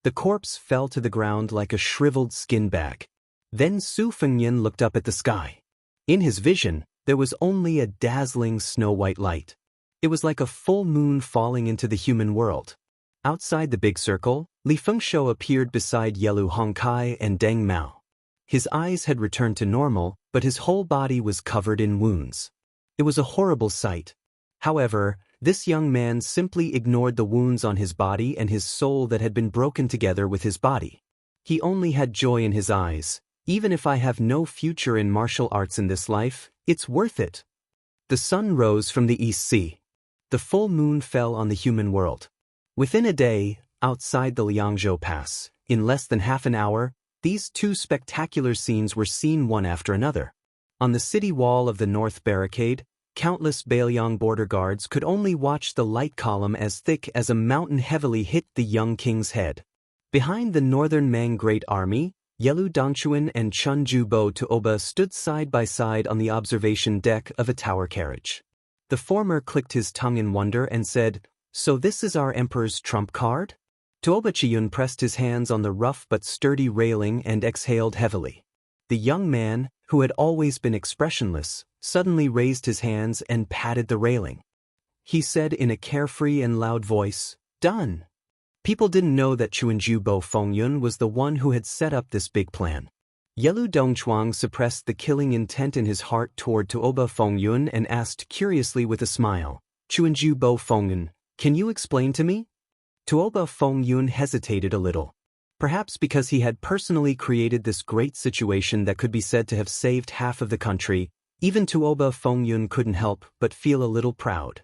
The corpse fell to the ground like a shriveled skin bag. Then Su Fengyan looked up at the sky. In his vision, there was only a dazzling snow-white light. It was like a full moon falling into the human world. Outside the big circle, Li Fengshou appeared beside Yelu Hongkai and Deng Mao. His eyes had returned to normal, but his whole body was covered in wounds. It was a horrible sight. However, this young man simply ignored the wounds on his body and his soul that had been broken together with his body. He only had joy in his eyes. Even if I have no future in martial arts in this life, it's worth it. The sun rose from the East Sea. The full moon fell on the human world. Within a day, outside the Liangzhou Pass, in less than half an hour, these 2 spectacular scenes were seen one after another. On the city wall of the North Barricade, countless Bailiang border guards could only watch the light column as thick as a mountain heavily hit the young king's head. Behind the northern Mang Great Army, Yelu Dongchuan and Chun Jubo Tuoba stood side by side on the observation deck of a tower carriage. The former clicked his tongue in wonder and said, "So this is our emperor's trump card?" Tuoba Chiyun pressed his hands on the rough but sturdy railing and exhaled heavily. The young man, who had always been expressionless, suddenly raised his hands and patted the railing. He said in a carefree and loud voice, "Done." People didn't know that Chuanju Bo Fengyun was the one who had set up this big plan. Yelu Dongchuang suppressed the killing intent in his heart toward Tuoba Fengyun and asked curiously with a smile, "Chuanju Bo Fengyun, can you explain to me?" Tuoba Fengyun hesitated a little. Perhaps because he had personally created this great situation that could be said to have saved half of the country, even Tuoba Fengyun couldn't help but feel a little proud.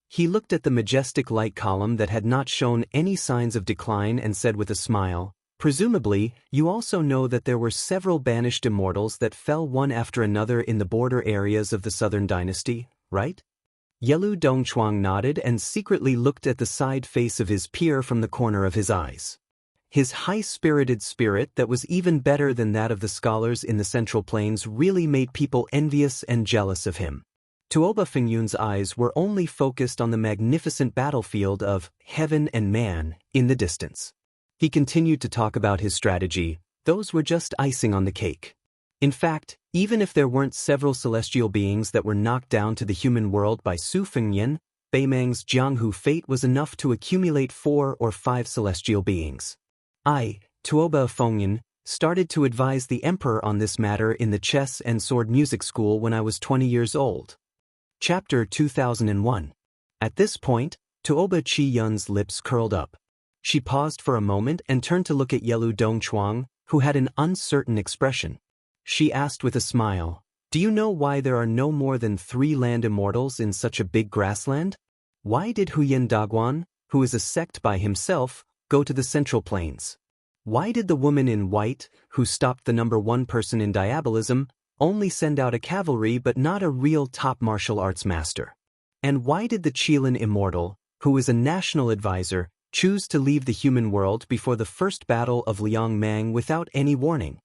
He looked at the majestic light column that had not shown any signs of decline and said with a smile, "Presumably, you also know that there were several banished immortals that fell one after another in the border areas of the Southern Dynasty, right?" Yelu Dongchuang nodded and secretly looked at the side face of his peer from the corner of his eyes. His high-spirited spirit that was even better than that of the scholars in the Central Plains really made people envious and jealous of him. Tuoba Fengyun's eyes were only focused on the magnificent battlefield of heaven and man in the distance. He continued to talk about his strategy. Those were just icing on the cake. In fact, even if there weren't several celestial beings that were knocked down to the human world by Su Fengyan, Beimang's Jianghu fate was enough to accumulate 4 or 5 celestial beings. I, Tuoba Fengyan, started to advise the emperor on this matter in the chess and sword music school when I was 20 years old. Chapter 2001. At this point, Tuoba Chi-yun's lips curled up. She paused for a moment and turned to look at Yelu Dongchuang, who had an uncertain expression. She asked with a smile, "Do you know why there are no more than 3 land immortals in such a big grassland? Why did Huyen Daguan, who is a sect by himself, go to the Central Plains? Why did the woman in white, who stopped the #1 person in diabolism, only send out a cavalry but not a real top martial arts master? And why did the Qilin Immortal, who is a national advisor, choose to leave the human world before the first battle of Liangmang without any warning?"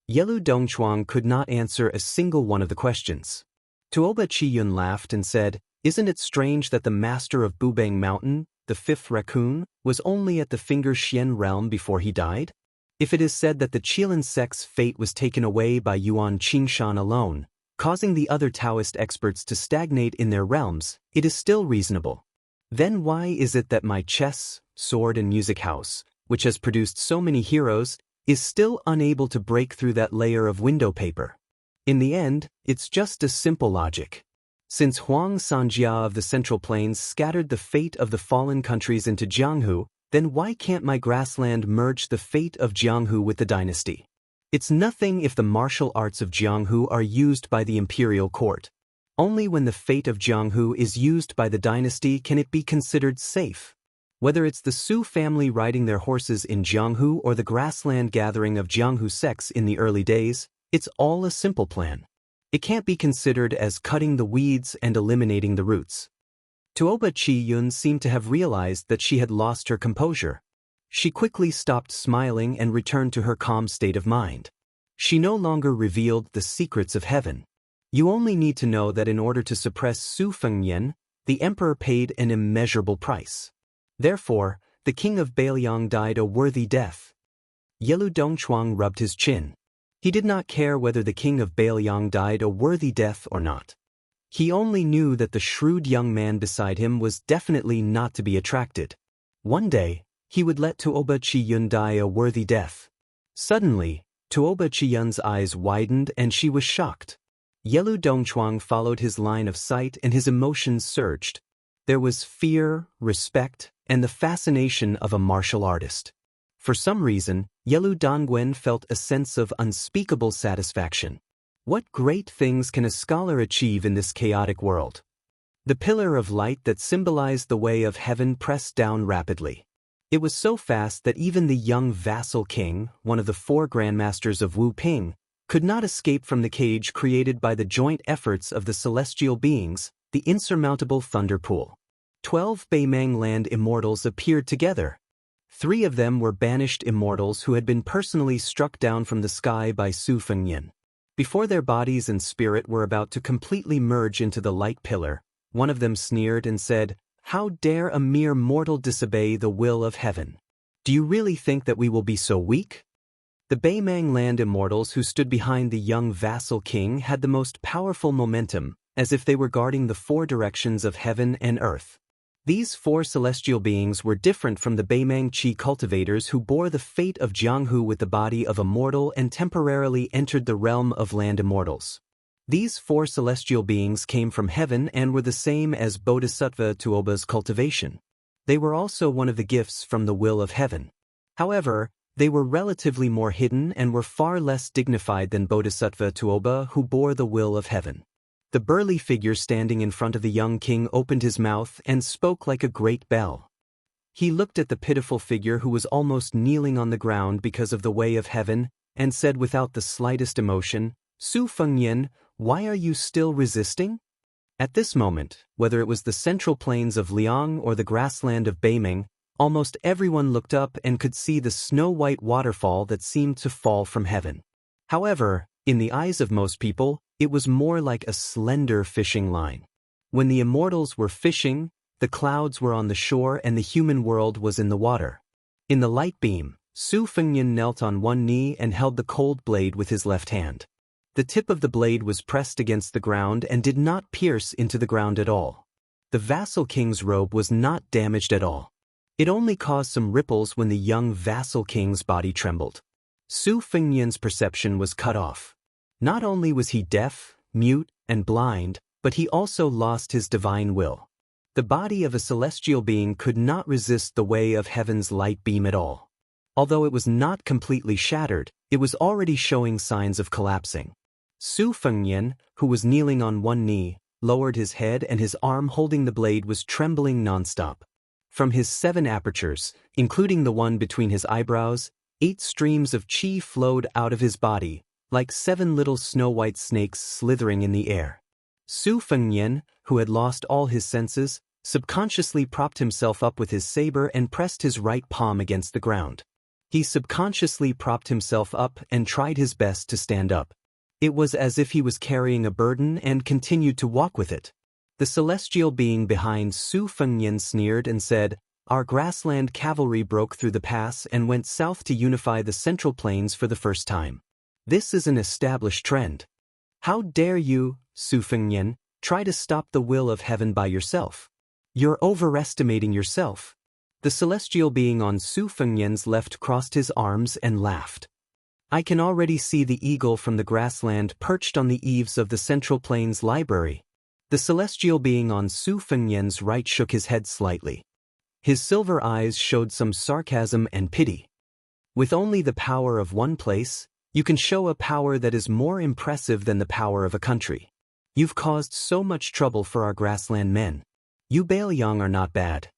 Yelu Dongchuang could not answer a single one of the questions. Tuoba Chi-yun laughed and said, "Isn't it strange that the master of Bubang Mountain, the 5th raccoon, was only at the Finger Xian realm before he died? If it is said that the Qilin sect's fate was taken away by Yuan Qingshan alone, causing the other Taoist experts to stagnate in their realms, it is still reasonable. Then why is it that my chess, sword and music house, which has produced so many heroes, is still unable to break through that layer of window paper? In the end, it's just a simple logic. Since Huang Sanjia of the Central Plains scattered the fate of the fallen countries into Jianghu, then why can't my grassland merge the fate of Jianghu with the dynasty? It's nothing if the martial arts of Jianghu are used by the imperial court. Only when the fate of Jianghu is used by the dynasty can it be considered safe. Whether it's the Su family riding their horses in Jianghu or the grassland gathering of Jianghu sects in the early days, it's all a simple plan. It can't be considered as cutting the weeds and eliminating the roots. Tuoba Chi-yun seemed to have realized that she had lost her composure. She quickly stopped smiling and returned to her calm state of mind. She no longer revealed the secrets of heaven. You only need to know that in order to suppress Su Fengyan, the emperor paid an immeasurable price. Therefore, the king of Beiliang died a worthy death. Yelu Dongchuang rubbed his chin. He did not care whether the king of Beiliang died a worthy death or not. He only knew that the shrewd young man beside him was definitely not to be attracted. One day, he would let Tuoba Chi-yun die a worthy death. Suddenly, Tuoba Chi-yun's eyes widened and she was shocked. Yelu Dongchuang followed his line of sight and his emotions surged. There was fear, respect, and the fascination of a martial artist. For some reason, Yelu Dongwen felt a sense of unspeakable satisfaction. What great things can a scholar achieve in this chaotic world? The pillar of light that symbolized the way of heaven pressed down rapidly. It was so fast that even the young vassal king, one of the 4 grandmasters of Wu Ping, could not escape from the cage created by the joint efforts of the celestial beings, the insurmountable thunder pool. 12 Beimang land immortals appeared together. 3 of them were banished immortals who had been personally struck down from the sky by Su Fengyan. Before their bodies and spirit were about to completely merge into the light pillar, one of them sneered and said, "How dare a mere mortal disobey the will of heaven? Do you really think that we will be so weak?" The Beimang land immortals who stood behind the young vassal king had the most powerful momentum, as if they were guarding the 4 directions of heaven and earth. These 4 celestial beings were different from the Beimang Qi cultivators who bore the fate of Jianghu with the body of a mortal and temporarily entered the realm of land immortals. These 4 celestial beings came from heaven and were the same as Bodhisattva Tuoba's cultivation. They were also one of the gifts from the will of heaven. However, they were relatively more hidden and were far less dignified than Bodhisattva Tuoba, who bore the will of heaven. The burly figure standing in front of the young king opened his mouth and spoke like a great bell. He looked at the pitiful figure who was almost kneeling on the ground because of the way of heaven, and said without the slightest emotion, "Su Fengyan, why are you still resisting?" At this moment, whether it was the central plains of Liang or the grassland of Beiming, almost everyone looked up and could see the snow-white waterfall that seemed to fall from heaven. However, in the eyes of most people, It was more like a slender fishing line. When the immortals were fishing, the clouds were on the shore and the human world was in the water. In the light beam, Su Fengnian knelt on one knee and held the cold blade with his left hand. The tip of the blade was pressed against the ground and did not pierce into the ground at all. The vassal king's robe was not damaged at all. It only caused some ripples when the young vassal king's body trembled. Su Fengnian's perception was cut off. Not only was he deaf, mute, and blind, but he also lost his divine will. The body of a celestial being could not resist the way of heaven's light beam at all. Although it was not completely shattered, it was already showing signs of collapsing. Su Fengnian, who was kneeling on one knee, lowered his head and his arm holding the blade was trembling nonstop. From his 7 apertures, including the one between his eyebrows, 8 streams of qi flowed out of his body, like 7 little snow-white snakes slithering in the air. Su Fengnian, who had lost all his senses, subconsciously propped himself up with his saber and pressed his right palm against the ground. He subconsciously propped himself up and tried his best to stand up. It was as if he was carrying a burden and continued to walk with it. The celestial being behind Su Fengnian sneered and said, "Our grassland cavalry broke through the pass and went south to unify the Central Plains for the first time. This is an established trend. How dare you, Su Fengnian, try to stop the will of heaven by yourself? You're overestimating yourself." The celestial being on Su Fengnian's left crossed his arms and laughed. "I can already see the eagle from the grassland perched on the eaves of the Central Plains Library." The celestial being on Su Fengnian's right shook his head slightly. His silver eyes showed some sarcasm and pity. "With only the power of one place, you can show a power that is more impressive than the power of a country. You've caused so much trouble for our grassland men. You Baoyang are not bad."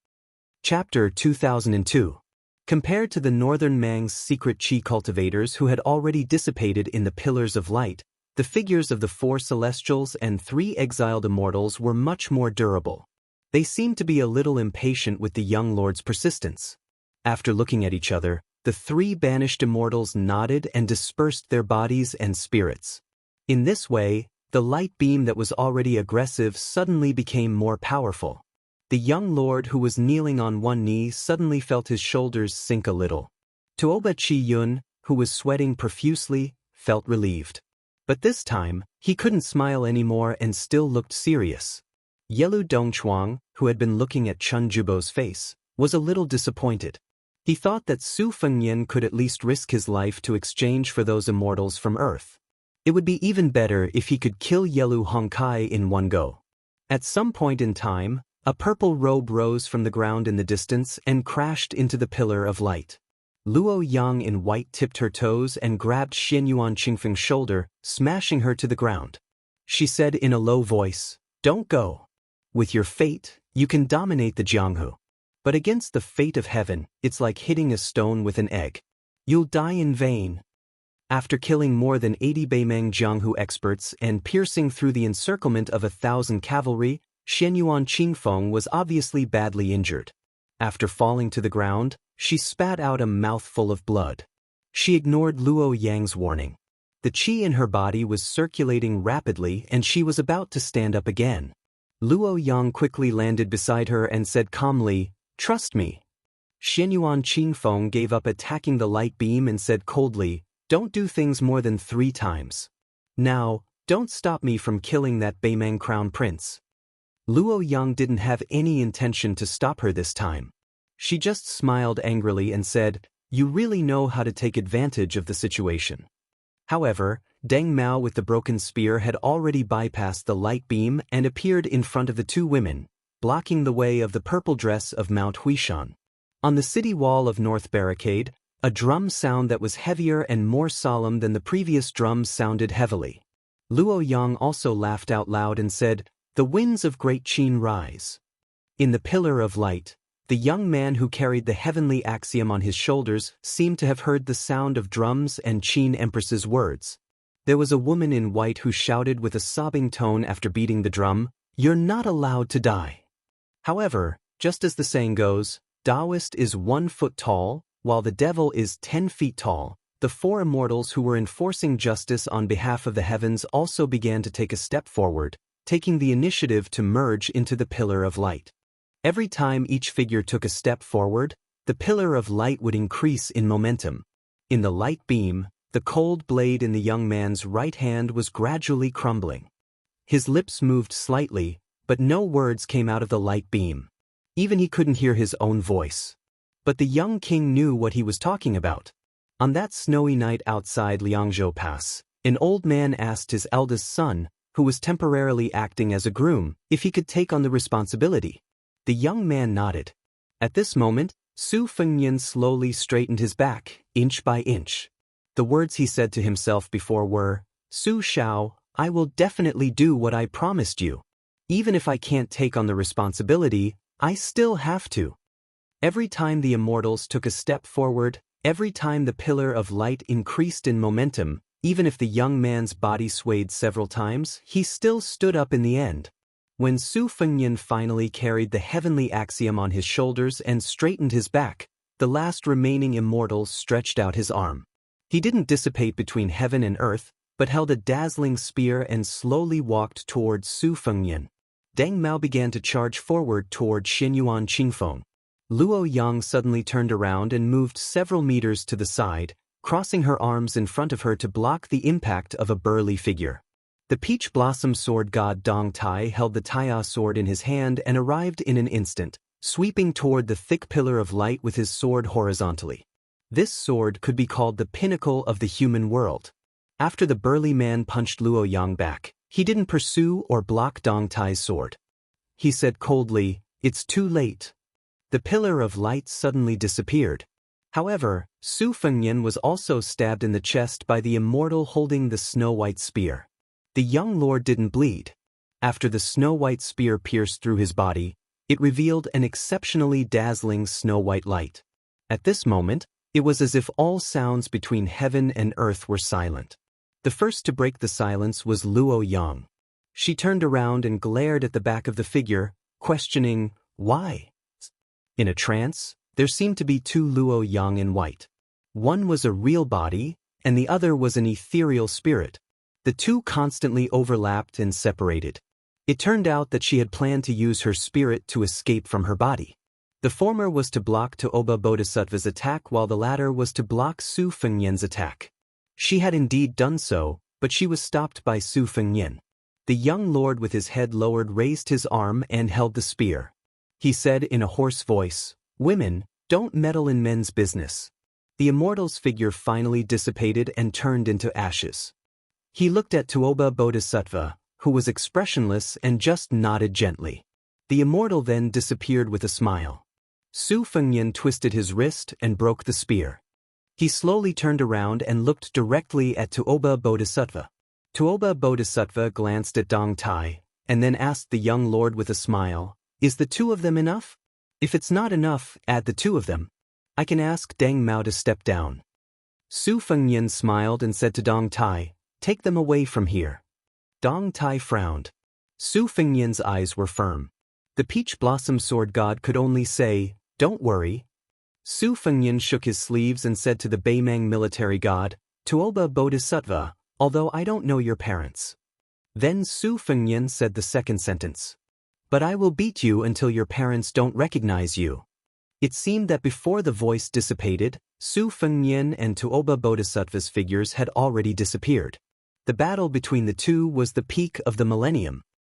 Chapter 2002. Compared to the northern Mang's secret qi cultivators who had already dissipated in the pillars of light, the figures of the 4 celestials and 3 exiled immortals were much more durable. They seemed to be a little impatient with the young lord's persistence. After looking at each other, the 3 banished immortals nodded and dispersed their bodies and spirits. In this way, the light beam that was already aggressive suddenly became more powerful. The young lord who was kneeling on one knee suddenly felt his shoulders sink a little. Tuoba Chi-yun, who was sweating profusely, felt relieved. But this time, he couldn't smile anymore and still looked serious. Yelu Dongchuang, who had been looking at Chun Jubo's face, was a little disappointed. He thought that Su Fengnian could at least risk his life to exchange for those immortals from Earth. It would be even better if he could kill Yelu Hongkai in one go. At some point in time, a purple robe rose from the ground in the distance and crashed into the pillar of light. Luo Yang in white tipped her toes and grabbed Xianyuan Qingfeng's shoulder, smashing her to the ground. She said in a low voice, "Don't go. With your fate, you can dominate the Jianghu. But against the fate of heaven, it's like hitting a stone with an egg. You'll die in vain." After killing more than 80 Beimeng Jianghu experts and piercing through the encirclement of 1,000 cavalry, Xianyuan Qingfeng was obviously badly injured. After falling to the ground, she spat out a mouthful of blood. She ignored Luo Yang's warning. The qi in her body was circulating rapidly and she was about to stand up again. Luo Yang quickly landed beside her and said calmly, "Trust me." Xianyuan Qingfeng gave up attacking the light beam and said coldly, "Don't do things more than 3 times. Now, don't stop me from killing that Beimeng crown prince." Luo Yang didn't have any intention to stop her this time. She just smiled angrily and said, "You really know how to take advantage of the situation." However, Deng Mao with the broken spear had already bypassed the light beam and appeared in front of the 2 women, blocking the way of the purple dress of Mount Huishan. On the city wall of North Barricade, a drum sound that was heavier and more solemn than the previous drums sounded heavily. Luo Yang also laughed out loud and said, "The winds of Great Qin rise." In the pillar of light, the young man who carried the heavenly axiom on his shoulders seemed to have heard the sound of drums and Qin Empress's words. There was a woman in white who shouted with a sobbing tone after beating the drum, "You're not allowed to die." However, just as the saying goes, Daoist is 1 foot tall, while the devil is 10 feet tall, The four immortals who were enforcing justice on behalf of the heavens also began to take a step forward, taking the initiative to merge into the pillar of light. Every time each figure took a step forward, the pillar of light would increase in momentum. In the light beam, the cold blade in the young man's right hand was gradually crumbling. His lips moved slightly, but no words came out of the light beam. Even he couldn't hear his own voice. But the young king knew what he was talking about. On that snowy night outside Liangzhou Pass, an old man asked his eldest son, who was temporarily acting as a groom, if he could take on the responsibility. The young man nodded. At this moment, Su Fengnian slowly straightened his back, inch by inch. The words he said to himself before were, "Su Shao, I will definitely do what I promised you. Even if I can't take on the responsibility, I still have to." Every time the immortals took a step forward, every time the pillar of light increased in momentum, even if the young man's body swayed several times, he still stood up in the end. When Su Fengnian finally carried the heavenly axiom on his shoulders and straightened his back, the last remaining immortal stretched out his arm. He didn't dissipate between heaven and earth, but held a dazzling spear and slowly walked toward Su Fengnian. Deng Mao began to charge forward toward Xinyuan Qingfeng. Luo Yang suddenly turned around and moved several meters to the side, crossing her arms in front of her to block the impact of a burly figure. The peach blossom sword god Dong Tai held the Taiya sword in his hand and arrived in an instant, sweeping toward the thick pillar of light with his sword horizontally. This sword could be called the pinnacle of the human world. After the burly man punched Luo Yang back, he didn't pursue or block Dong Tai's sword. He said coldly, "It's too late." The pillar of light suddenly disappeared. However, Su Fengnian was also stabbed in the chest by the immortal holding the snow-white spear. The young lord didn't bleed. After the snow-white spear pierced through his body, it revealed an exceptionally dazzling snow-white light. At this moment, it was as if all sounds between heaven and earth were silent. The first to break the silence was Luo Yang. She turned around and glared at the back of the figure, questioning, "Why?" In a trance, there seemed to be two Luo Yang in white. One was a real body, and the other was an ethereal spirit. The two constantly overlapped and separated. It turned out that she had planned to use her spirit to escape from her body. The former was to block Daoba Bodhisattva's attack while the latter was to block Su Fengnian's attack. She had indeed done so, but she was stopped by Su Fengnian. The young lord with his head lowered raised his arm and held the spear. He said in a hoarse voice, "Women, don't meddle in men's business." The immortal's figure finally dissipated and turned into ashes. He looked at Daoba Bodhisattva, who was expressionless and just nodded gently. The immortal then disappeared with a smile. Su Fengnian twisted his wrist and broke the spear. He slowly turned around and looked directly at Daoba Bodhisattva. Daoba Bodhisattva glanced at Dong Tai, and then asked the young lord with a smile, "Is the two of them enough? If it's not enough, add the two of them. I can ask Deng Mao to step down." Su Fengnian smiled and said to Dong Tai, "Take them away from here." Dong Tai frowned. Su Fengnian's eyes were firm. The peach blossom sword god could only say, "Don't worry." Su Fengnian shook his sleeves and said to the Beimang military god, "Daoba Bodhisattva, although I don't know your parents." Then Su Fengnian said the second sentence. "But I will beat you until your parents don't recognize you." It seemed that before the voice dissipated, Su Fengnian and Daoba Bodhisattva's figures had already disappeared. The battle between the two was the peak of the millennium.